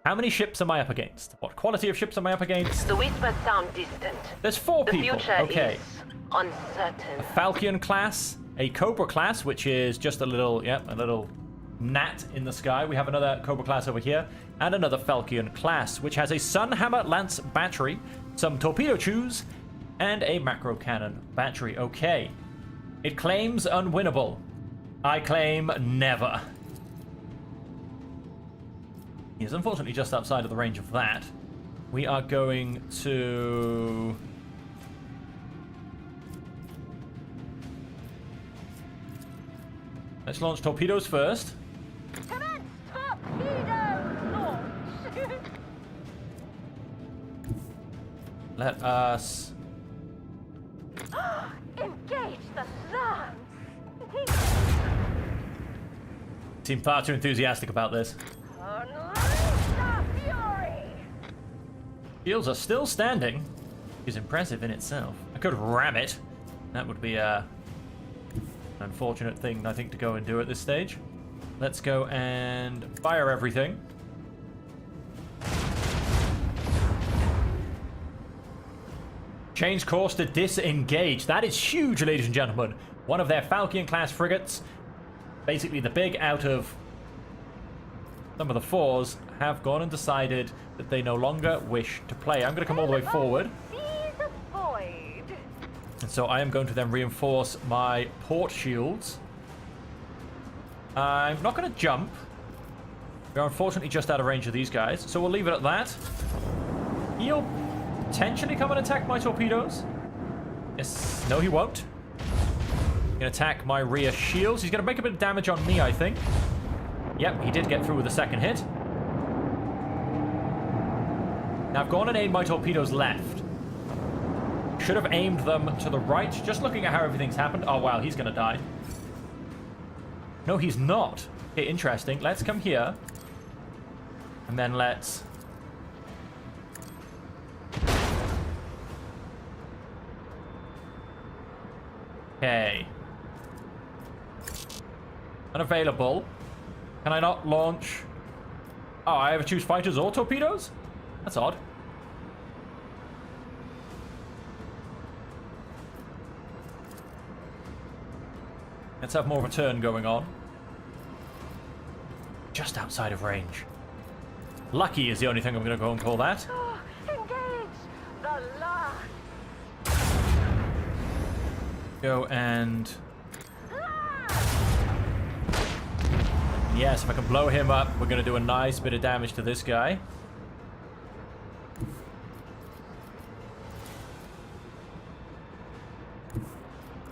How many ships am I up against? What quality of ships am I up against? The whispers sound distant. There's 4 people. The future okay. is uncertain. A Falcon class, a Cobra class, which is just a little, a little gnat in the sky. We have another Cobra class over here, and another Falcon class, which has a Sunhammer Lance battery, some torpedo chews, and a macro cannon battery. Okay. It claims unwinnable. I claim never. He is unfortunately just outside of the range of that. We are going to... Let's launch torpedoes first. Commence torpedo launch! Let us... Engage the slums! Seem far too enthusiastic about this. Unleash the fury! Shields are still standing, which is impressive in itself. I could ram it. That would be an unfortunate thing, I think, to go and do at this stage. Let's go and fire everything. Change course to disengage. That is huge, ladies and gentlemen. One of their Falcon-class frigates, basically the big out of some of the 4s have gone and decided that they no longer wish to play. I'm going to come all the way forward. And so I am going to then reinforce my port shields. I'm not going to jump. We're unfortunately just out of range of these guys, so we'll leave it at that. He'll potentially come and attack my torpedoes. Yes. No, he won't. He's going to attack my rear shields. He's going to make a bit of damage on me, I think. Yep, he did get through with the second hit. Now I've gone and aimed my torpedoes left. Should have aimed them to the right. Just looking at how everything's happened. Oh, wow, he's going to die. No, he's not. Okay, interesting. Let's come here. And then let's... Okay. Unavailable. Can I not launch? Oh, I either choose fighters or torpedoes? That's odd. Let's have more of a turn going on. Just outside of range. Lucky is the only thing I'm going to go and call that. Engage the last. Go and... Yes, if I can blow him up, we're going to do a nice bit of damage to this guy.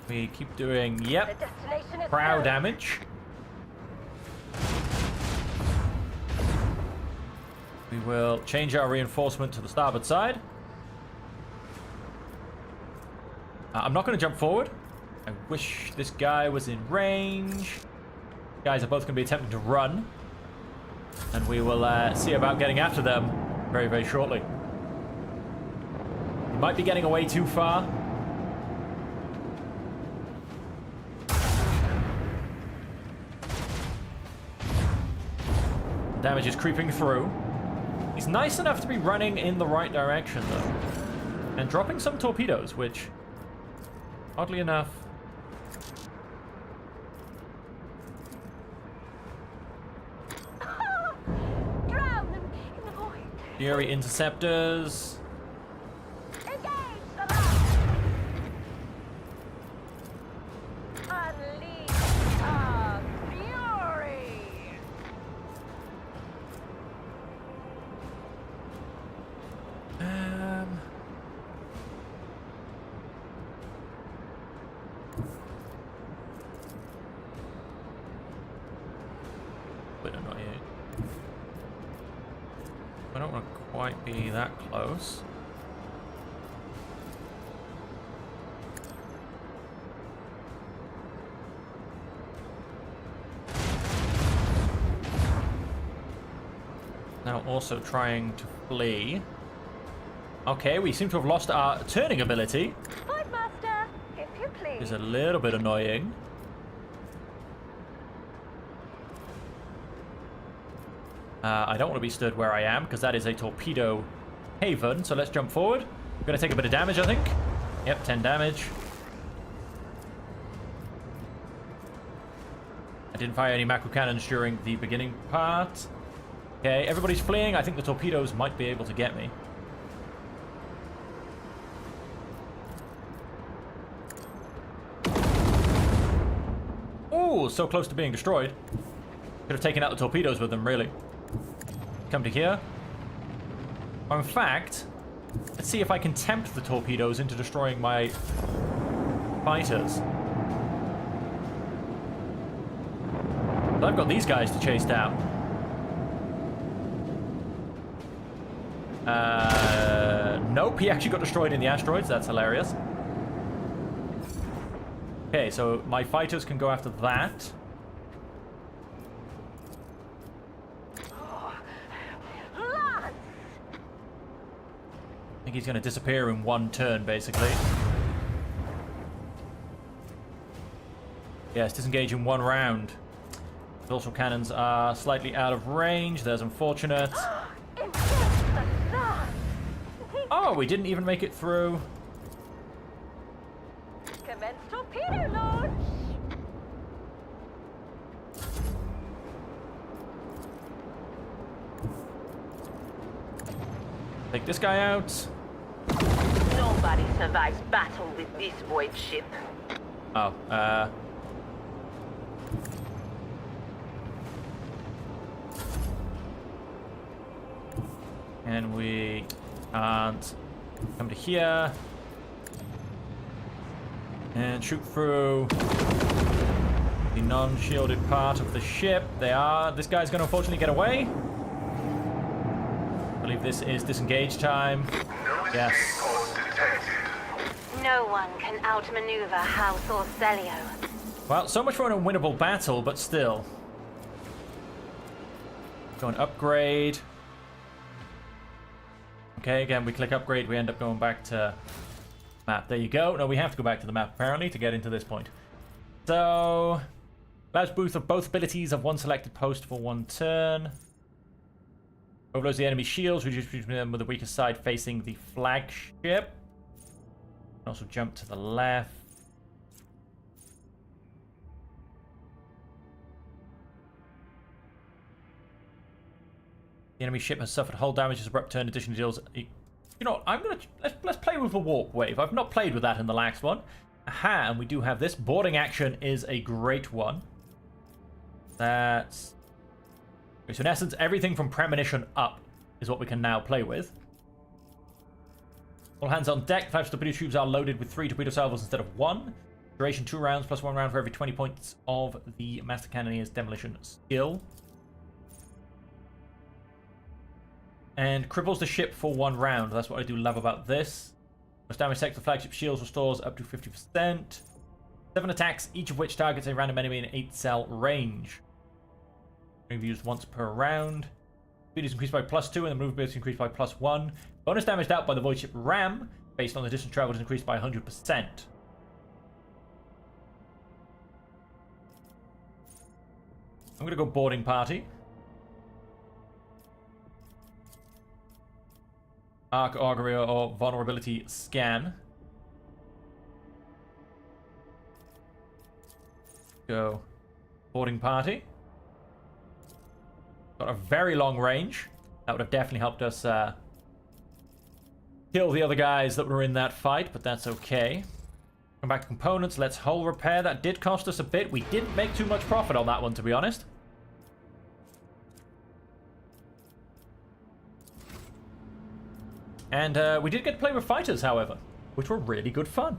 We keep doing, yep, prow damage. We will change our reinforcement to the starboard side. I'm not going to jump forward. I wish this guy was in range. Guys are both going to be attempting to run. And we will see about getting after them very, very shortly. We might be getting away too far. Damage is creeping through. He's nice enough to be running in the right direction, though. And dropping some torpedoes, which, oddly enough... Drown them in the void. Fury interceptors. Engage the last. Unleash our fury. But not yet. I don't want to quite be that close. Now also trying to flee. Okay, we seem to have lost our turning ability. Void Master, if you please. Is a little bit annoying. I don't want to be stood where I am because that is a torpedo haven. So let's jump forward. We're going to take a bit of damage, I think. Yep, 10 damage. I didn't fire any macro cannons during the beginning part. Okay, everybody's fleeing. I think the torpedoes might be able to get me. Ooh, so close to being destroyed. Could have taken out the torpedoes with them, really. Come to here. Or in fact, let's see if I can tempt the torpedoes into destroying my fighters. But I've got these guys to chase down. Nope, he actually got destroyed in the asteroids. That's hilarious. Okay, so my fighters can go after that. I think he's going to disappear in one turn, basically. Yes, disengage in one round. Dorsal cannons are slightly out of range. There's unfortunate. Oh, we didn't even make it through. Commence torpedo launch. Take this guy out. Nobody survives battle with this void ship. Oh, and we can't come to here and shoot through the non-shielded part of the ship. This guy's going to unfortunately get away. I believe this is disengage time. Yes. No one can outmaneuver House Orcelio. Well, so much for an unwinnable battle, but still. Go and upgrade. Okay, again, we click upgrade, we end up going back to map. There you go. No, we have to go back to the map, apparently, to get into this point. So, allows boost of both abilities of one selected post for one turn. Overloads the enemy shields, reduces them with the weaker side facing the flagship. Also jump to the left. The enemy ship has suffered hull damage as abrupt turn. Addition deals. You know, let's play with the warp wave. I've not played with that in the last one. Aha, and we do have this. Boarding action is a great one. That's okay, so in essence, everything from premonition up is what we can now play with. All hands on deck. 5 torpedo tubes are loaded with 3 torpedo salvos instead of 1. Duration 2 rounds plus 1 round for every 20 points of the master cannonier's demolition skill. And cripples the ship for 1 round. That's what I do love about this. Most damage takes the flagship shields restores up to 50%. 7 attacks, each of which targets a random enemy in 8-cell range. Can be used once per round. Speed is increased by +2 and the maneuverability is increased by +1. Bonus damage dealt by the void ship ram, based on the distance traveled, is increased by 100%. I'm going to go boarding party. Arc, augury, or vulnerability scan. Go boarding party. Got a very long range. That would have definitely helped us kill the other guys that were in that fight, but that's okay. Come back to components. Let's hull repair. That did cost us a bit. We didn't make too much profit on that one, to be honest. And we did get to play with fighters, however, which were really good fun.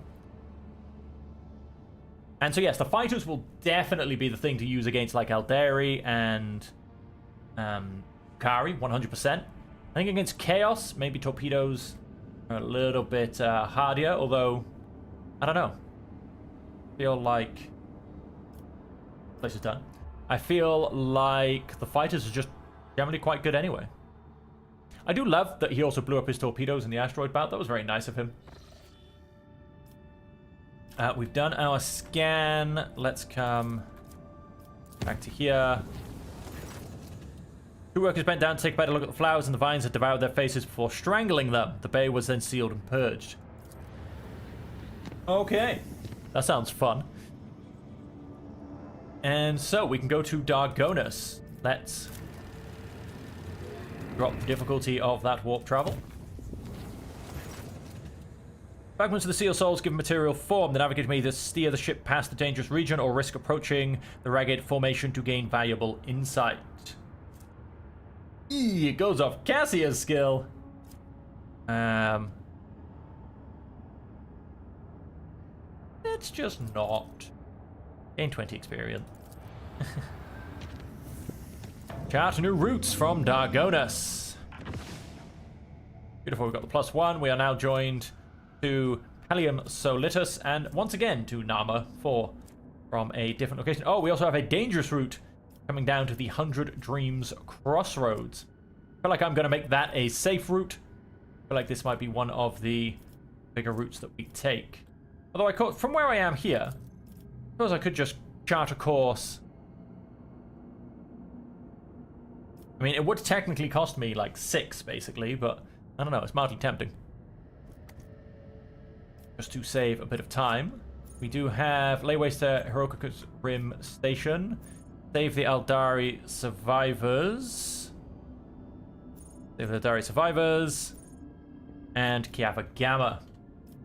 And so yes, the fighters will definitely be the thing to use against like Aldari and Kari, 100%. I think against Chaos, maybe torpedoes are a little bit hardier, although, I don't know. I feel like... Place is done. I feel like the fighters are just generally quite good anyway. I do love that he also blew up his torpedoes in the asteroid belt. That was very nice of him. We've done our scan. Let's come back to here. 2 workers bent down to take a better look at the flowers and the vines that devoured their faces before strangling them. The bay was then sealed and purged. Okay. That sounds fun. And so we can go to Dargonus. Let's drop the difficulty of that warp travel. Fragments of the Seal Souls give material form. The navigator may either steer the ship past the dangerous region or risk approaching the ragged formation to gain valuable insight. Eee, it goes off Cassia's skill. Let's just not. Gain 20 experience. Chart new routes from Dargonus. Beautiful, we've got the +1. We are now joined to Pallium Solitus and once again to Nama 4 from a different location. Oh, we also have a dangerous route coming down to the 100 Dreams Crossroads. I feel like I'm going to make that a safe route. I feel like this might be one of the bigger routes that we take. Although from where I am here, I suppose I could just chart a course. I mean, it would technically cost me like 6, basically, but I don't know, it's mildly tempting. Just to save a bit of time. We do have layways to Heroku's Rim Station. Save the Aldari survivors. Save the Aldari survivors. and Kiava Gamma.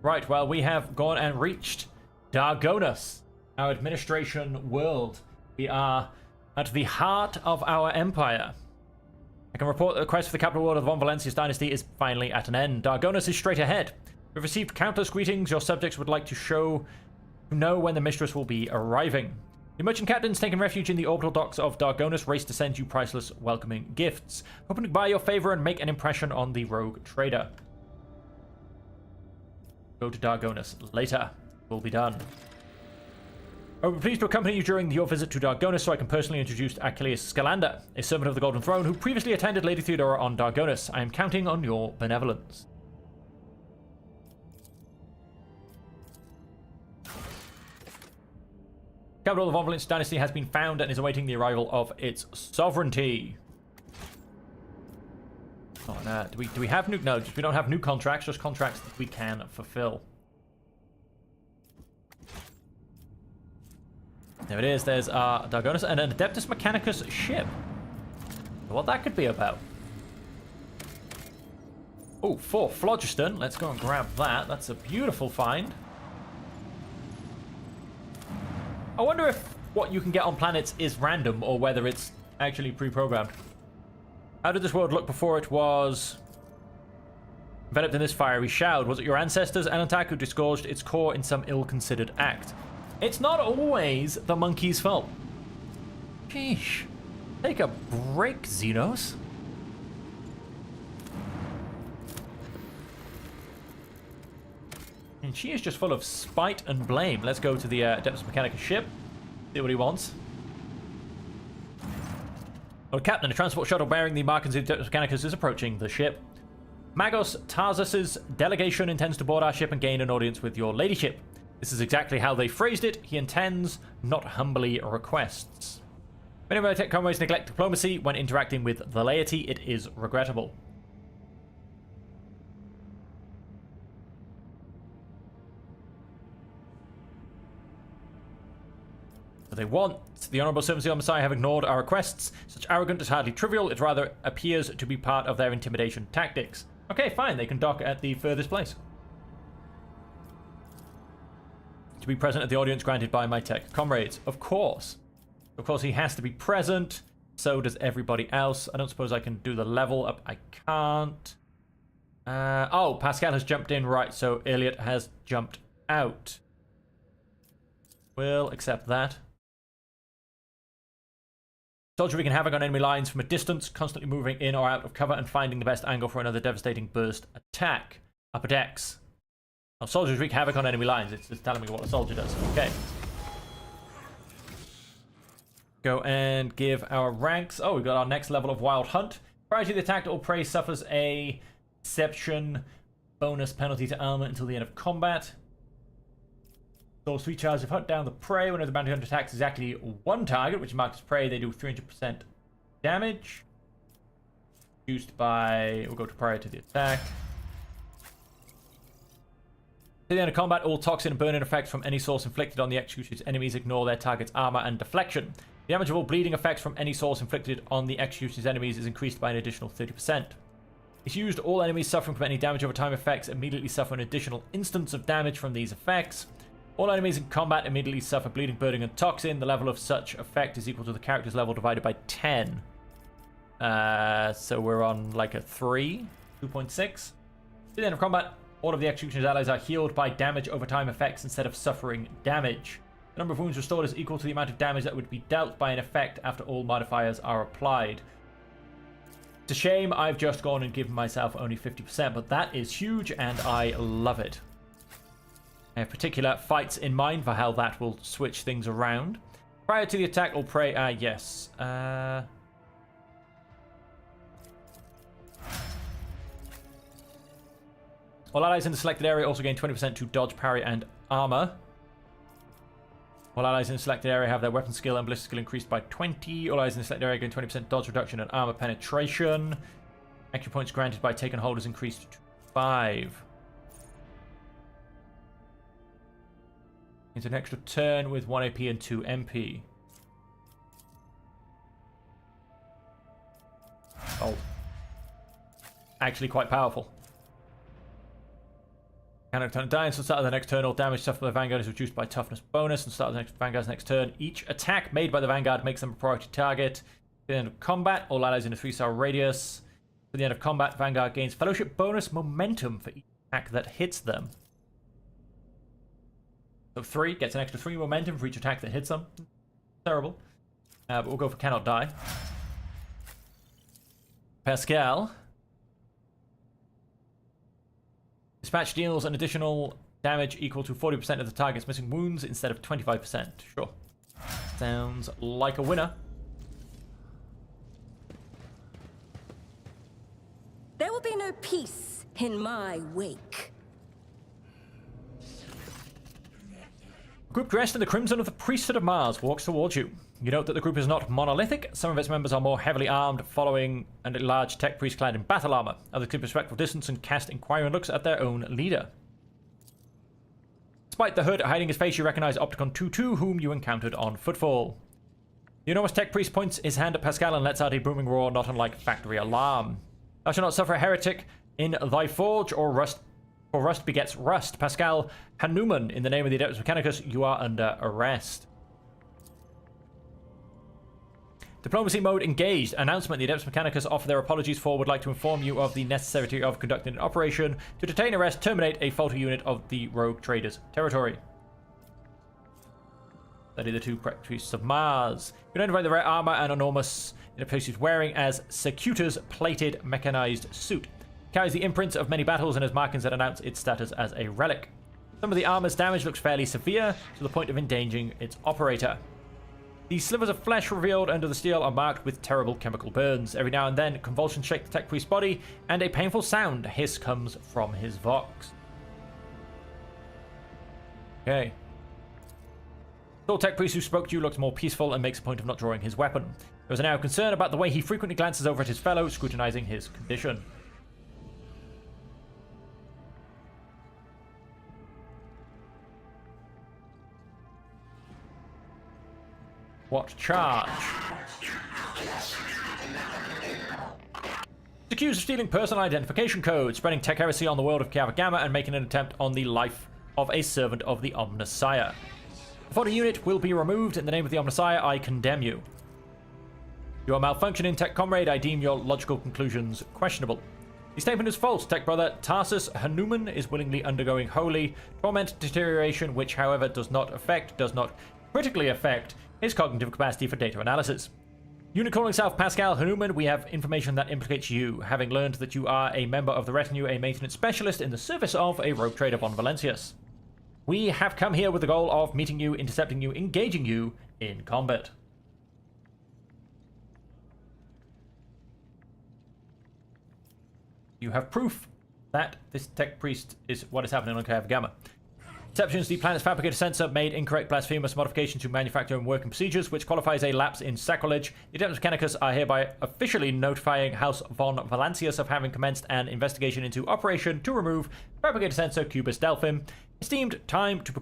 Right, well, we have gone and reached Dargonus, our administration world. We are at the heart of our empire. I can report that the quest for the capital world of the Von Valencius dynasty is finally at an end. Dargonus is straight ahead. We've received countless greetings. Your subjects would like to know when the mistress will be arriving. The merchant captains taking refuge in the orbital docks of Dargonus race to send you priceless welcoming gifts, hoping to buy your favor and make an impression on the rogue trader. Go to Dargonus later. Will be done. I will be pleased to accompany you during your visit to Dargonus so I can personally introduce Achilles Scalander, a servant of the Golden Throne who previously attended Lady Theodora on Dargonus. I am counting on your benevolence. Capital of the Von Valencius dynasty has been found and is awaiting the arrival of its sovereignty. Oh, no. Do we have new... No, we don't have new contracts, just contracts that we can fulfill. There it is. There's Dargonus and an Adeptus Mechanicus ship. What that could be about. Oh, for Phlogiston. Let's go and grab that. That's a beautiful find. I wonder if what you can get on planets is random or whether it's actually pre-programmed. How did this world look before it was enveloped in this fiery shroud? Was it your ancestors, Anantak, who disgorged its core in some ill-considered act? It's not always the monkey's fault. Sheesh. Take a break, Xenos. And she is just full of spite and blame. Let's go to the Adeptus Mechanicus ship. See what he wants. Lord Captain, a transport shuttle bearing the markings of Adeptus Mechanicus is approaching the ship. Magos Tarsus' delegation intends to board our ship and gain an audience with your ladyship. This is exactly how they phrased it. He intends, not humbly requests. Many of my tech comrades neglect diplomacy when interacting with the laity. It is regrettable. They want. The Honourable Servants of the Messiah have ignored our requests. Such arrogance is hardly trivial. It rather appears to be part of their intimidation tactics. Okay, fine. They can dock at the furthest place. To be present at the audience granted by my tech comrades. Of course. Of course, he has to be present. So does everybody else. I don't suppose I can do the level up. I can't. Oh, Pascal has jumped in. Right, so Elliot has jumped out. We'll accept that. Soldier wreaking havoc on enemy lines from a distance, constantly moving in or out of cover and finding the best angle for another devastating burst attack. Upper decks. Now, soldiers wreak havoc on enemy lines. It's just telling me what a soldier does. Okay. Go and give our ranks. Oh, we've got our next level of Wild Hunt. Prior to the attack, all prey suffers a deception bonus penalty to armor until the end of combat. So sweet charge of hunt down the prey. Whenever the bounty hunter attacks exactly one target, which marks as prey, they do 300% damage. Reduced by... We'll go to prior to the attack. At the end of combat, all toxin and burning effects from any source inflicted on the execution's enemies ignore their target's armor and deflection. The damage of all bleeding effects from any source inflicted on the execution's enemies is increased by an additional 30%. If used, all enemies suffering from any damage over time effects immediately suffer an additional instance of damage from these effects. All enemies in combat immediately suffer bleeding, burning, and toxin. The level of such effect is equal to the character's level divided by 10. So we're on like a 3, 2.6. At the end of combat, all of the executioner's allies are healed by damage over time effects instead of suffering damage. The number of wounds restored is equal to the amount of damage that would be dealt by an effect after all modifiers are applied. It's a shame I've just gone and given myself only 50%, but that is huge and I love it. I have particular fights in mind for how that will switch things around. Prior to the attack, all prey... yes. All allies in the selected area also gain 20% to dodge, parry, and armor. All allies in the selected area have their weapon skill and ballistic skill increased by 20. All allies in the selected area gain 20% dodge reduction and armor penetration. Action points granted by taken hold is increased to 5. It's an extra turn with 1 AP and 2 MP. Oh. Actually quite powerful. Cannot turn die until the start of the next turn. All damage suffered by the Vanguard is reduced by toughness bonus. And start of the next Vanguard's next turn. Each attack made by the Vanguard makes them a priority target. At the end of combat, all allies in a 3-star radius. At the end of combat, Vanguard gains fellowship bonus momentum for each attack that hits them. So 3 gets an extra 3 momentum for each attack that hits them. Terrible. But we'll go for cannot die. Pascal. Dispatch deals an additional damage equal to 40% of the target's missing wounds instead of 25%. Sure. Sounds like a winner. There will be no peace in my wake. A group dressed in the crimson of the Priesthood of Mars walks towards you. You note that the group is not monolithic. Some of its members are more heavily armed, following a large tech priest clad in battle armor. Others keep respectful distance and cast inquiring looks at their own leader. Despite the hood hiding his face, you recognize Opticon 2-2, whom you encountered on Footfall. The enormous tech priest points his hand at Pascal and lets out a booming roar not unlike factory alarm. Thou shalt not suffer a heretic in thy forge, or rust begets rust. Pascal Hanuman, in the name of the Adeptus Mechanicus, you are under arrest. Diplomacy mode engaged. Announcement: the Adeptus Mechanicus offer their apologies for would like to inform you of the necessity of conducting an operation to detain, arrest, terminate a faulty unit of the rogue traders' territory. Study the 2 priests of Mars. You identify the rare armor and enormous interface he's wearing as Secuta's plated mechanized suit. It carries the imprints of many battles and has markings that announce its status as a relic. Some of the armor's damage looks fairly severe, to the point of endangering its operator. The slivers of flesh revealed under the steel are marked with terrible chemical burns. Every now and then, convulsions shake the tech priest's body, and a painful sound hiss comes from his vox. Okay. The tall tech priest who spoke to you looks more peaceful and makes a point of not drawing his weapon. There is now concern about the way he frequently glances over at his fellow, scrutinizing his condition. What charge? Accused of stealing personal identification codes, spreading tech heresy on the world of Kava Gamma, and making an attempt on the life of a servant of the Omnissiah. Before the unit will be removed, in the name of the Omnissiah, I condemn you. You are malfunctioning, tech comrade. I deem your logical conclusions questionable. The statement is false. Tech brother Tarsus Hanuman is willingly undergoing holy torment deterioration, which, however, does not critically affect his cognitive capacity for data analysis. Unit calling self Pascal Hanuman, we have information that implicates you, having learned that you are a member of the retinue, a maintenance specialist in the service of a rogue trader von Valencius. We have come here with the goal of meeting you, intercepting you, engaging you in combat. You have proof that this tech priest is what is happening on Kava Gamma. Exceptions: the planet's fabricator sensor made incorrect blasphemous modifications to manufacture and working procedures, which qualifies a lapse in sacrilege. The Adeptus Mechanicus are hereby officially notifying House von Valencius of having commenced an investigation into operation to remove fabricator sensor Cubus Delphim. Esteemed time to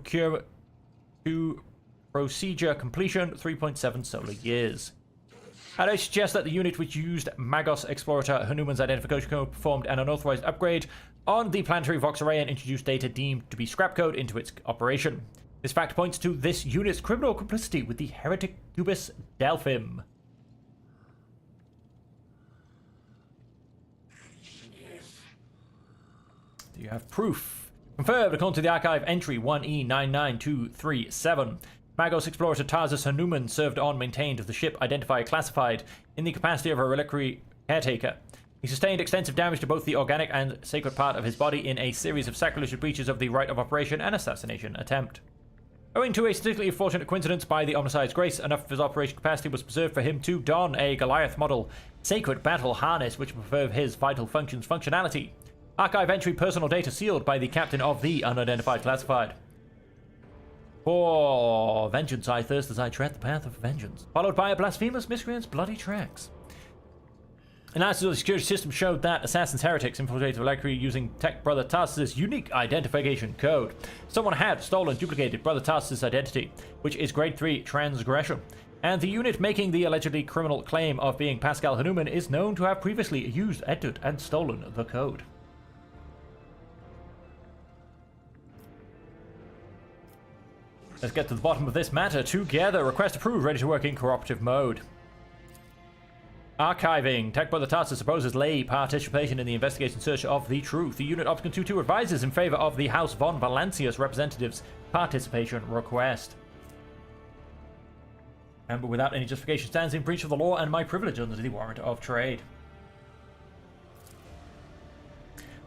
procedure completion 3.7 solar years. I suggest that the unit which used Magos Explorator Hanuman's identification code performed an unauthorized upgrade on the planetary Vox array and introduced data deemed to be scrap code into its operation. This fact points to this unit's criminal complicity with the heretic Cubus Delphim. Do you have proof? Confirmed according to the archive entry 1E99237. Magos Explorator Tarsus Hanuman served on maintained the ship identifier classified in the capacity of a reliquary caretaker. He sustained extensive damage to both the organic and sacred part of his body in a series of sacrilegious breaches of the right of operation and assassination attempt. Owing to a statistically fortunate coincidence by the Omnissiah's grace, enough of his operation capacity was preserved for him to don a Goliath model sacred battle harness which would preserve his vital functionality. Archive entry personal data sealed by the captain of the unidentified classified. For vengeance I thirst as I tread the path of vengeance. Followed by a blasphemous miscreant's bloody tracks. Analysis of the security system showed that assassins heretics infiltrated Valkyrie using Tech Brother Tarsus' unique identification code. Someone had stolen duplicated Brother Tarsus' identity, which is grade 3 transgression. And the unit making the allegedly criminal claim of being Pascal Hanuman is known to have previously used, edited, and stolen the code. Let's get to the bottom of this matter together. Request approved, ready to work in cooperative mode. Archiving. Tech Brother Tarsus opposes lay participation in the investigation search of the truth. The unit Opticon 2-2 advises in favor of the House von Valancius representatives' participation request. But without any justification stands in breach of the law and my privilege under the warrant of trade.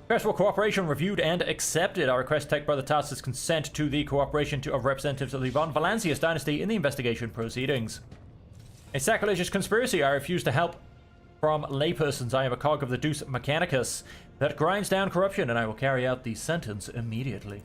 Request for cooperation reviewed and accepted. I request Tech Brother Tarsus' consent to the cooperation of representatives of the von Valancius dynasty in the investigation proceedings. A sacrilegious conspiracy. I refuse to help from laypersons. I am a cog of the Deus Mechanicus that grinds down corruption, and I will carry out the sentence immediately.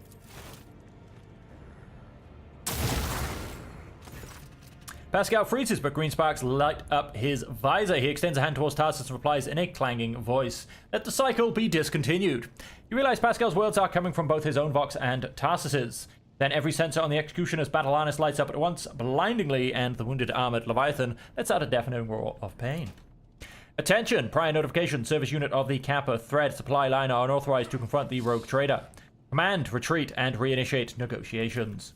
Pascal freezes, but green sparks light up his visor. He extends a hand towards Tarsus and replies in a clanging voice. Let the cycle be discontinued. You realize Pascal's words are coming from both his own vox and Tarsus's. Then every sensor on the Executioner's battle harness lights up at once, blindingly, and the wounded armored Leviathan lets out a deafening roar of pain. Attention! Prior notification. Service unit of the Kappa Thread Supply Line are unauthorized to confront the rogue trader. Command, retreat, and reinitiate negotiations.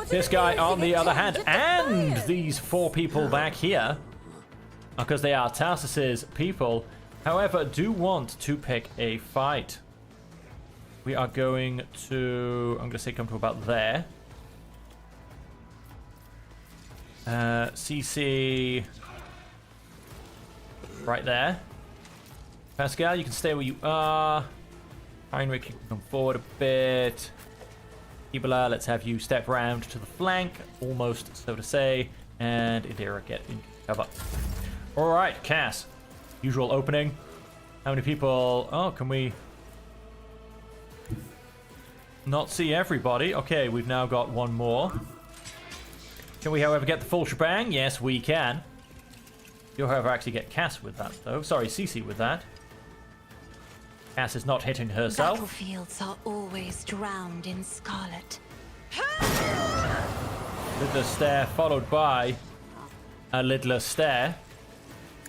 This guy, on the other hand, and these 4 people back here, because they are Tarsus's people, however, do want to pick a fight. We are going to, I'm going to say come to about there. CC right there. Pascal, you can stay where you are. Heinrich, you can come forward a bit. Ibala, let's have you step round to the flank, almost so to say, and Indira get in cover. Alright, Cass. Usual opening. How many people? Oh, can we not see everybody? Okay, we've now got one more. Can we, however, get the full shebang? Yes, we can. You'll, however, actually get Cass with that, though. Sorry, Cece with that. Cass is not hitting herself. Battlefields are always drowned in scarlet. Lidless stare followed by a lidless stare.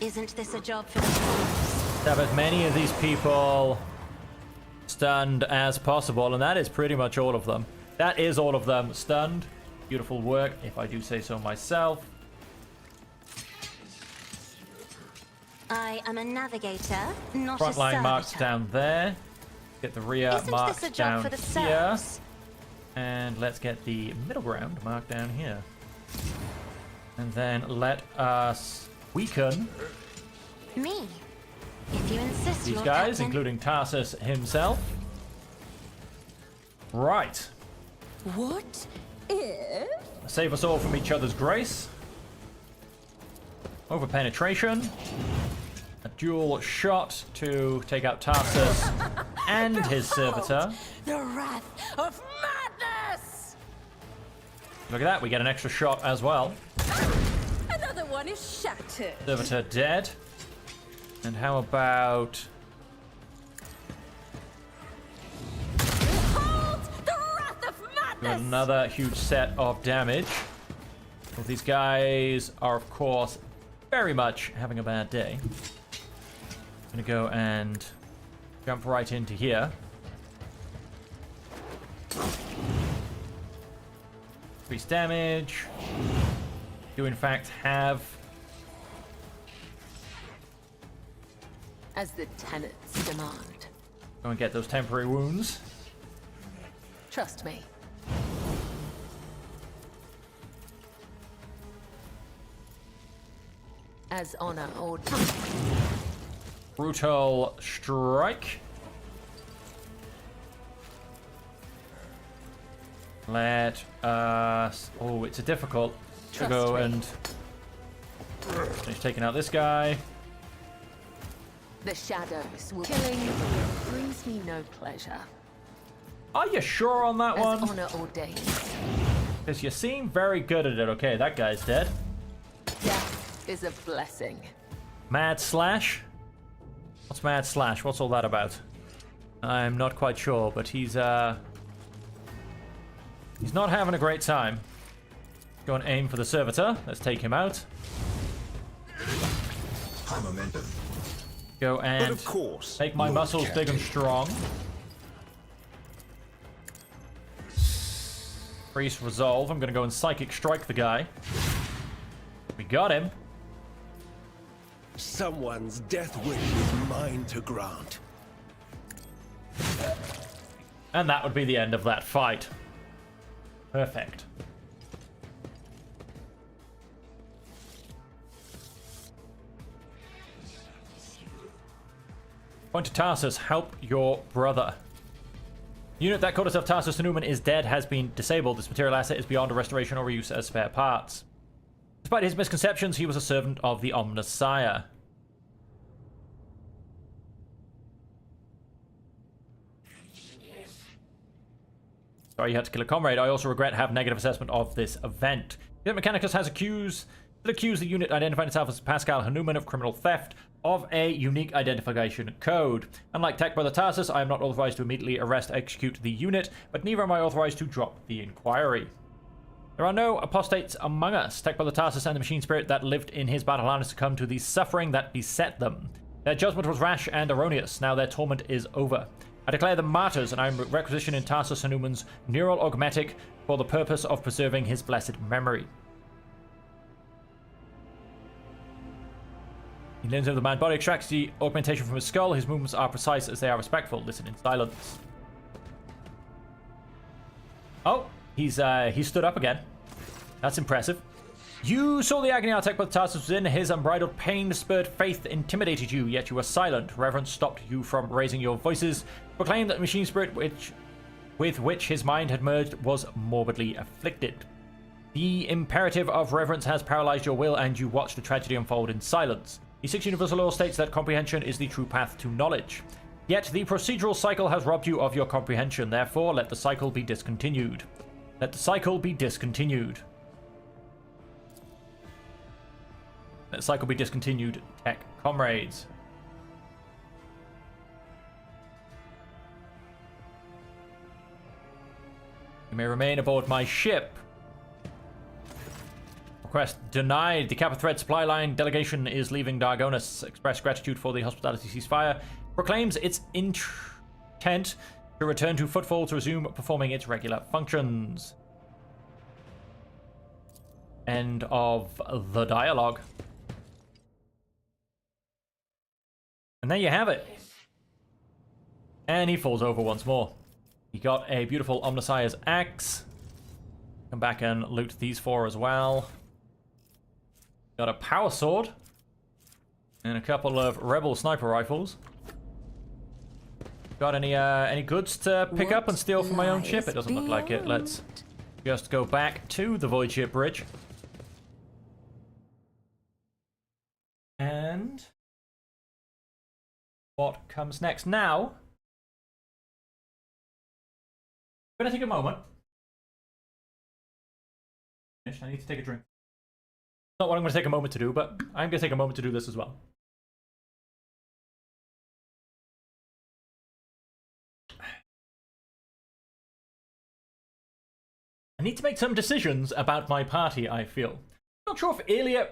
Isn't this a job for the troops? Have as many of these people stunned as possible, and that is pretty much all of them. That is all of them stunned. Beautiful work, if I do say so myself. I am a navigator, not Front a line servitor. marks down there. Get the rear Isn't marked this a job down for the here. serfs? And let's get the middle ground marked down here. And then let us weaken Me. If you insist, these Lord guys, Captain. including Tarsus himself. Right. What if? Save us all from each other's grace. Over penetration. A dual shot to take out Tarsus and his servitor. The wrath of madness! Look at that, we get an extra shot as well. Another one is shattered. Servitor dead. And how about... Behold the wrath of madness! another huge set of damage. Well, these guys are, of course, very much having a bad day. I'm gonna go and jump right into here. Increase damage. Do in fact have... As the tenants demand. Go and get those temporary wounds. Trust me. As honor ordains. Brutal strike. Let us... Oh, it's a difficult to go and finish taking out this guy. The shadows will... Killing brings me no pleasure. Are you sure on that one? As honor ordains. Because you seem very good at it. Okay, that guy's dead. Death is a blessing. Mad Slash? What's Mad Slash? What's all that about? I'm not quite sure, but he's not having a great time. Go and aim for the servitor. Let's take him out. high momentum. Go and But of course, make my Lord muscles big and Captain. strong. Priest resolve. I'm gonna go and psychic strike the guy. We got him. Someone's death wish is mine to grant. And that would be the end of that fight. Perfect. Point to Tarsus, help your brother. The unit that called itself Tarsus to Newman is dead, has been disabled. This material asset is beyond a restoration or reuse as spare parts. Despite his misconceptions, he was a servant of the Omnissiah. Sorry you had to kill a comrade. I also regret have negative assessment of this event. Yet Mechanicus has accused the unit identifying itself as Pascal Hanuman of criminal theft of a unique identification code. Unlike Tech Brother Tarsus, I am not authorized to immediately arrest or execute the unit, but neither am I authorized to drop the inquiry. There are no apostates among us. Tech Brother Tarsus and the machine spirit that lived in his battle harness succumbed to the suffering that beset them. Their judgment was rash and erroneous. Now their torment is over. I declare them martyrs, and I am requisitioning Tarsus Hanuman's neural augmetic for the purpose of preserving his blessed memory. He leans over the man's body, extracts the augmentation from his skull. His movements are precise as they are respectful. Listen in silence. Oh, he stood up again. That's impressive. You saw the agony our Tech Brother Tarsus was in. His unbridled pain-spurred faith intimidated you, yet you were silent. Reverence stopped you from raising your voices. Proclaimed that the machine spirit with which his mind had merged was morbidly afflicted. The imperative of reverence has paralyzed your will, and you watched the tragedy unfold in silence. The Sixth Universal Law states that comprehension is the true path to knowledge. Yet the procedural cycle has robbed you of your comprehension. Therefore, let the cycle be discontinued. Let the cycle be discontinued. Let the cycle be discontinued, Tech comrades. You may remain aboard my ship. Request denied. The Kappa Thread supply line delegation is leaving Dargonis. Express gratitude for the hospitality ceasefire. Proclaims its intent to return to Footfall to resume performing its regular functions. End of the dialogue. And there you have it. And he falls over once more. He got a beautiful Omnissiah's axe. Come back and loot these four as well. Got a power sword. And a couple of rebel sniper rifles. Got any goods to pick up and steal from my own ship? It doesn't look like it. Let's just go back to the Void Ship Bridge. And what comes next? Now, I'm going to take a moment. I need to take a drink. Not what I'm going to take a moment to do, but I'm going to take a moment to do this as well. I need to make some decisions about my party, I feel. Not sure if Elia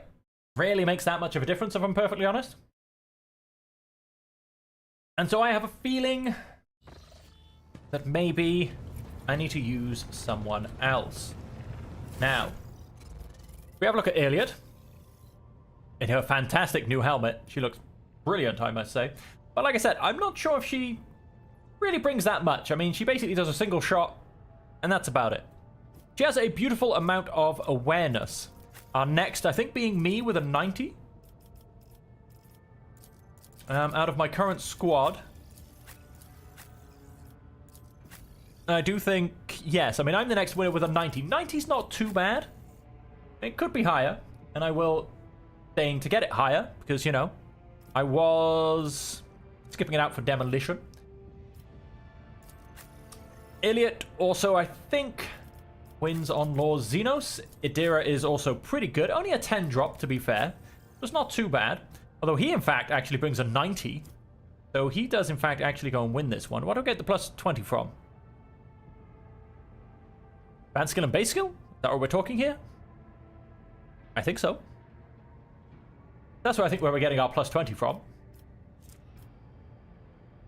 really makes that much of a difference, if I'm perfectly honest. And so I have a feeling that maybe I need to use someone else. Now, we have a look at Iliad. In her fantastic new helmet. She looks brilliant, I must say. But like I said, I'm not sure if she really brings that much. I mean, she basically does a single shot, and that's about it. She has a beautiful amount of awareness. Our next, I think, being me with a 90. Out of my current squad. I do think, yes, I mean, I'm the next winner with a 90. 90's not too bad. It could be higher, and I will aim to get it higher, because, you know, I was skipping it out for demolition. Iliad also, I think, wins on Lord Xenos. Idira is also pretty good. Only a 10 drop, to be fair. It's not too bad. Although he, in fact, actually brings a 90. So he does, in fact, actually go and win this one. Where do I get the plus 20 from? Advanced skill and base skill? Is that what we're talking here? I think so. That's where I think where we're getting our plus 20 from.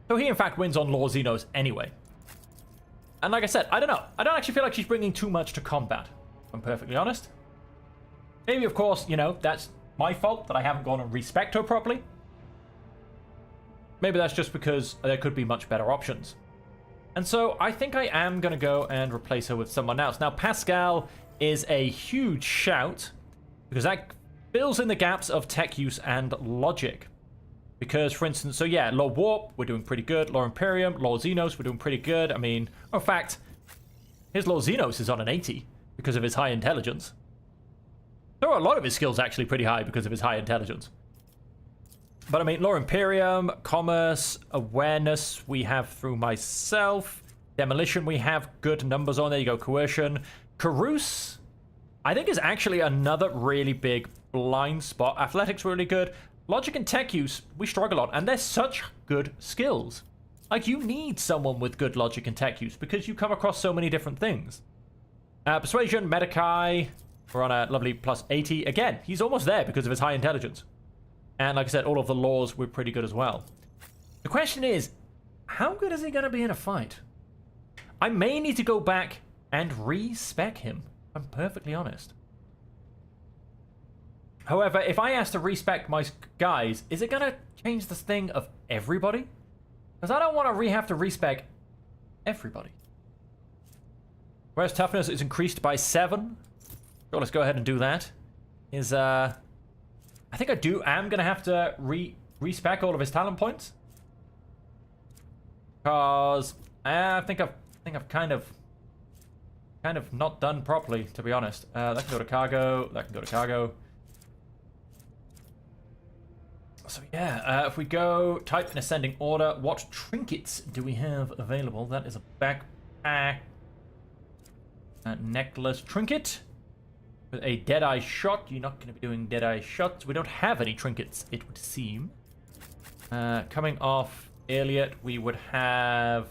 So he, in fact, wins on Lord Xenos anyway. And like I said, I don't know. I don't actually feel like she's bringing too much to combat, if I'm perfectly honest. Maybe, of course, you know, that's my fault that I haven't gone and respect her properly. Maybe that's just because there could be much better options. And so I think I am going to go and replace her with someone else. Now, Pascal is a huge shout because that fills in the gaps of tech use and logic. Because, for instance, so yeah, Lord Warp, we're doing pretty good. Lord Imperium, Lord Xenos, we're doing pretty good. I mean, in fact, his Lord Xenos is on an 80 because of his high intelligence. There are a lot of his skills actually pretty high because of his high intelligence. But I mean, Lore Imperium, Commerce, Awareness, we have through myself. Demolition, we have good numbers on. There you go, Coercion. Carouse, I think is actually another really big blind spot. Athletics, really good. Logic and tech use, we struggle on. And they're such good skills. Like, you need someone with good logic and tech use because you come across so many different things. Persuasion, Medicae, we're on a lovely plus 80. Again, he's almost there because of his high intelligence. And like I said, all of the laws were pretty good as well. The question is, how good is he going to be in a fight? I may need to go back and respec him, if I'm perfectly honest. However, if I ask to respec my guys, is it going to change this thing of everybody? Because I don't want to have to respec everybody. Whereas toughness is increased by 7. Sure, let's go ahead and do that. I think am going to have to respec all of his talent points. Because I think I've kind of not done properly, to be honest. That can go to cargo, that can go to cargo. So yeah, if we go type in ascending order, what trinkets do we have available? That is a backpack. Necklace trinket. With a Deadeye shot. You're not going to be doing Deadeye shots. We don't have any trinkets, it would seem. Coming off Elliot, we would have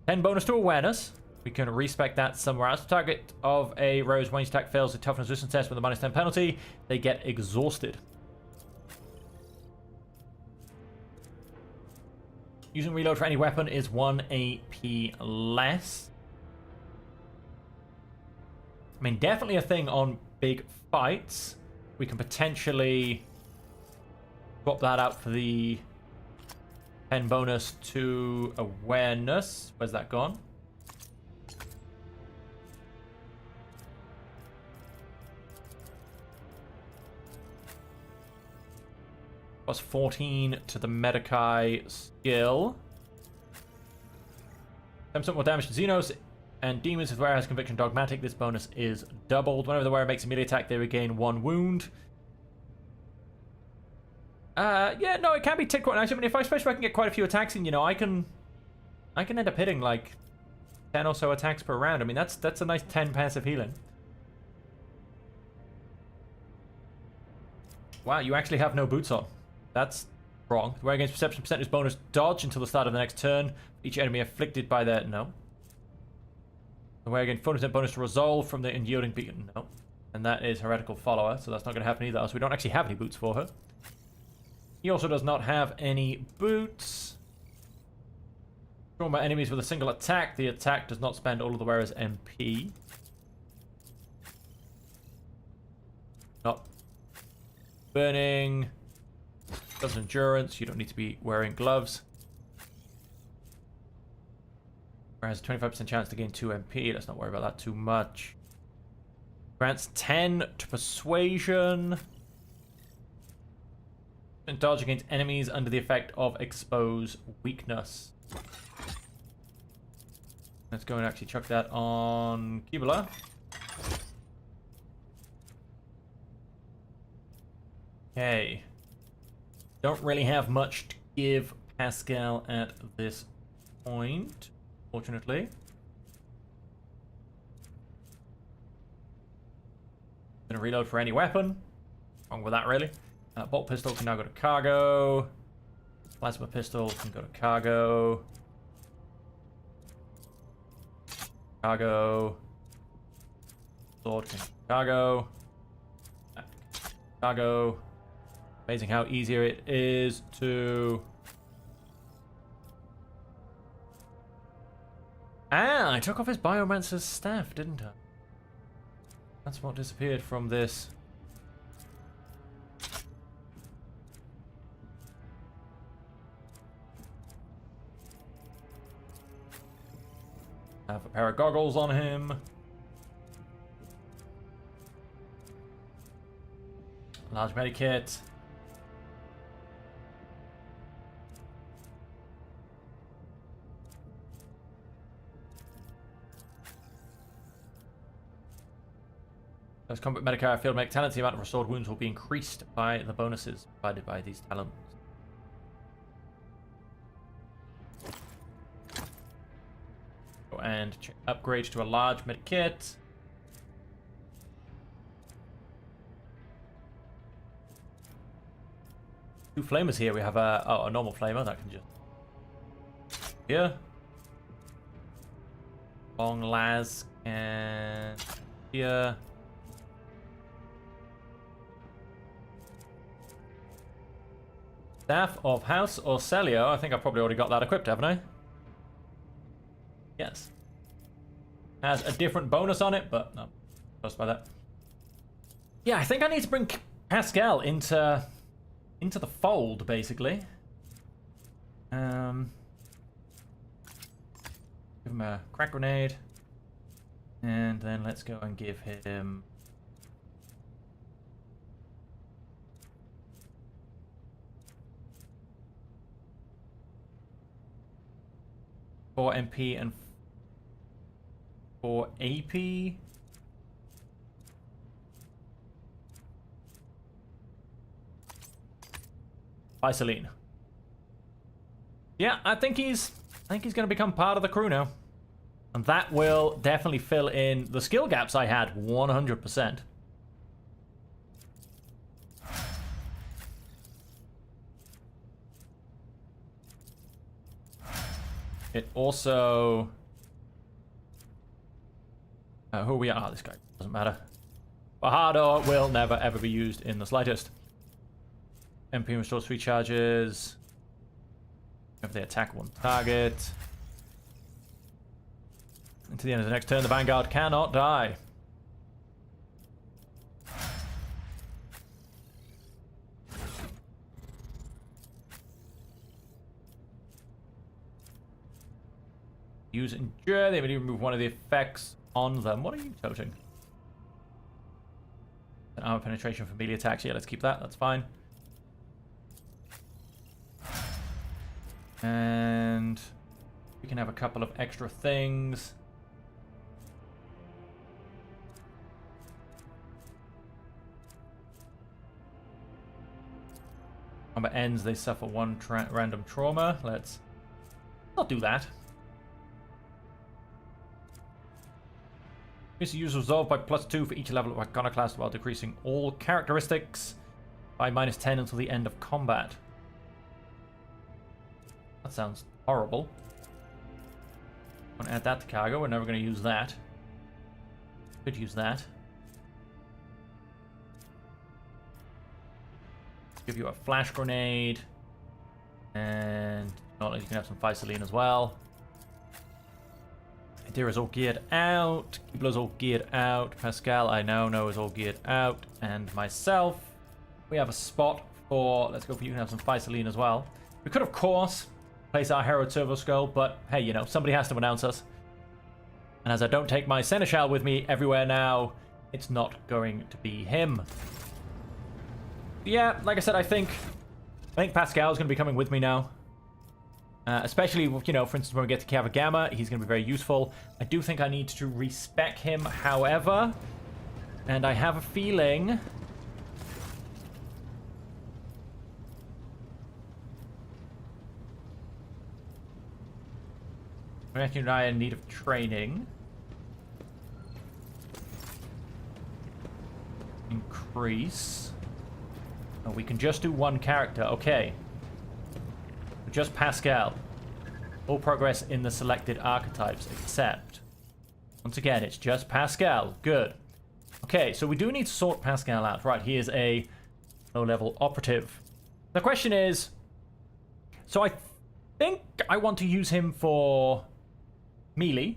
10 bonus to awareness. We can respec that somewhere else. Target of a Rose range attack fails the toughness resistance test with a -10 penalty. They get exhausted. Using reload for any weapon is 1 AP less. I mean, definitely a thing on big fights. We can potentially swap that out for the 10 bonus to awareness. Where's that gone? Plus 14 to the Medicae skill. 10% more damage to Xenos. And demons, if the wearer has conviction dogmatic, this bonus is doubled. Whenever the wearer makes a melee attack, they regain 1 wound. Yeah, no, it can be ticked quite nice. I mean, especially if I can get quite a few attacks in, you know, I can end up hitting like 10 or so attacks per round. I mean, that's a nice 10 passive healing. Wow, you actually have no boots on. That's wrong. The wearer gains perception percentage bonus dodge until the start of the next turn. Each enemy afflicted by their... No. The wearer gains 40% bonus to resolve from the unyielding beacon. No. And that is Heretical Follower, so that's not going to happen either. So we don't actually have any boots for her. He also does not have any boots. Drawn by enemies with a single attack. The attack does not spend all of the wearer's MP. Not burning. Does endurance. You don't need to be wearing gloves. Has a 25% chance to gain 2 MP. Let's not worry about that too much. Grants 10 to persuasion. And dodge against enemies under the effect of expose weakness. Let's go and actually chuck that on Kibula. Okay. Don't really have much to give Pascal at this point. Fortunately. Gonna reload for any weapon. Wrong with that, really. Bolt pistol can now go to cargo. Plasma pistol can go to cargo. Cargo. Sword can go to cargo. Cargo. Amazing how easier it is to... Ah, I took off his Biomancer's staff, didn't I? That's what disappeared from this. Have a pair of goggles on him. Large medikit. As combat medicar field make talents, the amount of restored wounds will be increased by the bonuses provided by these talents. And upgrade to a large medikit. Two flamers here. We have a normal flamer that can just here. Long las and here. Staff of House Orcelio. I think I've probably already got that equipped, haven't I? Yes. Has a different bonus on it, but no. Close by that. Yeah, I think I need to bring Pascal into the fold, basically. Give him a crack grenade. And then let's go and give him... Four MP and 4 AP. Isolene. Yeah, I think he's going to become part of the crew now. And that will definitely fill in the skill gaps I had 100%. It also... who are we are? Oh, this guy doesn't matter. Fajardo will never ever be used in the slightest. MP restores 3 charges. If they attack one target. Until the end of the next turn, the Vanguard cannot die. Use Endure. They would even remove one of the effects on them. What are you toting? An armor penetration for melee attacks. Yeah, let's keep that. That's fine. And we can have a couple of extra things. Combat ends. They suffer 1 random trauma. Let's not do that. Use resolve by +2 for each level of Iconoclast while decreasing all characteristics by -10 until the end of combat. That sounds horrible. I'm gonna add that to cargo. We're never going to use that. Could use that. Give you a flash grenade. And you can have some Physaline as well. Adira's all geared out. Kibla's all geared out. Pascal, I now know, is all geared out. And myself, we have a spot for... Let's go for you can have some Physaline as well. We could, of course, place our Herod Servo Skull, but hey, you know, somebody has to announce us. And as I don't take my Seneschal with me everywhere now, it's not going to be him. Yeah, like I said, I think Pascal's going to be coming with me now. Especially, you know, for instance, when we get to Cavagama, he's going to be very useful. I do think I need to respec him, however. And I have a feeling... Matthew and I are in need of training. Increase. Oh, we can just do one character. Okay. Just Pascal. All progress in the selected archetypes, except... Once again, it's just Pascal. Good. Okay, so we do need to sort Pascal out. Right, he is a low-level operative. The question is, so I think I want to use him for melee.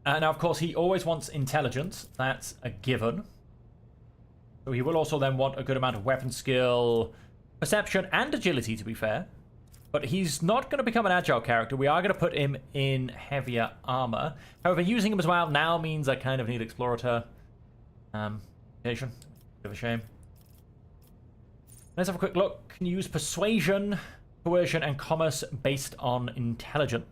Now, of course, he always wants intelligence. That's a given. So he will also then want a good amount of weapon skill, perception, and agility, to be fair. But he's not going to become an agile character. We are going to put him in heavier armor. However, using him as well now means I kind of need Explorator. Bit of a shame. Let's have a quick look. Can use persuasion, coercion, and commerce based on intelligence.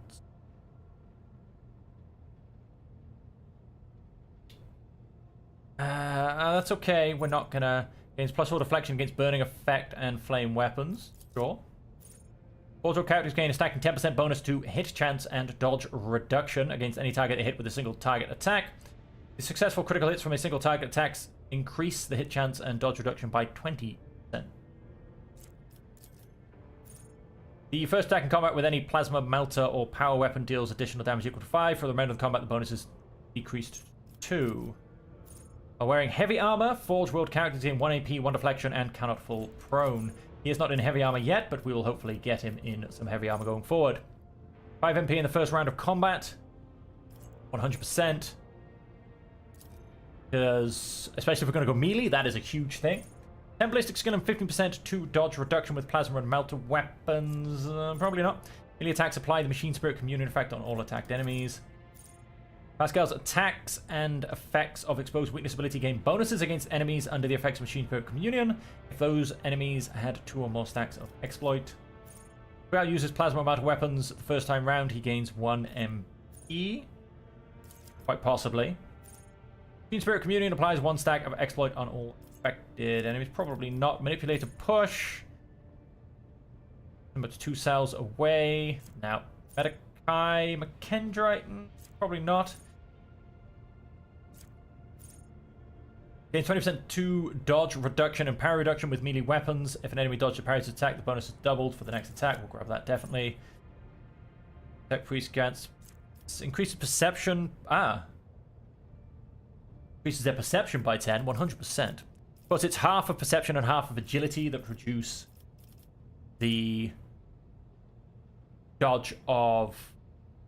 That's okay. We're not gonna... Gains +4 deflection against burning effect and flame weapons. Sure. Auto characters gain a stacking 10% bonus to hit chance and dodge reduction against any target hit with a single target attack. The successful critical hits from a single target attacks increase the hit chance and dodge reduction by 20%. The first attack in combat with any plasma, melter, or power weapon deals additional damage equal to 5. For the remainder of the combat, the bonus is decreased to 2. While wearing heavy armor, Forge World characters gain 1 AP, 1 deflection, and cannot fall prone. He is not in heavy armor yet, but we will hopefully get him in some heavy armor going forward. 5 MP in the first round of combat. 100%. Because, especially if we're going to go melee, that is a huge thing. 10 ballistic skill and 15% to dodge reduction with plasma and melter weapons. Probably not. Melee attacks apply the Machine Spirit Communion effect on all attacked enemies. Pascal's attacks and effects of exposed weakness ability gain bonuses against enemies under the effects of Machine Spirit Communion if those enemies had 2 or more stacks of exploit. Pascal uses plasma melter weapons the first time round. He gains 1 MP. Quite possibly. Machine Spirit Communion applies 1 stack of exploit on all affected enemies. Probably not. Manipulator push. But 2 cells away. Now, Medikai, McKendrite, probably not. Gains 20% to dodge reduction and parry reduction with melee weapons. If an enemy dodges a parry's attack, the bonus is doubled for the next attack. We'll grab that definitely. Tech Priest grants increases perception. Increases their perception by 10, 100%. But it's half of perception and half of agility that reduce the dodge of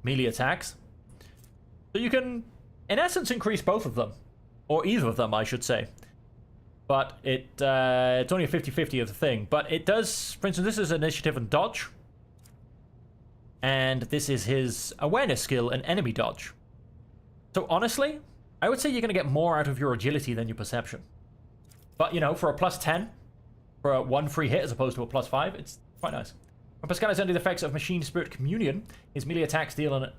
melee attacks. So you can, in essence, increase both of them. Or either of them, I should say. But it's only a 50-50 of the thing. But it does, for instance, this is initiative and dodge. And this is his awareness skill and enemy dodge. So honestly, I would say you're going to get more out of your agility than your perception. But, you know, for a +10, for a 1 free hit as opposed to a +5, it's quite nice. When Pascal is under the effects of Machine Spirit Communion, his melee attacks deal an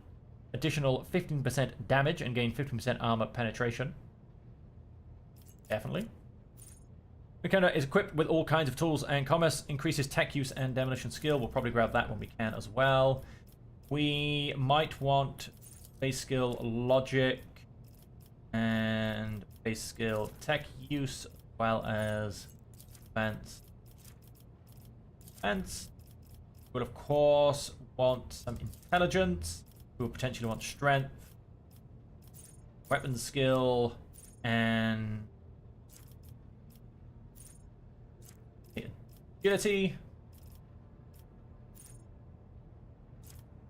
additional 15% damage and gain 15% armor penetration. Definitely. McKenna is equipped with all kinds of tools and commerce, increases tech use and demolition skill. We'll probably grab that when we can as well. We might want base skill logic and base skill tech use, as well as advanced. We'll of course want some intelligence. We'll potentially want strength, weapon skill, and agility.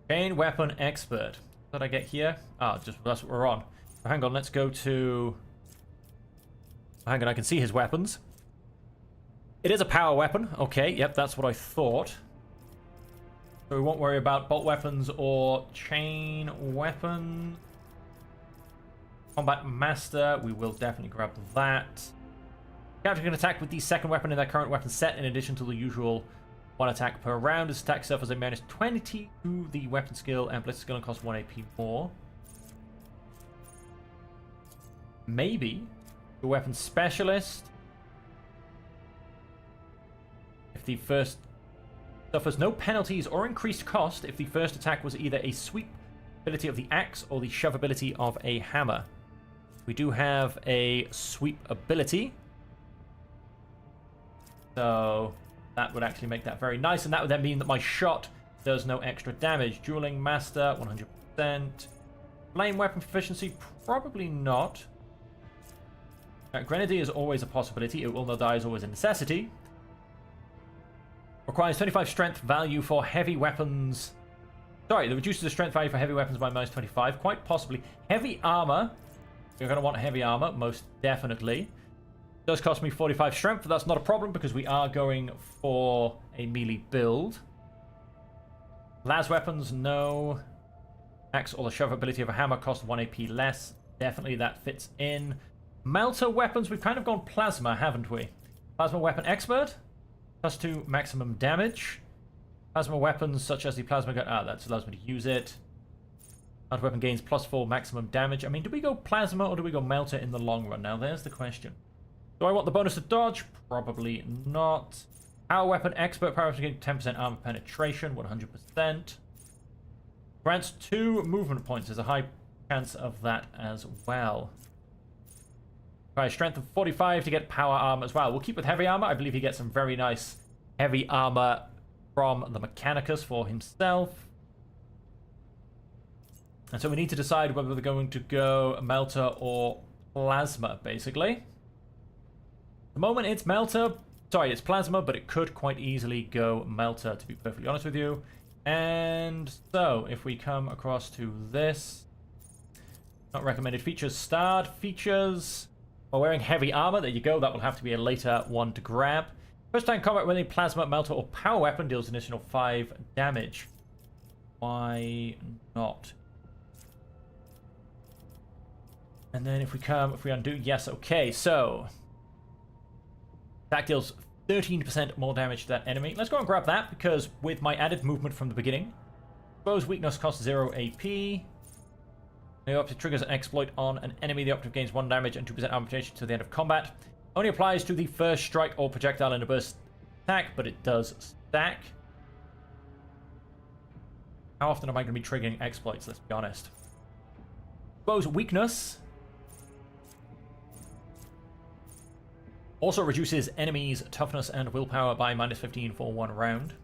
Chain weapon expert. What did I get here? Just that's what we're on. Hang on, let's go to... Hang on, I can see his weapons. It is a power weapon. Okay, yep, that's what I thought. So we won't worry about bolt weapons or chain weapons. Combat Master, we will definitely grab that. Character can attack with the second weapon in their current weapon set in addition to the usual 1 attack per round. This attack suffers a -20 to the weapon skill and ballistic skill and costs 1 AP more. Maybe the weapon specialist. If the first suffers no penalties or increased cost if the first attack was either a sweep ability of the axe or the shove ability of a hammer. We do have a sweep ability. So that would actually make that very nice, and that would then mean that my shot does no extra damage. Dueling Master, 100%. Flame weapon proficiency, probably not. Grenadier is always a possibility. It will not die is always a necessity. Requires 25 strength value for heavy weapons. Sorry, that reduces the strength value for heavy weapons by minus 25. Quite possibly. Heavy armor. You're going to want heavy armor, most definitely. It does cost me 45 strength, but that's not a problem because we are going for a melee build. Las weapons, no. Axe or the shove ability of a hammer costs 1 AP less. Definitely that fits in. Melter weapons, we've kind of gone plasma, haven't we? Plasma weapon expert. Plus 2 maximum damage. Plasma weapons such as the plasma gun. That allows me to use it. Melter weapon gains plus 4 maximum damage. I mean, do we go plasma or do we go melter in the long run? Now, there's the question. Do I want the bonus to dodge? Probably not. Power weapon expert. Power weapon gains 10% armor penetration. 100%. Grants 2 movement points. There's a high chance of that as well. Right, strength of 45 to get power armor as well. We'll keep with heavy armor. I believe he gets some very nice heavy armor from the Mechanicus for himself. And so we need to decide whether we're going to go melter or plasma, basically. At the moment it's melter. Sorry, it's plasma, but it could quite easily go melter, to be perfectly honest with you. And so, if we come across to this. Not recommended features. Starred features. While wearing heavy armor, there you go. That will have to be a later one to grab. First time combat with a plasma, melter, or power weapon deals an additional 5 damage. Why not? And then if we undo, yes, okay. So that deals 13% more damage to that enemy. Let's go and grab that because with my added movement from the beginning, Exposed weakness costs 0 AP. The operative triggers an exploit on an enemy. The operative gains 1 damage and 2% armor penetration to the end of combat. Only applies to the first strike or projectile in a burst attack, but it does stack. How often am I going to be triggering exploits? Let's be honest. Expose weakness. Also reduces enemies' toughness and willpower by -15 for 1 round.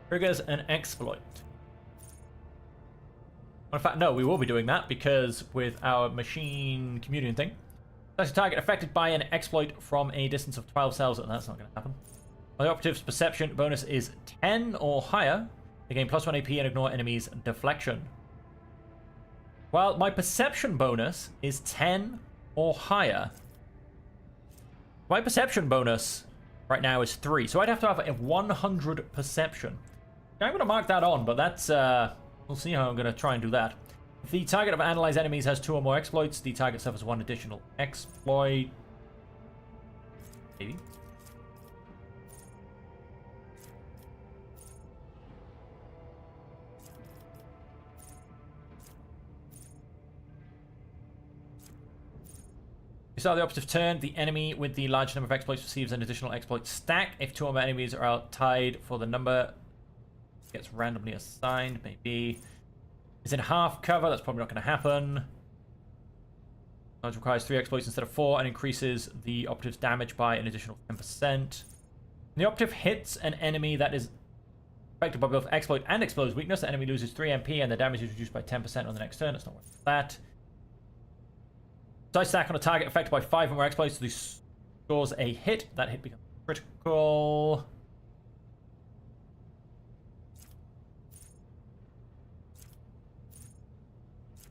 Triggers an exploit. In fact, no, we will be doing that because with our machine communion thing, that's a target affected by an exploit from a distance of 12 cells. That's not going to happen. Well, the operative's perception bonus is 10 or higher. They gain +1 AP and ignore enemies' deflection. Well, my perception bonus is 10 or higher. My perception bonus right now is 3, so I'd have to have a 100 perception. I'm going to mark that on, but that's we'll see how I'm going to try and do that. If the target of analyzed enemies has 2 or more exploits, the target suffers 1 additional exploit. Maybe. You start the operative turn. The enemy with the large number of exploits receives an additional exploit stack. If 2 or more enemies are tied for the number, it gets randomly assigned. Maybe it's in half cover. That's probably not going to happen. It requires 3 exploits instead of 4 and increases the operative's damage by an additional 10%. When the operative hits an enemy that is affected by both exploit and explosive weakness, the enemy loses 3 MP and the damage is reduced by 10% on the next turn. That's not worth that. Dice stack on a target affected by 5 or more exploits, so this scores a hit. That hit becomes critical.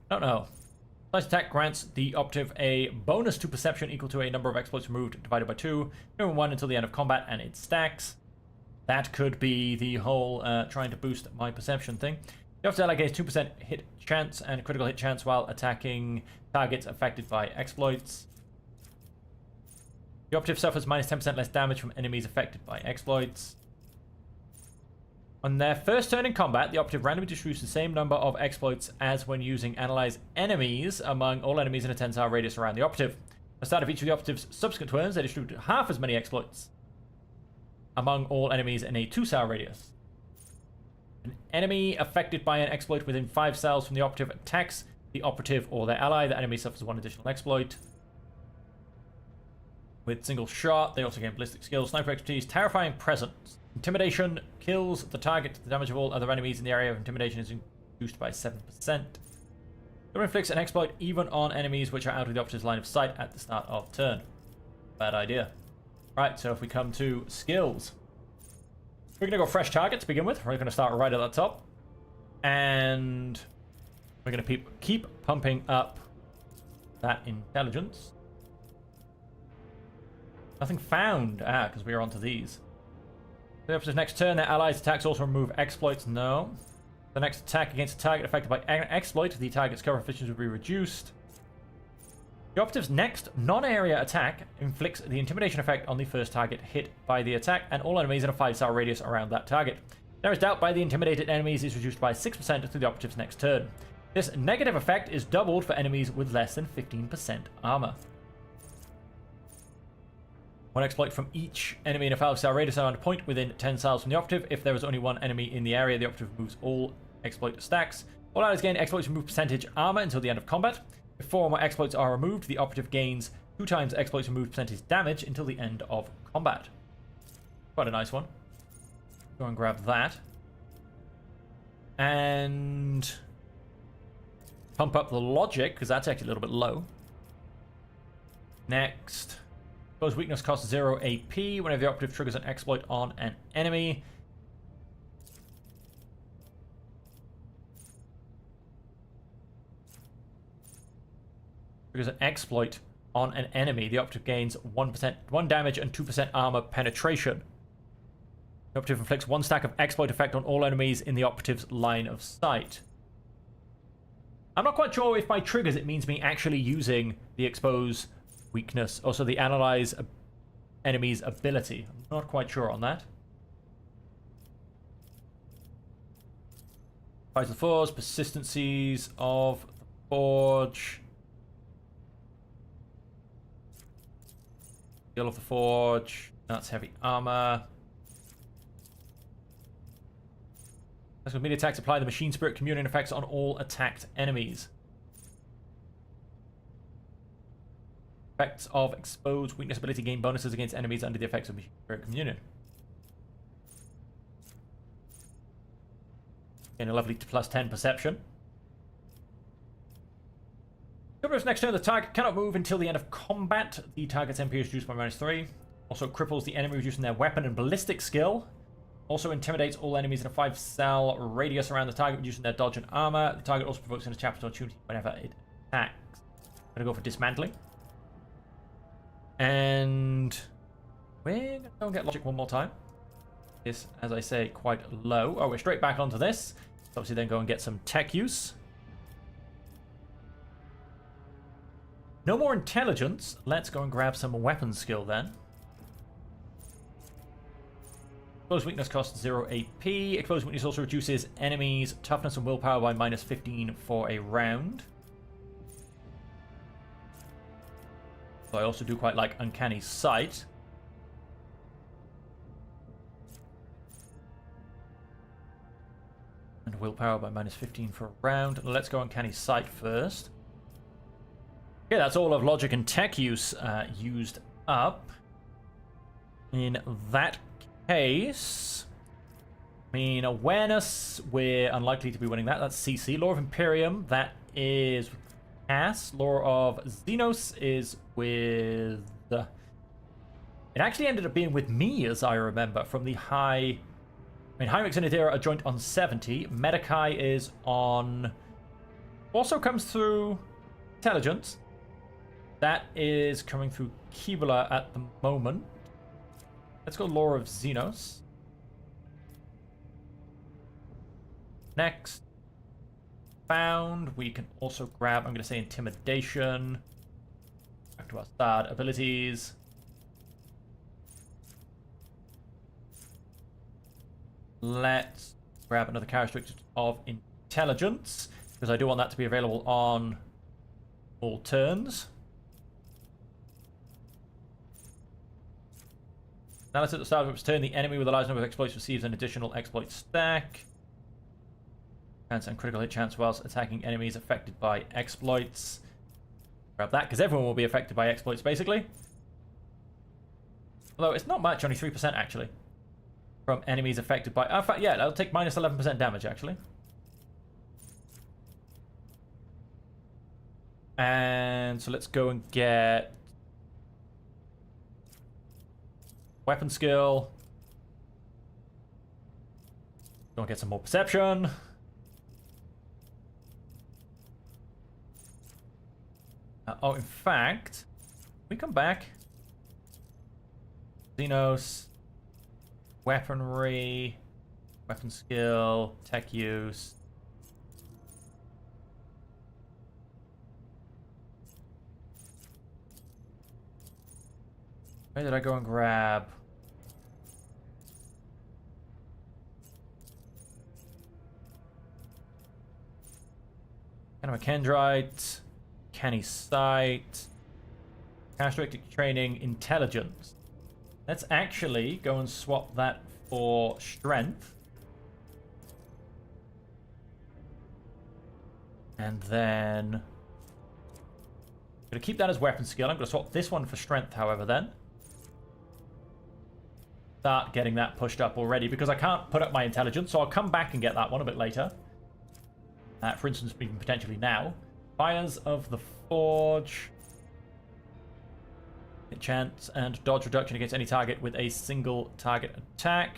I don't know. Dice attack grants the operative a bonus to perception equal to a number of exploits removed divided by 2, number 1 until the end of combat, and it stacks. That could be the whole trying to boost my perception thing. The operative ally gains 2% hit chance and critical hit chance while attacking targets affected by exploits. The operative suffers -10% less damage from enemies affected by exploits. On their first turn in combat, the operative randomly distributes the same number of exploits as when using analyzed enemies among all enemies in a 10-cell radius around the operative. At the start of each of the operative's subsequent turns, they distribute half as many exploits among all enemies in a 2-cell radius. An enemy affected by an exploit within 5 cells from the operative attacks the operative or their ally. The enemy suffers 1 additional exploit. With single shot, they also gain ballistic skills, sniper expertise, terrifying presence. Intimidation kills the target. The damage of all other enemies in the area of intimidation is reduced by 7%. It inflicts an exploit even on enemies which are out of the operative's line of sight at the start of turn. Bad idea. Right, so if we come to skills. We're going to go fresh target to begin with. We're going to start right at the top. And we're going to keep pumping up that intelligence. Nothing found. Because we are onto these. The opposite's next turn, their allies' attacks also remove exploits. No. The next attack against a target affected by an exploit, the target's cover efficiency will be reduced. The operative's next non-area attack inflicts the intimidation effect on the first target hit by the attack and all enemies in a 5-star radius around that target. There is doubt by the intimidated enemies is reduced by 6% through the operative's next turn. This negative effect is doubled for enemies with less than 15% armor. One exploit from each enemy in a 5-star radius around a point within 10 styles from the operative. If there is only one enemy in the area, the operative moves all exploit stacks. All allies gain exploits remove percentage armor until the end of combat. If 4 or more exploits are removed, the operative gains 2 times exploits removed percentage damage until the end of combat. Quite a nice one. Go and grab that. And pump up the logic, because that's actually a little bit low. Next. Exposed weakness costs 0 AP whenever the operative triggers an exploit on an enemy. Triggers an exploit on an enemy. The operative gains 1 damage and 2% armor penetration. The operative inflicts 1 stack of exploit effect on all enemies in the operative's line of sight. I'm not quite sure if by triggers it means me actually using the expose weakness, also the analyze enemy's ability. I'm not quite sure on that. Fights of the Forge, persistencies of the Forge. Skill of the Forge. That's heavy armor. As with immediate attacks, apply the Machine Spirit Communion effects on all attacked enemies. Effects of exposed weakness ability gain bonuses against enemies under the effects of Machine Spirit Communion. Gain a lovely +10 perception. Next turn, the target cannot move until the end of combat. The target's MP is reduced by -3. Also cripples the enemy, reducing their weapon and ballistic skill. Also intimidates all enemies in a 5-cell radius around the target, reducing their dodge and armor. The target also provokes an attack opportunity whenever it attacks. I'm going to go for dismantling. And we're going to go and get logic one more time. This, as I say, quite low. Oh, we're straight back onto this. Obviously then go and get some tech use. No more intelligence. Let's go and grab some weapon skill then. Exposed weakness costs 0 AP. Exposed weakness also reduces enemies' toughness and willpower by -15 for a round. So I also do quite like Uncanny Sight. And willpower by -15 for a round. Let's go Uncanny Sight first. Okay, that's all of logic and tech use used up. In that case, I mean, awareness, we're unlikely to be winning that. That's CC. Law of Imperium, that is Cass. Law of Xenos is with... It actually ended up being with me, as I remember, from the high... I mean, Hymix and Adira are joint on 70. Medakai is on... Also comes through intelligence. That is coming through Kibula at the moment. Let's go Law of Xenos. Next. Found. We can also grab, I'm going to say Intimidation. Back to our start abilities. Let's grab another characteristic of Intelligence, because I do want that to be available on all turns. Now let's at the start of its turn, the enemy with a large number of exploits receives an additional exploit stack. Chance and critical hit chance whilst attacking enemies affected by exploits. Grab that, because everyone will be affected by exploits, basically. Although it's not much, only 3% actually. From enemies affected by... In fact, yeah, that'll take -11% damage, actually. And so let's go and get weapon skill. Go and get some more perception. Oh, in fact, we come back. Xenos, weaponry, weapon skill, tech use. Where did I go and grab? Kind of a Kendrite, canny sight, characteristic training, intelligence. Let's actually go and swap that for strength. And then I'm going to keep that as weapon skill. I'm going to swap this one for strength, however, then. Start getting that pushed up already because I can't put up my intelligence, so I'll come back and get that one a bit later. For instance, even potentially now. Fires of the Forge. Hit chance and dodge reduction against any target with a single target attack.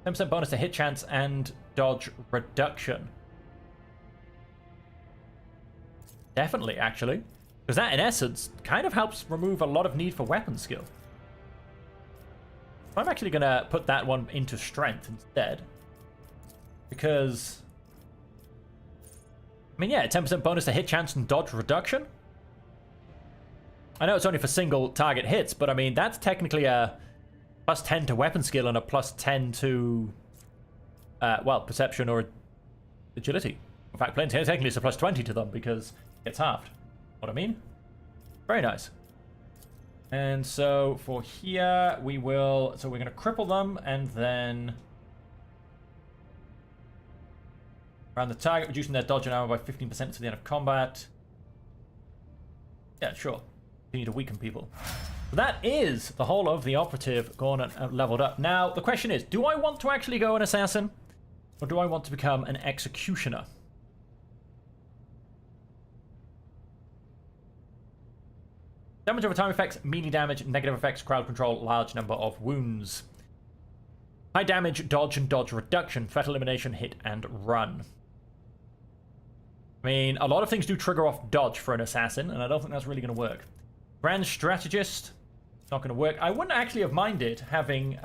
10% bonus to hit chance and dodge reduction. Definitely, actually. Because that, in essence, kind of helps remove a lot of need for weapon skill. I'm actually going to put that one into strength instead. Because, I mean, yeah, 10% bonus to hit chance and dodge reduction. I know it's only for single target hits, but I mean, that's technically a plus 10 to weapon skill and a plus 10 to, well, perception or agility. In fact, technically it's a plus 20 to them because it's halved. What I mean? Very nice. And so for here, we will, so we're going to cripple them and then around the target, reducing their dodge and armor by 15% to the end of combat. Yeah, sure. Continue to weaken people. So that is the whole of the operative gone and leveled up. Now, the question is, do I want to actually go an assassin? Or do I want to become an executioner? Damage over time effects, melee damage, negative effects, crowd control, large number of wounds. High damage, dodge and dodge reduction, threat elimination, hit and run. I mean, a lot of things do trigger off dodge for an assassin, and I don't think that's really going to work. Grand Strategist, not going to work. I wouldn't actually have minded having,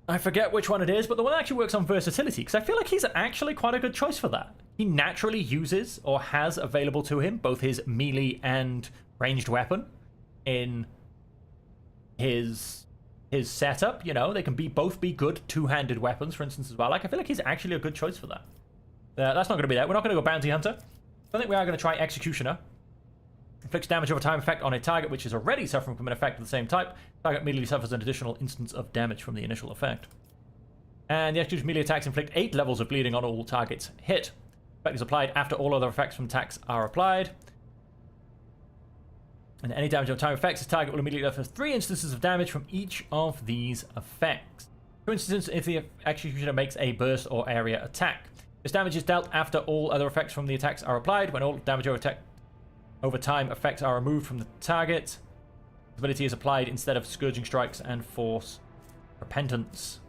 I forget which one it is, but the one that actually works on versatility, because I feel like he's actually quite a good choice for that. He naturally uses, or has available to him, both his melee and ranged weapon in his setup. You know, they can both be good two-handed weapons, for instance, as well. Like, I feel like he's actually a good choice for that. That's not going to be that. We're not going to go Bounty Hunter. I think we are going to try Executioner. Inflicts damage over time effect on a target which is already suffering from an effect of the same type. Target immediately suffers an additional instance of damage from the initial effect. And the Executioner's melee attacks inflict 8 levels of bleeding on all targets hit. Effect is applied after all other effects from attacks are applied. And any damage over time effects, this target will immediately suffer 3 instances of damage from each of these effects. For instance, if the Executioner makes a burst or area attack. This damage is dealt after all other effects from the attacks are applied. When all damage over time effects are removed from the target, this ability is applied instead of Scourging Strikes and Force Repentance.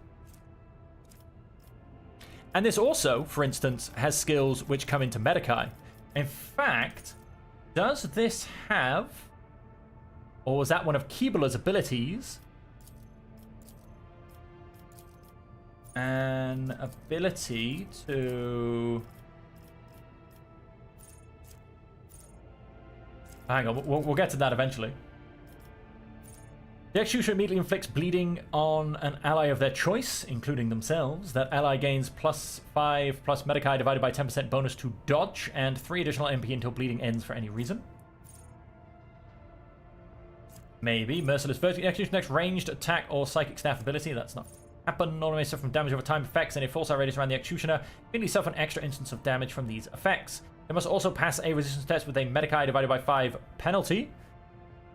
And this also, for instance, has skills which come into Medicae. In fact, does this have, or was that one of Keebler's abilities, an ability to... Hang on, we'll get to that eventually. The Executioner immediately inflicts bleeding on an ally of their choice, including themselves. That ally gains +5 plus Medicae divided by 10% bonus to dodge, and 3 additional MP until bleeding ends for any reason. Maybe. Merciless Verdict. Executioner next ranged attack or psychic staff ability. That's not happen. Normally suffer from damage over time effects, and if force radius around the Executioner, immediately suffer an extra instance of damage from these effects. They must also pass a resistance test with a Medicae divided by 5 penalty.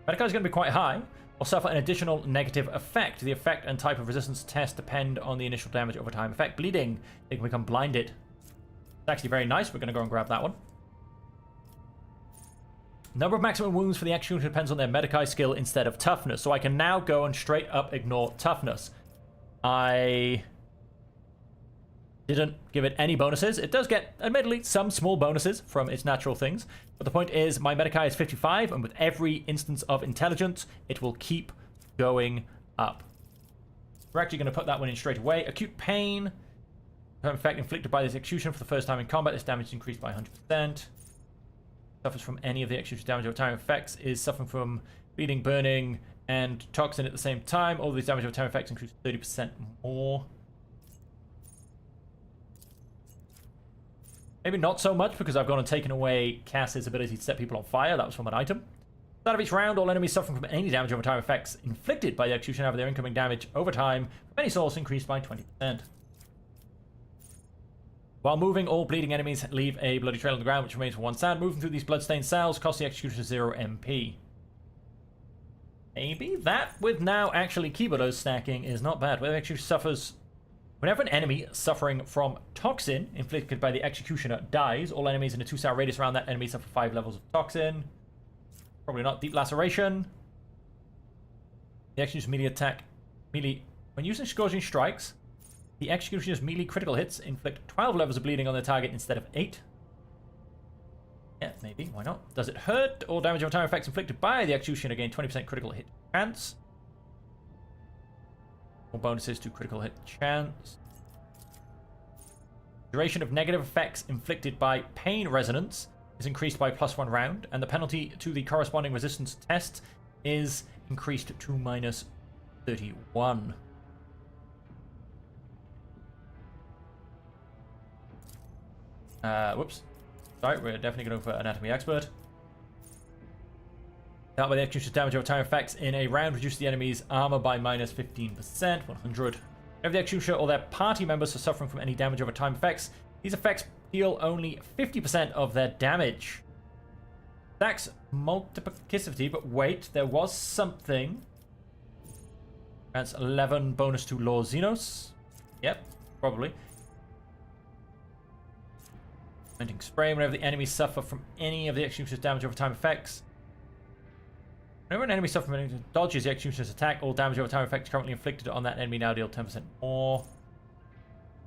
Medicae is going to be quite high, or suffer an additional negative effect. The effect and type of resistance test depend on the initial damage over time effect. Bleeding, they can become blinded. It's actually very nice. We're going to go and grab that one. Number of maximum wounds for the executioner depends on their Medicae skill instead of toughness. So I can now go and straight up ignore toughness. I didn't give it any bonuses. It does get, admittedly, some small bonuses from its natural things. But the point is, my Medicae is 55, and with every instance of intelligence, it will keep going up. We're actually going to put that one in straight away. Acute pain. Effect inflicted by this executioner for the first time in combat. This damage is increased by 100%. Suffers from any of the executioner's damage over time effects. Is suffering from bleeding, burning, and toxin at the same time. All of these damage over time effects increase 30% more. Maybe not so much because I've gone and taken away Cass's ability to set people on fire. That was from an item. Start of each round, all enemies suffering from any damage over time effects inflicted by the executioner have their incoming damage over time from any source increased by 20%. While moving, all bleeding enemies leave a bloody trail on the ground which remains for 1 sound. Moving through these bloodstained cells costs the executioner 0 MP. Maybe that, with now actually keyboarders stacking, is not bad. Where the executioner suffers... Whenever an enemy suffering from toxin inflicted by the executioner dies, all enemies in a 2-star radius around that enemy suffer 5 levels of toxin. Probably not deep laceration. The executioner's melee attack... When using scorching strikes, the executioner's melee critical hits inflict 12 levels of bleeding on their target instead of 8. Yeah, maybe. Why not? Does it hurt? All damage over time effects inflicted by the executioner gain 20% critical hit chance. More bonuses to critical hit chance. Duration of negative effects inflicted by pain resonance is increased by +1 round, and the penalty to the corresponding resistance test is increased to -31. Whoops. Sorry, we're definitely going for Anatomy Expert. That by the executioner's damage over time effects in a round reduces the enemy's armor by -15%, 100. If the executioner or their party members are suffering from any damage over time effects, these effects heal only 50% of their damage. Stacks multiplicity, but wait, there was something. That's 11 bonus to Lord Xenos. Yep, probably. Venting spray whenever the enemies suffer from any of the executioner's damage over time effects. Whenever an enemy suffers from any dodges the executioner's attack, all damage over time effects currently inflicted on that enemy now deal 10% more.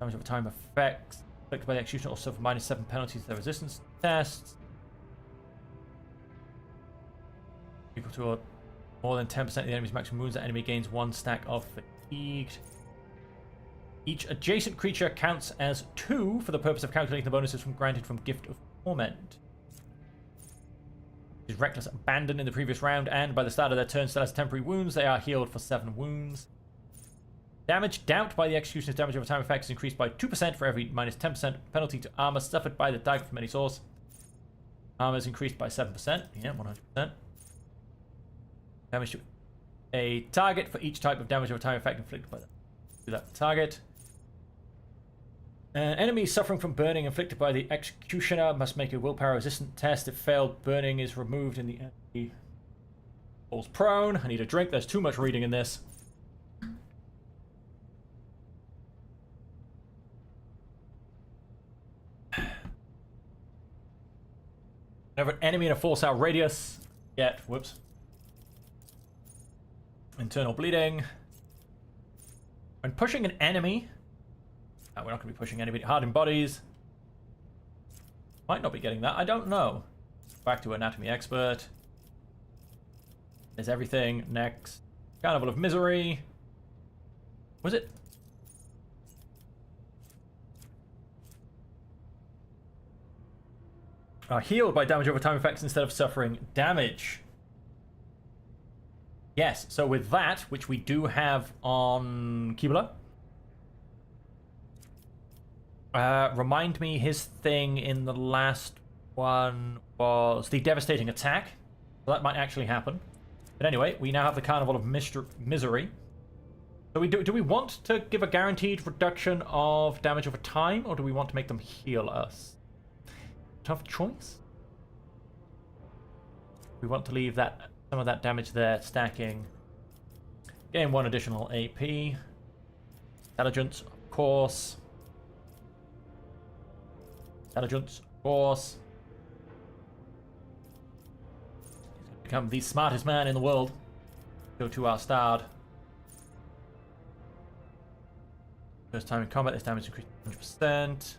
Damage over time effects inflicted by the executioner also suffer -7 penalties to their resistance tests. Equal to more than 10% of the enemy's maximum wounds, that enemy gains 1 stack of fatigued. Each adjacent creature counts as 2 for the purpose of calculating the bonuses granted from Gift of Torment. Is reckless abandon in the previous round, and by the start of their turn still has temporary wounds. They are healed for 7 wounds. Damage dealt by the executioner's damage over time effects is increased by 2% for every -10% penalty to armor suffered by the dagger from any source. Armor is increased by 7%. Yeah, 100%. Damage to a target for each type of damage over time effect inflicted by that target. Enemies suffering from burning inflicted by the executioner must make a willpower resistant test. If failed, burning is removed and the enemy falls prone. I need a drink. There's too much reading in this. Whenever an enemy in a 4-star radius get, whoops, internal bleeding. When pushing an enemy, we're not going to be pushing anybody. Hardened bodies. Might not be getting that. I don't know. Back to Anatomy Expert. There's everything. Next. Carnival of Misery. Was it? Healed by damage over time effects instead of suffering damage. Yes, so with that, which we do have on Kibula. Remind me, his thing in the last one was the devastating attack. So that might actually happen. But anyway, we now have the Carnival of Misery. So do we want to give a guaranteed reduction of damage over time, or do we want to make them heal us? Tough choice. We want to leave that some of that damage there stacking. Gain 1 additional AP. Intelligence, of course. Intelligence, of course. He's going to become the smartest man in the world. Go to our start. First time in combat, this damage increased 100%.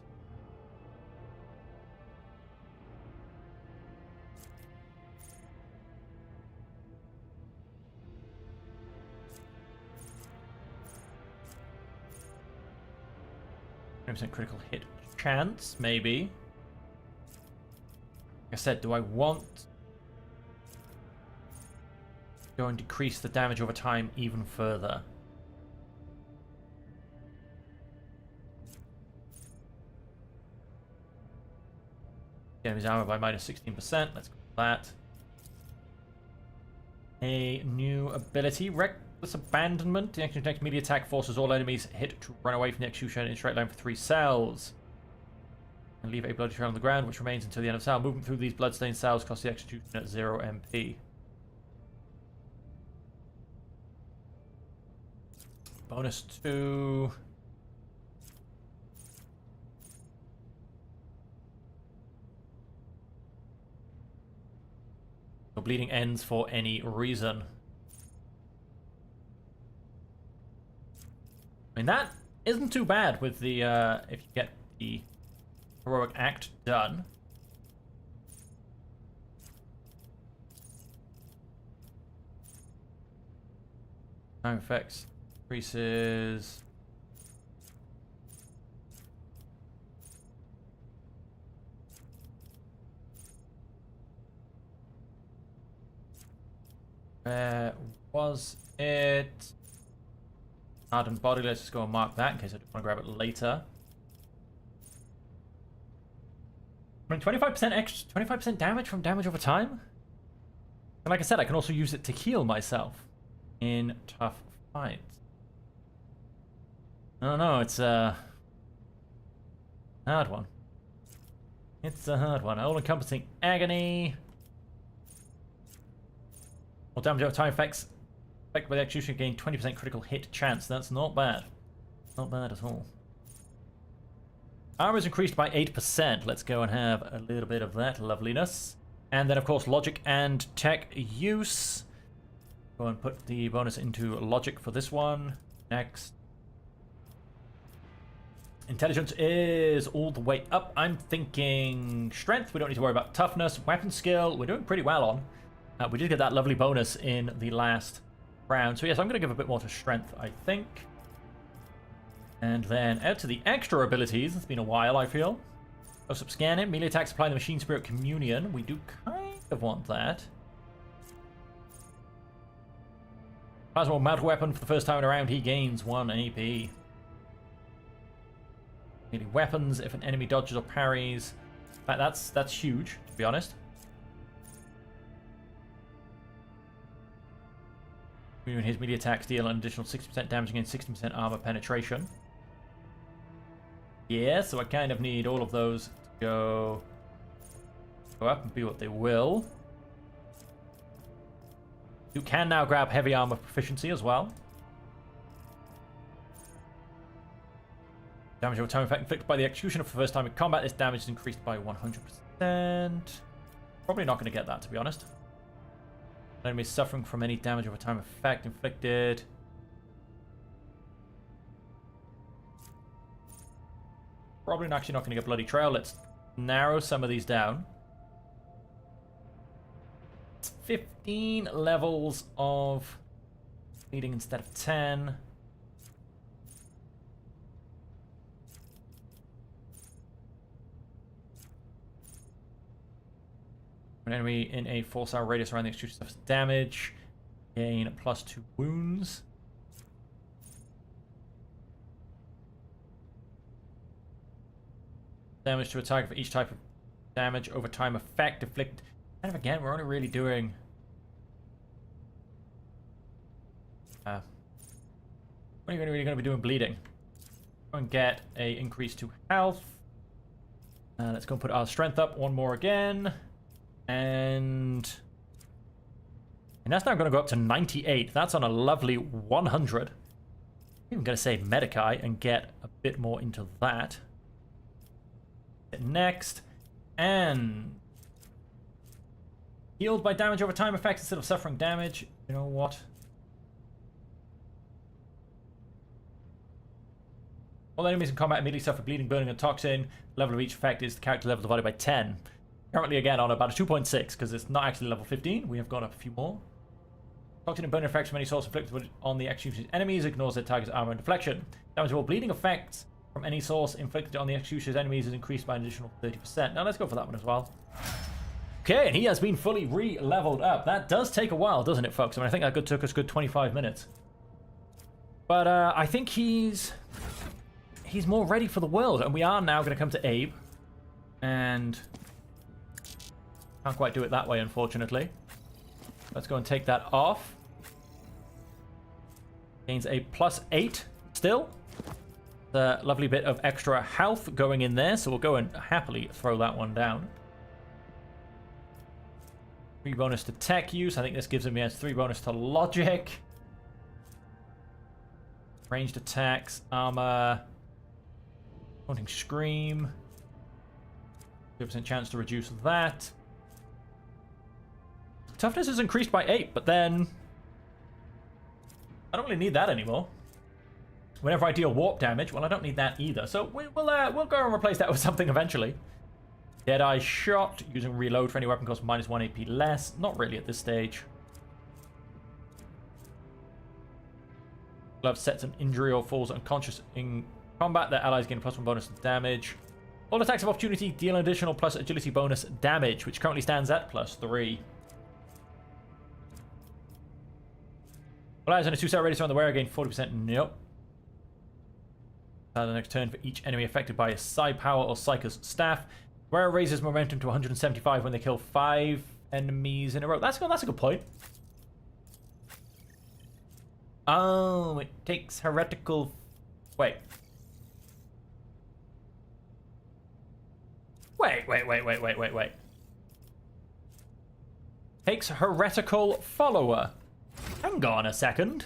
% critical hit chance, maybe. Like I said, do I want to go and decrease the damage over time even further? Enemy's armor by -16%. Let's go with that. A new ability, Reckless Abandonment. The next melee attack forces all enemies hit to run away from the execution in a straight line for 3 cells. And leave a bloody trail on the ground, which remains until the end of the cell. Movement through these bloodstained cells costs the execution at 0 MP. Bonus 2. So bleeding ends for any reason. I mean, that isn't too bad with the, if you get the heroic act done. Time effects increases. Where was it? Hardened body, let's just go and mark that in case I want to grab it later. I mean, 25% extra, 25% damage from damage over time? And like I said, I can also use it to heal myself in tough fights. I don't know, it's a hard one. It's a hard one. All-encompassing agony. Well, damage over time effects. Affected by the execution gain 20% critical hit chance. That's not bad. Not bad at all. Armor is increased by 8%. Let's go and have a little bit of that loveliness. And then, of course, logic and tech use. Go and put the bonus into logic for this one. Next. Intelligence is all the way up. I'm thinking strength. We don't need to worry about toughness. Weapon skill, we're doing pretty well on. We did get that lovely bonus in the last round. So yes, I'm going to give a bit more to strength, I think. And then out to the extra abilities. It's been a while, I feel. Close-up scanning. Melee attacks apply the Machine Spirit Communion. We do kind of want that. Plasma Mount Weapon for the first time in a round. He gains 1 AP. Melee weapons. If an enemy dodges or parries. In fact, that's huge, to be honest. His melee attacks deal an additional 60% damage against 60% armor penetration. Yeah, so I kind of need all of those to go up and be what they will. You can now grab heavy armor proficiency as well. Damage over time effect inflicted by the executioner for the first time in combat. This damage is increased by 100%. Probably not going to get that, to be honest. Enemy suffering from any damage over time effect inflicted. Probably actually not going to get bloody trail. Let's narrow some of these down. 15 levels of bleeding instead of 10. An enemy in a 4-cell radius around the execution suffers damage. Gain +2 wounds. Damage to a target for each type of damage over time effect inflicted. Kind of again, we're only really doing. When are you really going to be doing bleeding? Go and get a increase to health. Let's go and put our strength up one more again. And that's now going to go up to 98. That's on a lovely 100. I'm going to save Medicae and get a bit more into that. Next. And healed by damage over time effects instead of suffering damage. You know what? All enemies in combat immediately suffer bleeding, burning, and toxin. The level of each effect is the character level divided by 10. Currently, again, on about a 2.6, because it's not actually level 15. We have got up a few more. Toxin and burning effects from any source inflicted on the executioner's enemies ignores their target's armor and deflection. Damage of all bleeding effects from any source inflicted on the executioner's enemies is increased by an additional 30%. Now, let's go for that one as well. Okay, and he has been fully re-leveled up. That does take a while, doesn't it, folks? I mean, I think that took us a good 25 minutes. But I think he's more ready for the world, and we are now going to come to Abe, and can't quite do it that way, unfortunately. Let's go and take that off. Gains a +8 still. The lovely bit of extra health going in there, so we'll go and happily throw that one down. 3 bonus to tech use. I think this gives him 3 bonus to logic. Ranged attacks, armor. Haunting Scream. 2% chance to reduce that. Toughness is increased by 8, but then I don't really need that anymore. Whenever I deal warp damage, well, I don't need that either. So we'll go and replace that with something eventually. Deadeye Shot, using reload for any weapon costs -1 AP less. Not really at this stage. Glove sets an injury or falls unconscious in combat. Their allies gain a +1 bonus to damage. All attacks of opportunity deal an additional plus agility bonus damage, which currently stands at +3. Allies on a 2-star radius around the wearer gain 40%. Nope. The next turn for each enemy affected by a Psi Power or Psyker's Staff. Wearer raises momentum to 175 when they kill 5 enemies in a row. That's a good point. Oh, it takes heretical... Wait. Wait. Takes heretical follower. Hang on a second.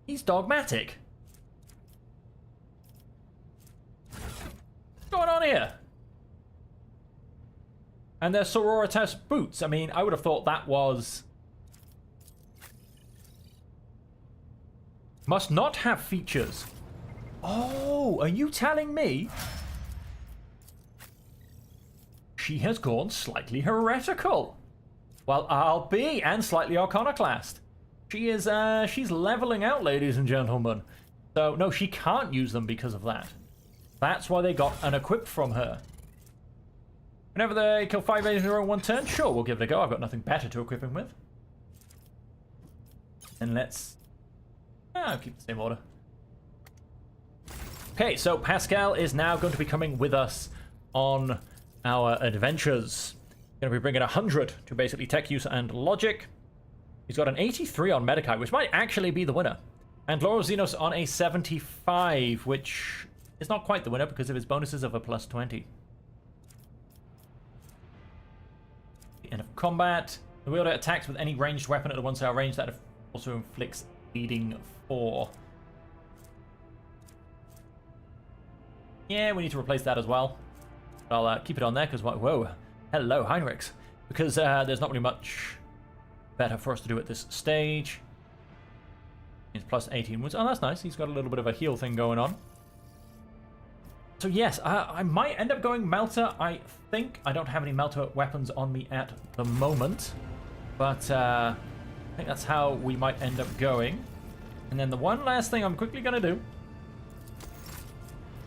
He's dogmatic. What's going on here? And they're Sororitas boots. I mean, I would have thought that was... Must not have features. Oh, are you telling me she has gone slightly heretical? Well, I'll be, and slightly Iconoclast. She is, she's leveling out, ladies and gentlemen. So, no, she can't use them because of that. That's why they got an equip from her. Whenever they kill 5 enemies in a row in 1 turn, sure, we'll give it a go. I've got nothing better to equip him with. And let's... I'll keep the same order. Okay, so Pascal is now going to be coming with us on our adventures. Going to be bringing 100 to basically tech use and logic. He's got an 83 on Medikai, which might actually be the winner. And Laurel Xenos on a 75, which is not quite the winner because of his bonuses of a +20. The end of combat. The wielder attacks with any ranged weapon at a 1-star range that also inflicts bleeding 4. Yeah, we need to replace that as well. I'll keep it on there because, whoa, hello, Heinrichs. Because there's not really much better for us to do at this stage. It's +18 wounds. Oh, that's nice. He's got a little bit of a heal thing going on. So yes, I might end up going Melter. I think I don't have any Melter weapons on me at the moment. But I think that's how we might end up going. And then the one last thing I'm quickly going to do.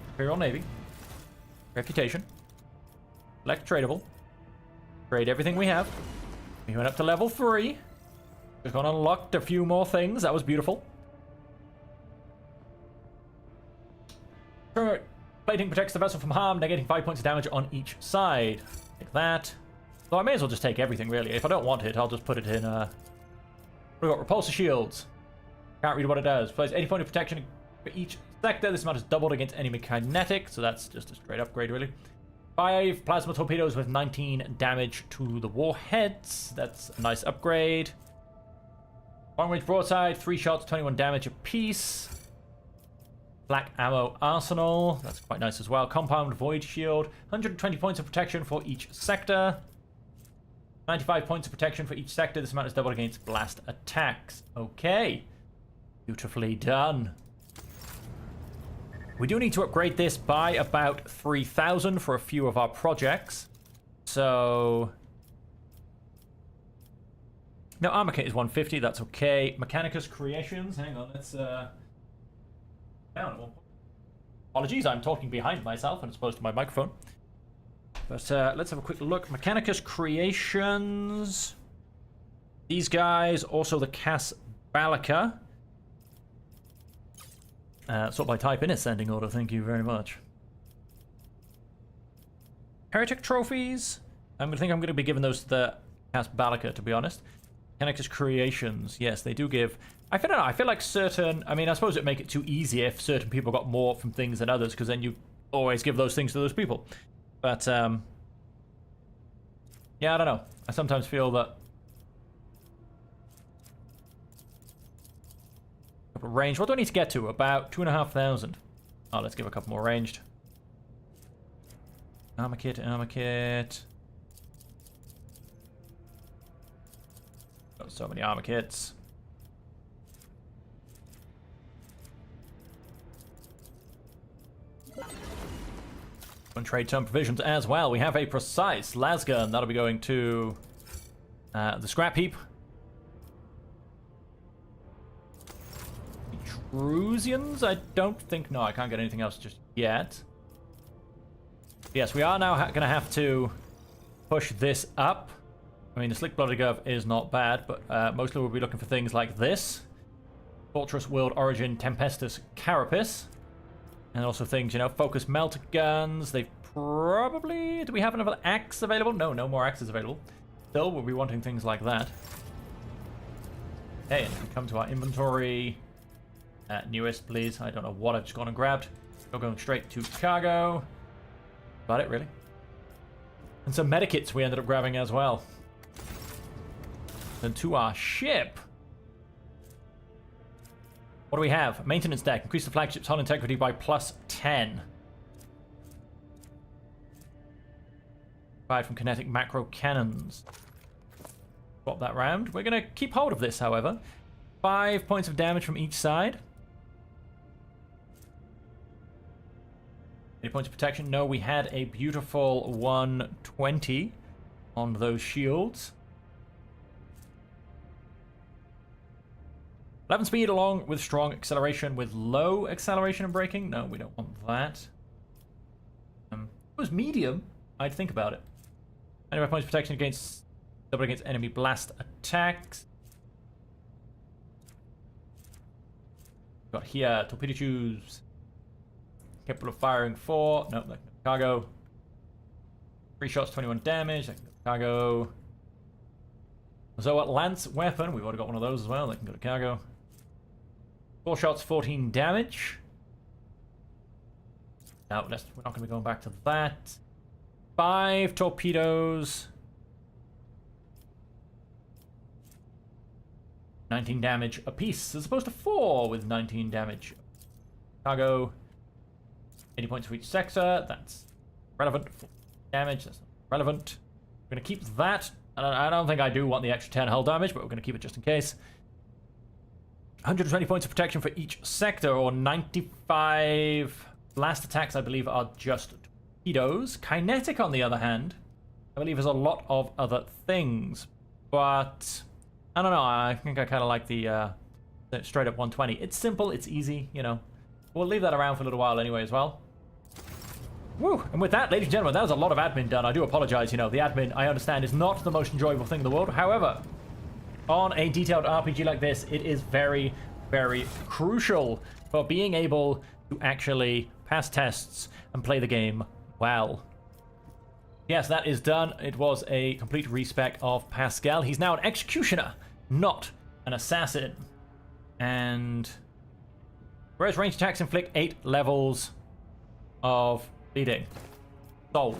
Imperial Navy. Reputation. Select tradable. Trade everything we have. We went up to level 3. Just gone and unlocked a few more things. That was beautiful. Plating protects the vessel from harm, negating 5 points of damage on each side. Take that. So I may as well just take everything, really. If I don't want it, I'll just put it in, We've got repulsor shields. Can't read what it does. Plays 80 points of protection for each sector. This amount is doubled against enemy kinetic, so that's just a straight upgrade, really. 5 plasma torpedoes with 19 damage to the warheads. That's a nice upgrade. Long range broadside, 3 shots, 21 damage apiece. Black ammo arsenal. That's quite nice as well. Compound void shield. 120 points of protection for each sector. 95 points of protection for each sector. This amount is doubled against blast attacks. Okay. Beautifully done. We do need to upgrade this by about 3,000 for a few of our projects. So... no, armor kit is 150. That's okay. Mechanicus Creations. Hang on, let's... apologies, I'm talking behind myself and opposed to my microphone. But let's have a quick look. Mechanicus Creations. These guys, also the Cas Balica. Sort by type in ascending order, thank you very much. Heretic Trophies. I'm going to be giving those to the Cas Balica, to be honest. Mechanicus Creations. Yes, they do give... I don't know, I feel like certain... I mean, I suppose it'd make it too easy if certain people got more from things than others, because then you always give those things to those people. But, yeah, I don't know. I sometimes feel that... range. What do I need to get to? About 2,500. Oh, let's give a couple more ranged. Armor kit, armor kit. Got so many armor kits. And trade term provisions as well. We have a precise lasgun. That'll be going to the scrap heap. Intrusions? I don't think... no, I can't get anything else just yet. Yes, we are now going to have to push this up. I mean, the Slick Blooded Gov is not bad, but mostly we'll be looking for things like this. Fortress World Origin Tempestus Carapace. And also things, you know, Focus Melt Guns. They've probably... do we have another axe available? No, no more axes available. Still, we'll be wanting things like that. Okay, and we come to our inventory. Newest, please. I don't know what I've just gone and grabbed. We're going straight to cargo. About it, really. And some medikits we ended up grabbing as well. Then to our ship. What do we have? Maintenance deck. Increase the flagship's hull integrity by +10. Fired from kinetic macro cannons. Swap that round. We're going to keep hold of this, however. 5 points of damage from each side. 8 points of protection. No, we had a beautiful 120 on those shields. 11 speed along with strong acceleration with low acceleration and braking. No, we don't want that. If it was medium, I'd think about it. 25 points of protection against double against enemy blast attacks. Got here torpedo tubes. Capable of firing 4. Nope, that can go cargo. 3 shots, 21 damage. That can go cargo. Zoa Lance weapon. We've already got one of those as well. That can go to cargo. 4 shots, 14 damage. No, we're not going to be going back to that. 5 torpedoes. 19 damage apiece, as opposed to 4 with 19 damage. Cargo. 80 points for each sector. That's relevant. Damage. That's not relevant. We're going to keep that. I don't think I do want the extra 10 hull damage, but we're going to keep it just in case. 120 points of protection for each sector, or 95 blast attacks, I believe, are just torpedoes. Kinetic, on the other hand, I believe is a lot of other things. But, I don't know, I think I kind of like the straight up 120. It's simple, it's easy, you know. We'll leave that around for a little while anyway as well. Woo! And with that, ladies and gentlemen, that was a lot of admin done. I do apologize, you know, the admin, I understand, is not the most enjoyable thing in the world. However, on a detailed RPG like this, it is very, very crucial for being able to actually pass tests and play the game well. Yes, that is done. It was a complete respec of Pascal. He's now an executioner, not an assassin. And whereas ranged attacks inflict 8 levels of bleeding. Sold.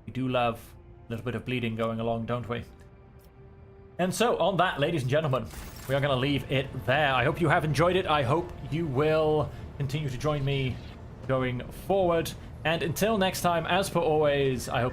We do love a little bit of bleeding going along, don't we? And so, on that, ladies and gentlemen, we are going to leave it there. I hope you have enjoyed it. I hope you will continue to join me going forward. And until next time, as per always, I hope